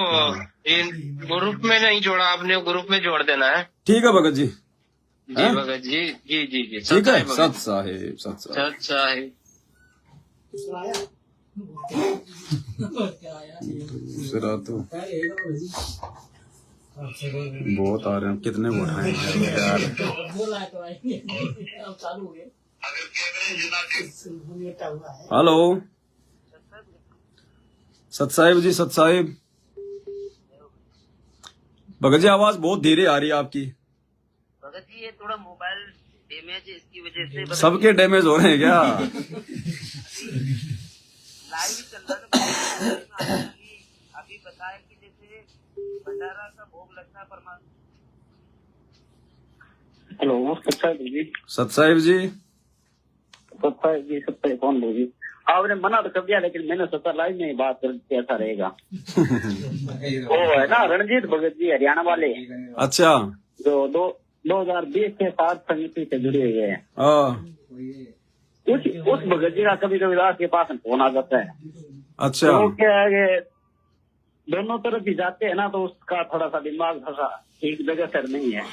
ग्रुप में नहीं जोड़ा आपने, ग्रुप में जोड़ देना है। ठीक है भगत जी। जी भगत जी जी जी जी ठीक है। भगत। सत साहेब सत साहेब। सत साहेब। दूसरा तो बहुत आ रहे हैं, कितने वोट आएंगे यार। हेलो सत साहिब जी, सत साहिब। भगत जी आवाज बहुत धीरे आ रही है आपकी। भगत जी ये थोड़ा मोबाइल डैमेज है, इसकी वजह से सबके डैमेज हो रहे हैं क्या? लाइव चल रहा है। अभी बताया कि जैसे भंडारा का भोग लगता है परमात्मा। हेलो सत्ता जी। सत साहिब जी। सत्ता जी, सत्ता कौन बोल जी? आपने मना तो कर दिया, लेकिन मैंने सोचा लाइव में बात करके ऐसा रहेगा। वो है ना रणजीत भगत जी, हरियाणा वाले। अच्छा। जो 2020 से 7 समिति से जुड़े हुए हैं। उस भगत जी का कभी कभी रात के पास फोन आ जाता है। अच्छा। तो क्या है कि दोनों तरफ ही जाते हैं ना, तो उसका थोड़ा सा दिमाग थोड़ा ठीक जगह पर नहीं है।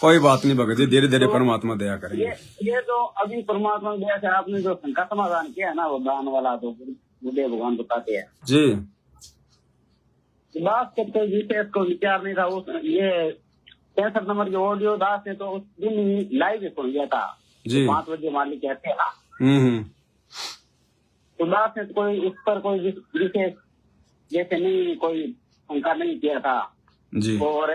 कोई बात नहीं भगत जी, धीरे धीरे परमात्मा दया करेंगे। ये तो अभी परमात्मा दया से आपने जो शंका समाधान किया है ना, वो दान वाला तो गुरुदेव भगवान बताते हैं जी। दास के तो जीते को विचार नहीं था। उस ये 63 नंबर के ऑडियो दास ने तो उस दिन ही लाइव सुन लिया था जी। 5 बजे मालिक कहते हैं ना। तो दास ने कोई उस पर कोई विशेष जैसे नहीं कोई शंका नहीं किया था जी। और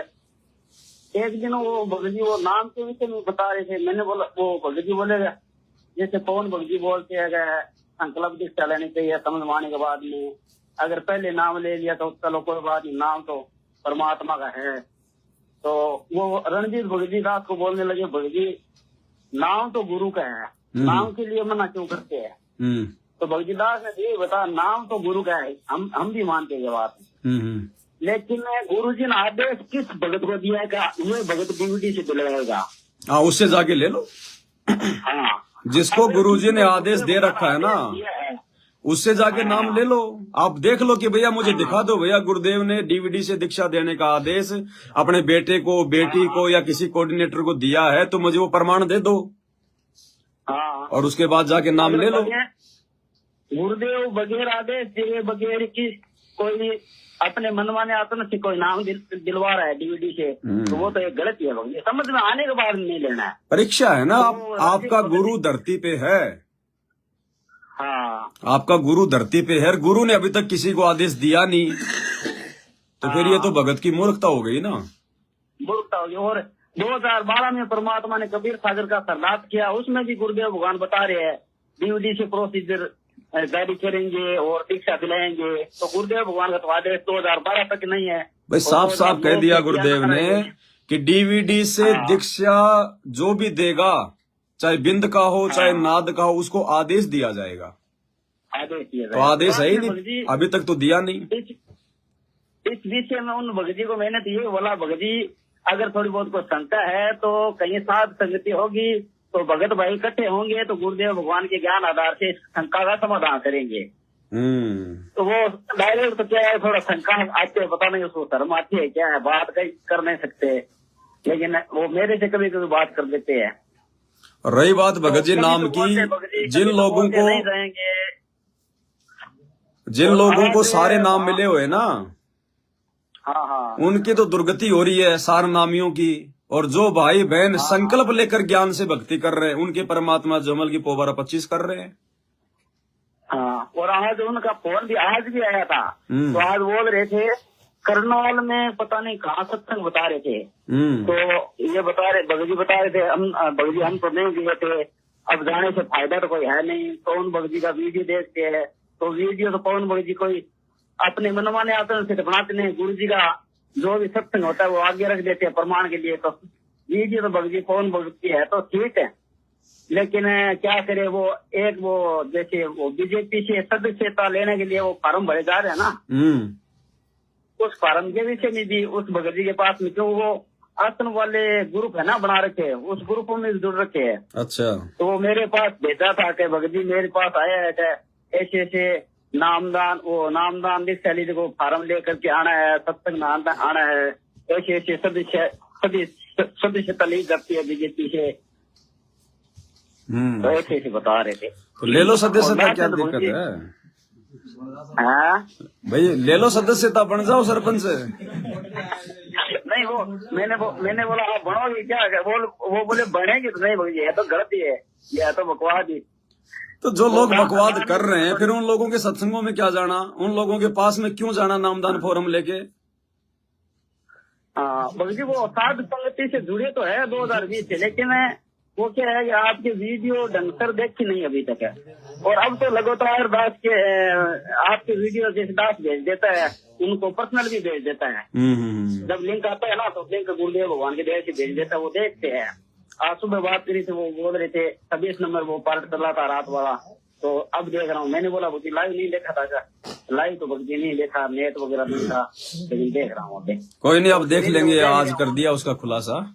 एक दिन वो भगत जी वो नाम के विषय में बता रहे थे। मैंने बोला, वो भगत जी बोलेगा जैसे पवन भगत जी बोलते हैं संकल्प दीक्षा लेनी चाहिए समझवाने के बाद में, अगर पहले नाम ले लिया तो चलो कोई बात नहीं, नाम तो परमात्मा का है। तो वो रणजीत भगत जी दास को बोलने लगे, भगत जी नाम तो गुरु का है, नाम के लिए मना क्यों करते हैं? तो भगत जी दास ने ये बता, नाम तो गुरु का है, हम भी मानते हैं बात, लेकिन गुरु जी ने आदेश किस भगत को दिया है, वह भगत डीवीडी से दिलवाएगा। हाँ, उससे जाके ले लो। हाँ, जिसको गुरु जी ने आदेश दे रखा है ना, उससे जाके नाम ले लो। आप देख लो कि भैया मुझे दिखा दो, भैया गुरुदेव ने डीवीडी से दीक्षा देने का आदेश अपने बेटे को, बेटी को या किसी कोऑर्डिनेटर को दिया है, तो मुझे वो प्रमाण दे दो। हाँ, और उसके बाद जाके नाम ले लो। गुरुदेव बगैर आदेश दिए बगैर की कोई अपने मनमाने आत्मा से कोई नाम दिलवा रहा है डीवीडी से, तो वो तो एक गलत ही है। समझ में आने के बाद नहीं लेना है। परीक्षा है ना, आपका गुरु धरती पे है। हाँ, आपका गुरु धरती पे है, गुरु ने अभी तक किसी को आदेश दिया नहीं, तो फिर ये तो भगत की मूर्खता हो गई ना। मूर्खता हो गई। और 2012 में परमात्मा ने कबीर सागर का सरदार किया, उसमें भी गुरुदेव भगवान बता रहे हैं डीवीडी से प्रोसीजर जारी करेंगे और दीक्षा दिलाएंगे। तो गुरुदेव भगवान का तो आदेश 2012 तक नहीं है भाई, साफ साफ कह दिया गुरुदेव ने कि डीवीडी से दीक्षा जो भी देगा, चाहे बिंद का हो चाहे नाद का हो, उसको आदेश दिया जाएगा। आदेश दिया तो आदेश है ही नहीं, अभी तक तो दिया नहीं। इस विषय में उन भगत जी को मैंने तो ये बोला, भगत जी अगर थोड़ी बहुत कोई शंका है तो कहीं साथ संगति होगी तो भगत भाई इकट्ठे होंगे तो गुरुदेव भगवान के ज्ञान आधार से शंका का समाधान करेंगे। तो वो डायरेक्ट तो क्या है, थोड़ा शंका आते है, पता नहीं उसको शर्म आती है क्या है, बात कहीं कर नहीं सकते, लेकिन वो मेरे से कभी कभी बात कर देते हैं। रही बात भगत जी नाम की, जिन लोगों को सारे नाम मिले हुए ना, हाँ, उनकी तो दुर्गति हो रही है सार नामियों की। और जो भाई बहन संकल्प लेकर ज्ञान से भक्ति कर रहे हैं, उनके परमात्मा जमल की पोबारा 25 कर रहे हैं। हाँ, और आज उनका फोन भी आज भी आया था, तो आज बोल रहे थे करनौल में पता नहीं कहाँ सत्संग बता रहे थे। तो ये बता रहे, भगत जी बता रहे थे, भगत जी हम तो नहीं गए थे, अब जाने से फायदा तो कोई है नहीं। पवन भगत जी का वीडियो देखते हैं, तो वीडियो तो पवन भगत जी कोई अपने मनमाने आते से बनाते नहीं, गुरु जी का जो भी सत्संग होता है वो आगे रख देते हैं प्रमाण के लिए। तो वीडियो तो भगत जी कौन भगती है तो ठीक है, लेकिन क्या करे वो एक वो जैसे वो बीजेपी से सदस्यता लेने के लिए वो फार्म भरे जा रहे हैं ना, उस फार्म के विषय में भी उस भगत जी के पास में, क्यों वो आसन वाले ग्रुप है ना बना रखे हैं, उस ग्रुप में जुड़ रखे हैं। अच्छा। तो वो मेरे पास भेजा था कि भगत जी मेरे पास आया है कि ऐसे ऐसे नामदान दीक्षा लीजिए को फार्म लेकर के आना है, सत्संग में आना है, ऐसे ऐसे सदस्यता ली जाती है बीजेपी से। तो ऐसे ऐसे बता रहे थे। तो ले लो सदस्यता, क्या दिक्कत है? हाँ भाई ले लो सदस्यता, बन जाओ सरपंच। नहीं वो मैंने बोला आप बनोगे क्या? वो बोले बनेगी तो नहीं भगत, ये तो गलत ही है, ये तो बकवास ही। तो जो लोग बकवाद कर रहे हैं फिर उन लोगों के सत्संगों में क्या जाना, उन लोगों के पास में क्यों जाना नामदान फोरम लेके? हाँ भगत जी वो साध संगति से जुड़े तो है 2020 से, लेकिन वो क्या है कि आपके वीडियो ढंग से देखी नहीं अभी तक है। और अब तो लगातार दास के आपके वीडियो जैसे दास भेज देता है, उनको पर्सनल भी भेज देता है। जब लिंक आता है ना तो लिंक गुरुदेव भगवान के देह से भेज देता है, वो देखते हैं। आज सुबह बात करी थी, वो बोल रहे थे 26 नंबर वो पार्ट चला था रात वाला, तो अब देख रहा हूँ। मैंने बोला भक्ति लाइव नहीं देखा था क्या? लाइव तो भक्ति नहीं देखा, नेट वगैरह नहीं था, लेकिन देख रहा हूँ। कोई नहीं, अब देख लेंगे, आज कर दिया उसका खुलासा।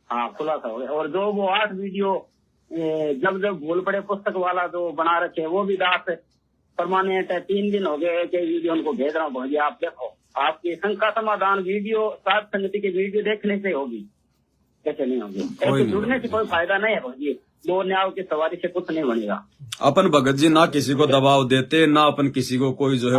हाँ खुलासा हो गया। और जो वो 8 वीडियो जब भूल पड़े पुस्तक वाला जो बना रखे वो भी दास परमानेंट है। 3 दिन हो गए एक वीडियो उनको भेज रहा हूँ। भैया आप देखो, आपकी शंका समाधान वीडियो साध संगति की वीडियो देखने से होगी, कैसे नहीं होगी? ऐसे जुड़ने से कोई फायदा नहीं है भैया, दो न्याय की सवारी से कुछ नहीं बनेगा। अपन भगत जी ना किसी को दबाव देते, ना अपन किसी को कोई जो है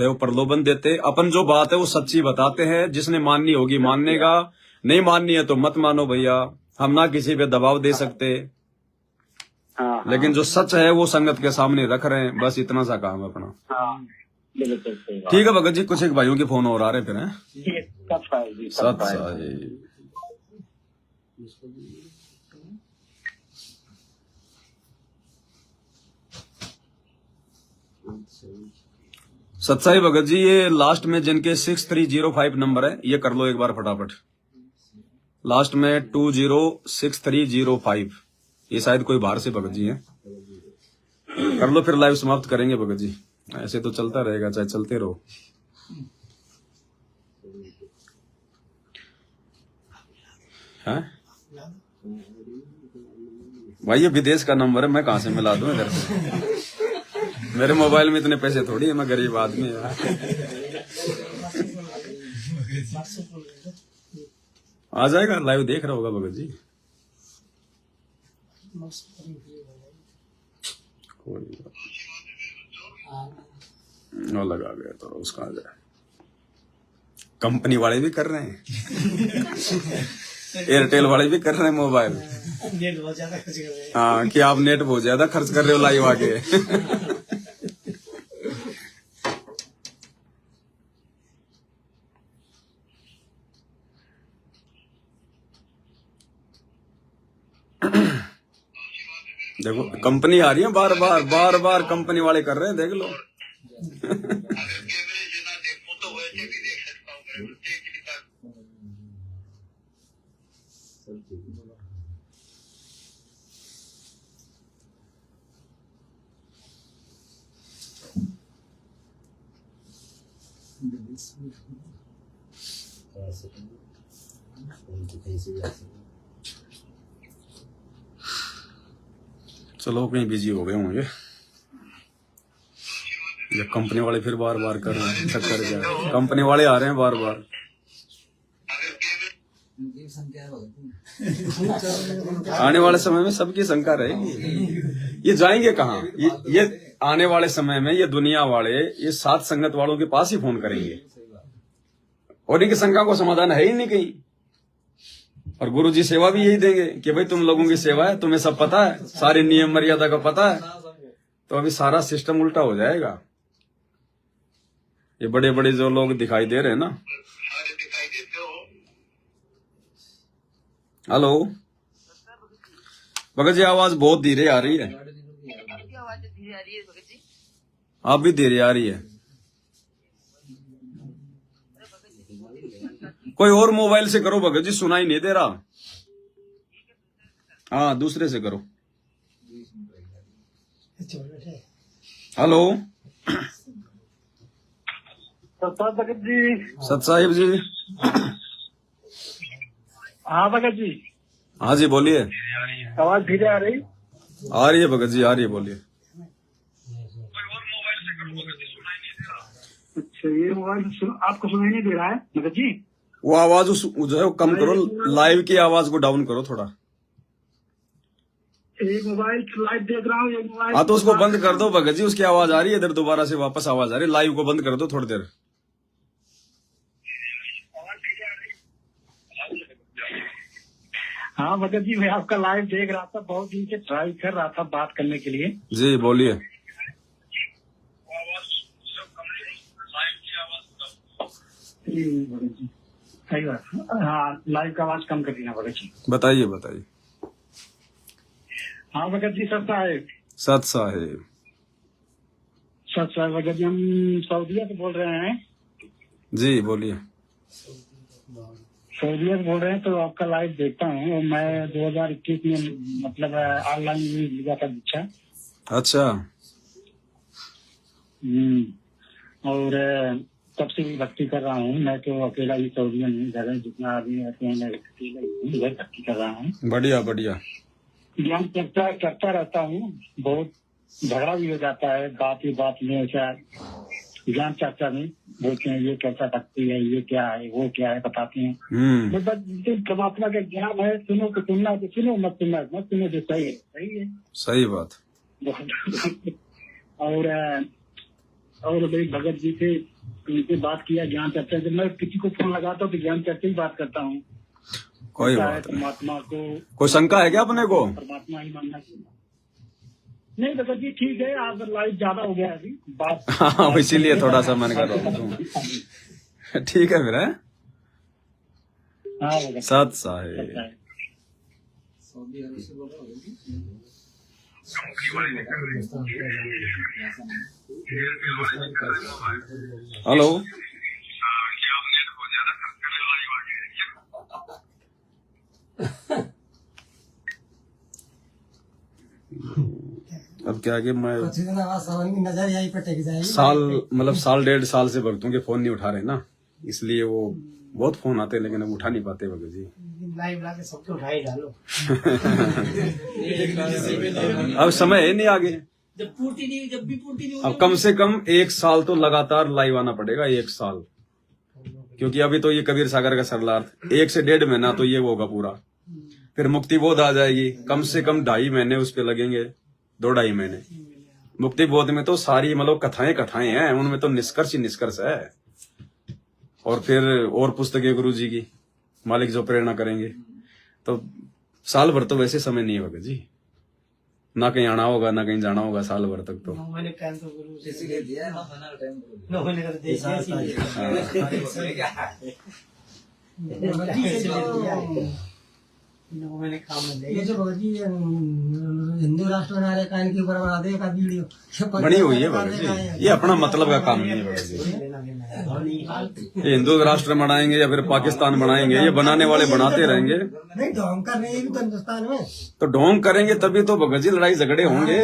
वो प्रलोभन देते। अपन जो बात है वो सच्ची बताते हैं, जिसने माननी होगी मानेगा, नहीं माननी है तो मत मानो भैया। हम ना किसी पे दबाव दे सकते, लेकिन जो सच है वो संगत के सामने रख रहे हैं, बस इतना सा काम है अपना। ठीक है भगत जी, कुछ एक भाइयों के फोन और आ रहे फिर हैं। सत्साई भगत जी, ये लास्ट में जिनके 6305 नंबर है ये कर लो एक बार फटाफट। लास्ट में 206305, ये शायद कोई बाहर से भगत जी हैं। कर लो फिर लाइव समाप्त करेंगे भगत जी। ऐसे तो चलता रहेगा, चाहे चलते रहो। हैं भाई, ये विदेश का नंबर है, मैं कहां से मिला दूं इधर से? मेरे मोबाइल में इतने पैसे थोड़ी है, मैं गरीब आदमी है। आ जाएगा, लाइव देख रहा होगा भगत जी। लगा गया तो उसका आ जाए। कंपनी वाले भी कर रहे हैं, एयरटेल वाले भी कर रहे हैं मोबाइल। नेट बहुत ज्यादा खर्च कर रहे हैं। हाँ, कि आप नेट बहुत ज्यादा खर्च कर रहे हो लाइव आके। देखो कंपनी आ रही है, बार बार कंपनी वाले कर रहे हैं, देख लो। चलो कहीं बिजी हो गए होंगे, ये कंपनी वाले फिर बार बार कर रहे हैं। चक्कर क्या, कंपनी वाले आ रहे हैं बार बार। आने वाले समय में सबकी शंका रहेगी, ये जाएंगे कहाँ? ये आने वाले समय में ये दुनिया वाले ये साथ संगत वालों के पास ही फोन करेंगे, और इनकी शंका को समाधान है ही नहीं कहीं। और गुरु जी सेवा भी यही देंगे कि भाई तुम लोगों की सेवा है, तुम्हें सब पता है, सारे नियम मर्यादा का पता है। तो अभी सारा सिस्टम उल्टा हो जाएगा। ये बड़े बड़े जो लोग दिखाई दे रहे हैं ना। हेलो भगत जी, आवाज बहुत धीरे आ रही है। आवाज धीरे आ रही है भगत जी? आप भी धीरे आ रही है। कोई और मोबाइल से करो भगत जी, सुनाई नहीं दे रहा। हाँ दूसरे से करो। हेलो भगत जी। सत साहिब जी। हाँ भगत जी। हाँ जी बोलिए। आवाज धीरे आ रही? आ रही है भगत जी, आ रही है, बोलिए। अच्छा, ये मोबाइल आपको सुनाई नहीं दे रहा है भगत जी? वो आवाज जो है वो कम करो, लाइव की आवाज को डाउन करो थोड़ा। एक मोबाइल लाइव देख रहा हूँ, एक मोबाइल। हाँ तो उसको बंद कर दो भगत जी, उसकी आवाज आ रही है इधर, दोबारा से वापस आवाज आ रही है। लाइव को बंद कर दो थोड़ी देर। हाँ भगत जी, मैं आपका लाइव देख रहा था, बहुत दिन से ट्राई कर रहा था बात करने के लिए। जी बोलिए। भगत जी सही बात। हाँ लाइव का आवाज कम कर देना भगत जी। बताइए बताइए। हाँ भगत जी, सत साहेब। सत साहेब। सत साहेब भगत जी, हम सऊदीया से बोल रहे हैं। जी बोलिए। सऊदीया से बोल रहे हैं, तो आपका लाइव देखता हूँ। मैं 2021 में मतलब ऑनलाइन लिया था दीक्षा। अच्छा। और तब से भी भक्ति कर रहा हूँ। मैं तो अकेला ही सऊदीया में जगह जितना आदमी रहते हैं, मैं अकेला ही इधर भक्ति कर रहा हूँ। बढ़िया बढ़िया। ज्ञान चर्चा करता रहता हूँ, बहुत झगड़ा भी हो जाता है बात में। ऐसा ज्ञान चर्चा में बोलते हैं ये कैसा भक्ति है, ये क्या है, वो क्या है, बताते हैं। तो बस जो परमात्मा का ज्ञान है, सुनो तो सुनना, तो सुनो, मत सुनना मत सुनो, जो सही है सही है। सही बात। और भाई भगत जी से उनसे बात किया ज्ञान चर्चा। जब मैं किसी को फोन लगाता हूँ तो ज्ञान चर्चा ही बात करता हूँ। कोई बात नहीं। परमात्मा को कोई शंका है क्या अपने को? परमात्मा ही मानना चाहिए। नहीं भगत जी ठीक है, आप लाइव ज्यादा हो गया अभी बात। हाँ इसीलिए थोड़ा सा मन कर रहा हूँ। ठीक है फिर। हाँ सत साहेब। हेलो। अब क्या कि मैं नजर यही पे टेक जाएगी। साल मतलब साल 1.5 साल से भक्तों के फोन नहीं उठा रहे ना, इसलिए वो बहुत फोन आते हैं लेकिन अब उठा नहीं पाते भगत जी। लाइव ला के सबके उठा ही डालो। अब समय है नहीं आगे। जब भी पूर्ति नहीं अब कम से कम 1 साल तो लगातार लाइव आना पड़ेगा, 1 साल। क्योंकि अभी तो ये कबीर सागर का सरलार्थ 1 से 1.5 महीना तो ये होगा पूरा, फिर मुक्ति बोध आ जाएगी। कम से कम 2.5 महीने उस पे लगेंगे, 2-2.5 महीने। मुक्ति बोध में तो सारी मतलब कथाएं हैं, उनमें तो निष्कर्ष ही निष्कर्ष है। और फिर और पुस्तकें गुरु जी की, मालिक जो प्रेरणा करेंगे। तो साल भर तो वैसे समय नहीं है भगत जी, ना कहीं आना होगा ना कहीं जाना होगा साल भर तक। तो मैंने टाइम तो गुरु से इसीलिए दिया है ना, मैंने काम में ये जो भगत जी हिंदू राष्ट्र बना रहे कान के ऊपर बना दे का वीडियो बनी हुई है भगत जी, ये अपना मतलब का काम नहीं है भगत जी। ये हिंदू राष्ट्र बनाएंगे या फिर पाकिस्तान बनाएंगे, ये बनाने वाले बनाते रहेंगे। नहीं ढोंग कर रहे हैं तो हिंदुस्तान में, तो ढोंग करेंगे तभी तो भगत जी लड़ाई झगड़े होंगे,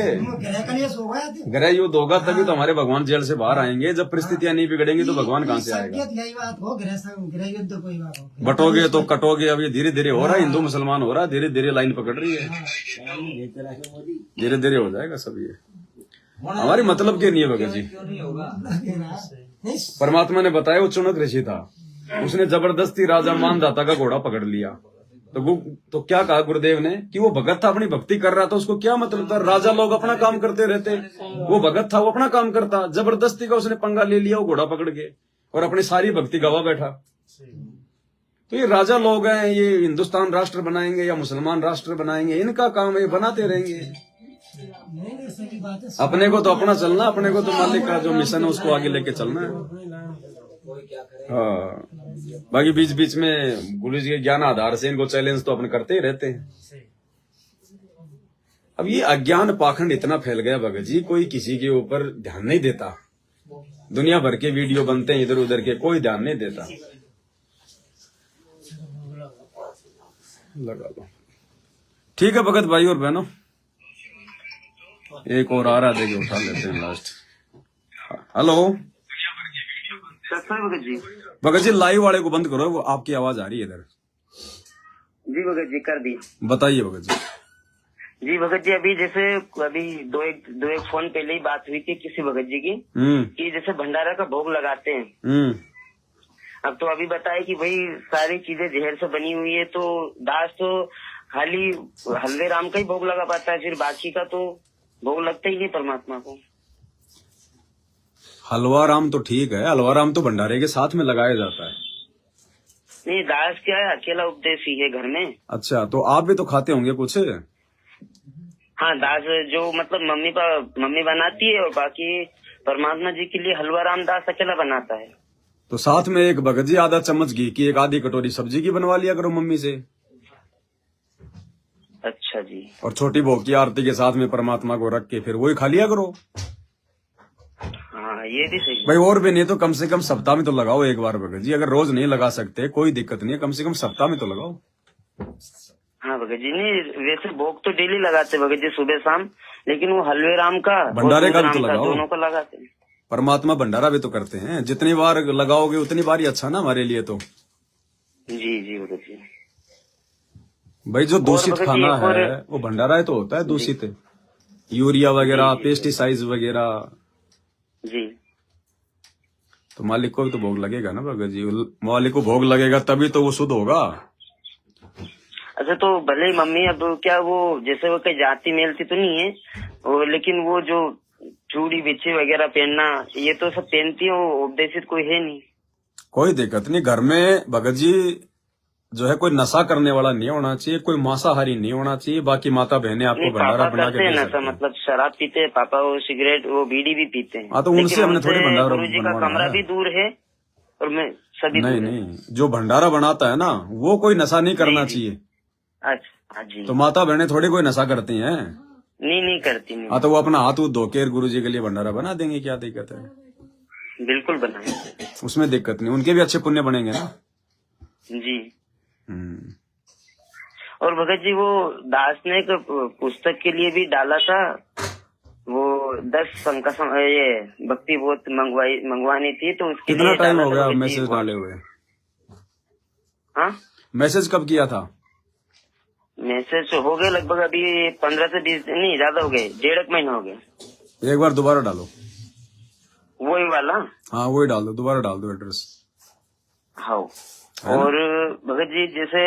गृह युद्ध होगा तभी तो हमारे भगवान जेल से बाहर आएंगे। जब परिस्थितियां नहीं बिगड़ेंगी तो भगवान कहाँ से आएगा? यही बात हो, गृह युद्ध कोई बात हो, बटोगे तो कटोगे। अब ये धीरे धीरे हो रहा है, हिंदू मुसलमान हो रहा है, धीरे धीरे लाइन पकड़ रही है, धीरे धीरे हो जाएगा सब। ये हमारे मतलब के नहीं है भगत जी। परमात्मा ने बताया वो चुनक ऋषि था, उसने जबरदस्ती राजा मानदाता का घोड़ा पकड़ लिया। तो क्या कहा गुरुदेव ने कि वो भगत था, अपनी भक्ति कर रहा था, उसको क्या मतलब था? राजा लोग अपना काम करते रहते, वो भगत था, वो अपना काम करता। जबरदस्ती का उसने पंगा ले लिया वो घोड़ा पकड़ के, और अपनी सारी भक्ति गवा बैठा। तो ये राजा लोग हैं, ये हिंदुस्तान राष्ट्र बनाएंगे या मुसलमान राष्ट्र बनाएंगे, इनका काम है, बनाते रहेंगे। अपने को तो अपना चलना, अपने को तो मालिक का जो मिशन है उसको आगे लेके चलना है। हाँ, बाकी बीच बीच में गुरु जी के ज्ञान आधार से इनको चैलेंज तो अपन करते ही रहते हैं। अब ये अज्ञान पाखंड इतना फैल गया भगत जी, कोई किसी के ऊपर ध्यान नहीं देता। दुनिया भर के वीडियो बनते हैं इधर उधर के, कोई ध्यान नहीं देता। लगा लो। ठीक है भगत भाई और बहनों, एक और आ रहा, देखिए उठा लेते हैं last. Hello Bhagat ji. Bhagat ji, live वाले को बंद करो, वो आपकी आवाज आ रही है इधर। जी भगत जी कर दी। बताइए भगत जी। जी भगत जी, अभी जैसे अभी दो एक फोन पहले ही बात हुई थी किसी भगत जी की, कि जैसे भंडारा का भोग लगाते हैं। अब तो अभी बताए कि भाई सारी चीजें जहर से बनी हुई है, तो दास तो खाली हल्वे राम का ही भोग लगा पाता है, फिर बाकी का तो भोग लगता ही नहीं परमात्मा को। हलवा राम तो ठीक है, हलवा राम तो भंडारे के साथ में लगाया जाता है। नहीं, दास क्या है, अकेला उपदेश ही है घर में। अच्छा, तो आप भी तो खाते होंगे कुछ? हाँ, दास जो मतलब मम्मी बनाती है, और बाकी परमात्मा जी के लिए हलवा राम दास अकेला बनाता है। तो साथ में एक भगत जी आधा चम्मच घी की, एक आधी कटोरी सब्जी की बनवा लिया करो मम्मी से। अच्छा जी। और छोटी भोग की आरती के साथ में परमात्मा को रख के फिर वही खा लिया करो। हाँ, ये भी सही भाई, और भी नहीं तो कम से कम सप्ताह में तो लगाओ एक बार भगत जी। अगर रोज नहीं लगा सकते कोई दिक्कत नहीं है, कम से कम सप्ताह में तो लगाओ। हाँ भगत जी, नहीं वैसे भोग तो डेली लगाते भगत जी, सुबह शाम, लेकिन वो हलवे राम का भंडारे का भी तो लगाओ, दोनों का लगाते हैं। परमात्मा भंडारा भी तो करते हैं, जितनी बार लगाओगे उतनी बार ही अच्छा ना हमारे लिए तो। जी जी भगत जी। भाई, जो दूषित खाना है वो भंडारा ही तो होता है, दूषित है, यूरिया वगैरह, पेस्टिसाइड्स वगैरह। जी। तो मालिक को भी तो भोग लगेगा ना भगत जी, मालिक को भोग लगेगा तभी तो वो शुद्ध होगा। अच्छा, तो भले ही मम्मी अब क्या वो जैसे वो कहीं जाति मेलती तो नहीं है, लेकिन वो जो चूड़ी बिच्छी वगैरह पहनना ये तो सब पहनती है, वो उपदेशित कोई है नहीं। कोई दिक्कत नहीं, घर में भगत जी जो है कोई नशा करने वाला नहीं होना चाहिए, कोई मांसाहारी नहीं होना चाहिए। बाकी माता बहने आपको भंडारा बना के दे सकते हैं। मतलब शराब पीते हैं पापा, वो सिगरेट वो बीड़ी भी पीते हैं। हाँ, तो उनसे हमने थोड़ी भंडारा गुरु जी का कमरा भी दूर है और मैं सभी नहीं, जो भंडारा बनाता है ना वो कोई नशा नहीं करना चाहिए। अच्छा जी। तो माता बहने थोड़ी कोई नशा करती हैं? नहीं करती। नहीं। हाँ, तो वो अपना हाथ धो के गुरु जी के लिए भंडारा बना देंगे, क्या दिक्कत है? बिल्कुल बनाएंगे, उसमें दिक्कत नहीं, उनके भी अच्छे पुण्य बनेंगे ना जी। और भगत जी, वो दास ने एक पुस्तक के लिए भी डाला था, वो 10 ये भक्ति बोध मंगवानी थी, तो उसके कितना लिए टाइम हो गया मैसेज डाले हुए? हाँ, मैसेज कब किया था? मैसेज हो गए लगभग अभी 15 से 20 दिन, नहीं ज्यादा हो गए, 1.5 महीना हो गया। एक बार दोबारा डालो, वही वाला। हाँ, वही डाल दो, दोबारा डाल दो एड्रेस। हाँ। और भगत जी जैसे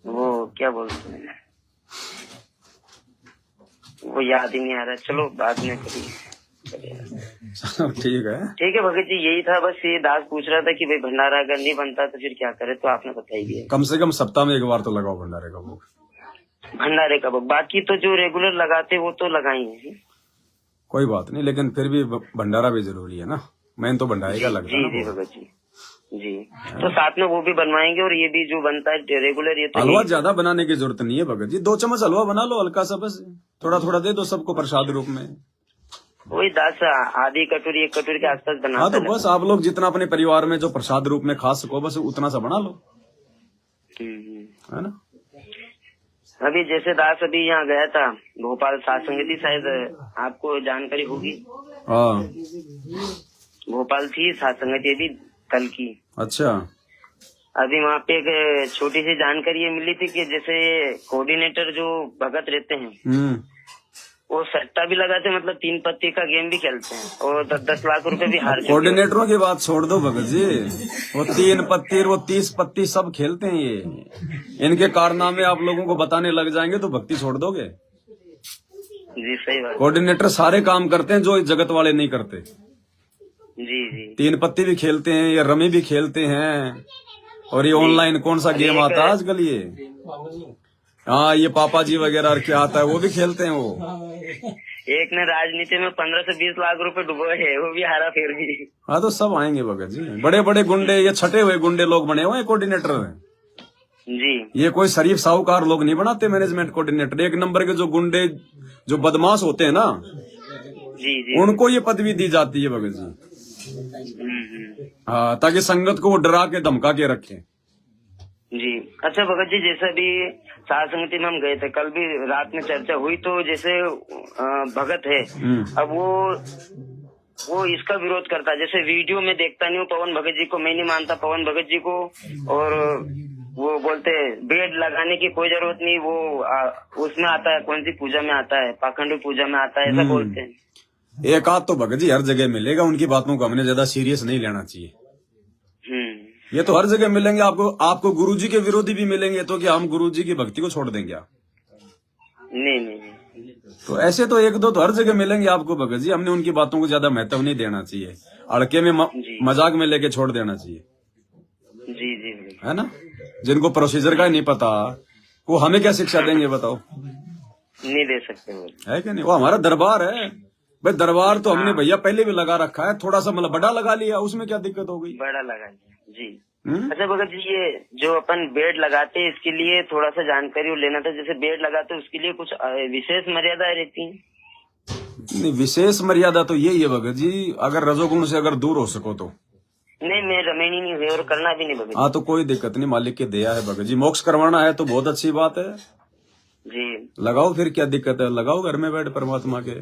वो क्या बोलते हैं, वो याद ही नहीं आ रहा, चलो बाद में कभी। ठीक है भगत जी, यही था बस, ये दास पूछ रहा था कि भाई भंडारा अगर नहीं बनता तो फिर क्या करे, तो आपने बता ही दिया। कम से कम सप्ताह में एक बार तो लगाओ भंडारे का भोग। भंडारे का भोग, बाकी तो जो रेगुलर लगाते वो तो लगाएंगे। कोई बात नहीं, लेकिन फिर भी भंडारा भी जरूरी है ना, मेन तो भंडारे का लगता है। जी भगत जी, जी। तो साथ में वो भी बनवाएंगे, और ये भी जो बनता है रेगुलर, ये तो हलवा ज्यादा बनाने की जरूरत नहीं है भगत जी, 2 चम्मच हलवा बना लो हल्का सा, बस थोड़ा थोड़ा दे दो सबको प्रसाद रूप में। वही 10 आधी कटोरी 1 कटोरी के आसपास बना। हाँ, तो बस आप लोग जितना अपने परिवार में जो प्रसाद रूप में खा सको बस उतना सा बना लो, है ना। अभी जैसे दास अभी यहाँ गया था भोपाल सत्संगति, शायद आपको जानकारी होगी। हाँ, भोपाल थी सत्संगति अभी कल की। अच्छा। अभी वहाँ पे एक छोटी सी जानकारी ये मिली थी कि जैसे कोऑर्डिनेटर जो भगत रहते हैं वो सट्टा भी लगाते हैं, मतलब 3 पत्ती का गेम भी खेलते हैं, और 10 लाख रुपए भी हार चुके हैं। कोऑर्डिनेटरों की बात छोड़ दो भगत जी, वो 3 पत्ती वो 30 पत्ती सब खेलते हैं ये। इनके कारनामे आप लोगों को बताने लग जाएंगे तो भक्ति छोड़ दोगे। जी सही बात। कोऑर्डिनेटर सारे काम करते हैं जो जगत वाले नहीं करते। जी। 3 पत्ती भी खेलते हैं, या रमी भी खेलते हैं, और ये ऑनलाइन कौन सा गेम आता है आजकल ये, हाँ, ये पापा जी वगैरह और क्या आता है वो भी खेलते हैं वो। एक ने राजनीति में 15 से 20 लाख रुपए डुबोए हैं, वो भी हारा फिर भी। हाँ, तो सब आएंगे भगत जी, बड़े बड़े गुंडे, ये छठे हुए गुंडे लोग बने हुए हैं कोऑर्डिनेटर जी। ये कोई शरीफ साहूकार लोग नहीं बनाते मैनेजमेंट कोऑर्डिनेटर। 1 नंबर के जो गुंडे जो बदमाश होते हैं ना, जी, उनको ये पदवी दी जाती है भगत जी। हाँ, ताकि संगत को वो डरा के धमका के रखे। जी। अच्छा भगत जी, जैसे अभी साध संगति में हम गए थे, कल भी रात में चर्चा हुई, तो जैसे भगत है, अब वो इसका विरोध करता है। जैसे वीडियो में देखता नहीं हूँ पवन भगत जी को, मैं नहीं मानता पवन भगत जी को, और वो बोलते बेड लगाने की कोई जरूरत नहीं, वो उसमें आता है, कौन सी पूजा में आता है, पाखंड पूजा में आता है, ऐसा बोलते हैं। एक आध तो भगत जी हर जगह मिलेगा, उनकी बातों को हमने ज्यादा सीरियस नहीं लेना चाहिए। ये तो हर जगह मिलेंगे आपको गुरुजी के विरोधी भी मिलेंगे, तो क्या हम गुरुजी की भक्ति को छोड़ देंगे? नहीं। तो ऐसे तो एक दो तो हर जगह मिलेंगे आपको भगत जी। हमने उनकी बातों को ज्यादा महत्व नहीं देना चाहिए, अड़के में मजाक में लेके छोड़ देना चाहिए। जी है ना? जिनको प्रोसीजर का ही नहीं पता वो हमें क्या शिक्षा देंगे बताओ? नहीं दे सकते है क्या नहीं? वो हमारा दरबार है भाई, दरबार तो हमने भैया पहले भी लगा रखा है, थोड़ा सा मतलब बड़ा लगा लिया, उसमें क्या दिक्कत हो गई? बड़ा लगा लिया जी। अच्छा भगत जी, ये जो अपन बेड लगाते हैं इसके लिए थोड़ा सा जानकारी लेना था। जैसे बेड लगाते हैं उसके लिए कुछ विशेष मर्यादा रहती है? नहीं, विशेष मर्यादा तो यही है भगत जी, अगर रजोगुण से अगर दूर हो सको तो। नहीं, मैं रमेनी नहीं हुई और करना भी नहीं भगत। हाँ तो कोई दिक्कत नहीं, मालिक की दया है भगत जी। मोक्ष करवाना है तो बहुत अच्छी बात है जी, लगाओ, फिर क्या दिक्कत है, लगाओ घर में बैठ परमात्मा के।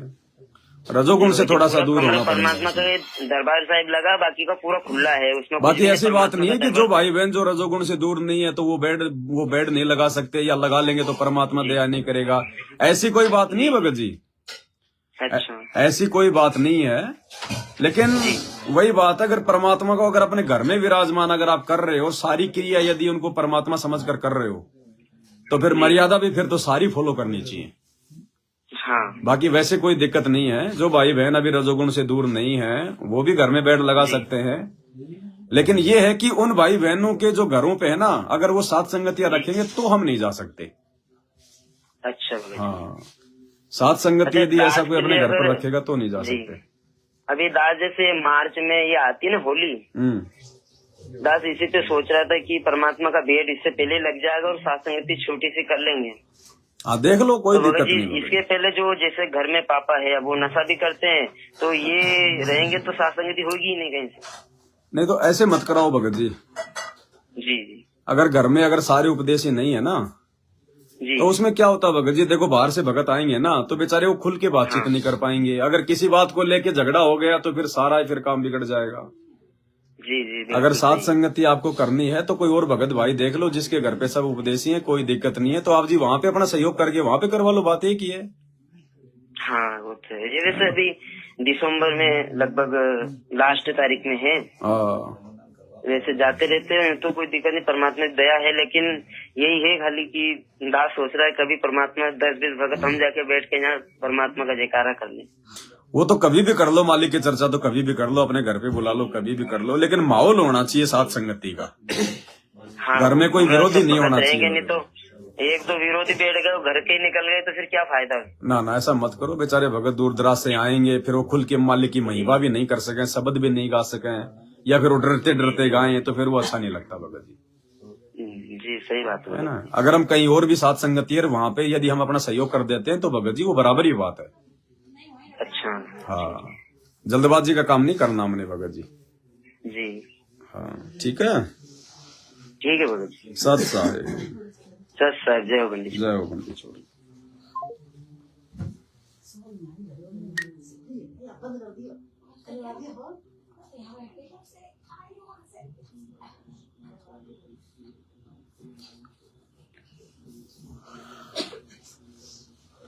रजोगुण से थोड़ा सा दूर होना पड़ेगा। परमात्मा का दरबार साहिब लगा, बाकी का पूरा खुला है, उसमें बाकी ऐसी बात नहीं है कि जो भाई बहन जो रजोगुण से दूर नहीं है तो वो बेड नहीं लगा सकते, या लगा लेंगे तो परमात्मा दया नहीं करेगा, ऐसी कोई बात नहीं है भगत जी। अच्छा, ऐसी कोई बात नहीं है, लेकिन वही बात है, अगर परमात्मा को अगर अपने घर में विराजमान अगर आप कर रहे हो, सारी क्रिया यदि उनको परमात्मा समझकर कर रहे हो, तो फिर मर्यादा भी फिर तो सारी फॉलो करनी चाहिए। हाँ। बाकी वैसे कोई दिक्कत नहीं है। जो भाई बहन अभी रजोगुण से दूर नहीं है वो भी घर में बेड लगा सकते हैं, लेकिन ये है कि उन भाई बहनों के जो घरों पे है ना, अगर वो साथ संगतियां रखेंगे तो हम नहीं जा सकते। अच्छा, हाँ, साथ संगति यदि ऐसा कोई अपने घर पर रखेगा तो नहीं जा सकते। अभी दास जैसे मार्च में ये आती है ना होली, दास इसी पे सोच रहा था कि परमात्मा का भेद इससे पहले लग जाएगा और साथ संगति छोटी सी कर लेंगे। हाँ देख लो, कोई तो दिक्कत नहीं। इसके पहले जो जैसे घर में पापा है वो नशा भी करते हैं, तो ये रहेंगे तो साथ संगति होगी ही नहीं कहीं से। नहीं तो ऐसे मत कराओ भगत जी। जी। अगर घर में अगर सारे उपदेश ही नहीं है ना जी, तो उसमें क्या होता है भगत जी? देखो बाहर से भगत आएंगे ना तो बेचारे वो खुल के बातचीत नहीं कर पाएंगे। अगर किसी बात को लेके झगड़ा हो गया तो फिर सारा फिर काम बिगड़ जाएगा। जी। अगर साथ संगति आपको करनी है तो कोई और भगत भाई देख लो जिसके घर पे सब उपदेशी हैं, कोई दिक्कत नहीं है, तो आप जी वहाँ पे अपना सहयोग करके वहाँ पे करवा लो, बात एक ही है। हाँ वो तो है। ये वैसे अभी दिसंबर में लगभग लास्ट तारीख में है, वैसे जाते रहते हैं तो कोई दिक्कत नहीं, परमात्मा की दया है। लेकिन यही है खाली कि दास सोच रहा है कभी परमात्मा 10-20 भगत हम जाके बैठ के यहाँ परमात्मा का जयकारा कर ले। वो तो कभी भी कर लो, मालिक की चर्चा तो कभी भी कर लो, अपने घर पे बुला लो, कभी भी कर लो, लेकिन माहौल होना चाहिए साथ संगति का। हाँ, घर में कोई विरोधी नहीं होना चाहिए। नहीं तो एक दो विरोधी बैठ गए, घर के निकल गए तो फिर क्या फायदा? ना ऐसा मत करो, बेचारे भगत दूर दराज से आएंगे, फिर वो खुल के मालिक की महिमा भी नहीं कर सके, शब्द भी नहीं गा सके, या फिर वो डरते डरते गाएं तो फिर वो अच्छा नहीं लगता भगत जी। जी सही बात है ना? अगर हम कहीं और भी साथ संगति है वहाँ पे यदि हम अपना सहयोग कर देते हैं तो भगत जी वो बराबर ही बात है। अच्छा, हाँ, जल्दबाजी का काम नहीं करना हमने भगत जी। जी हाँ ठीक है भगत जी। सत साहेब, जय हो पंडित। जय हो पंडित। छोड़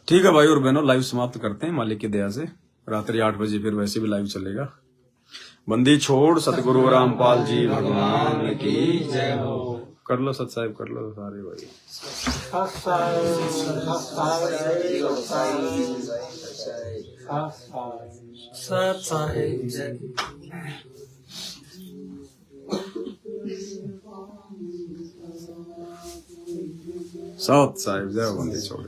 ठीक है भाई और बहनों, लाइव समाप्त करते हैं मालिक की दया से। रात्रि 8 बजे फिर वैसे भी लाइव चलेगा। बंदी छोड़ सतगुरु रामपाल जी भगवान की जय हो। कर लो सत साहिब, कर लो सारे भाई। सत साहिब सत साहिब जय हो। बंदी छोड़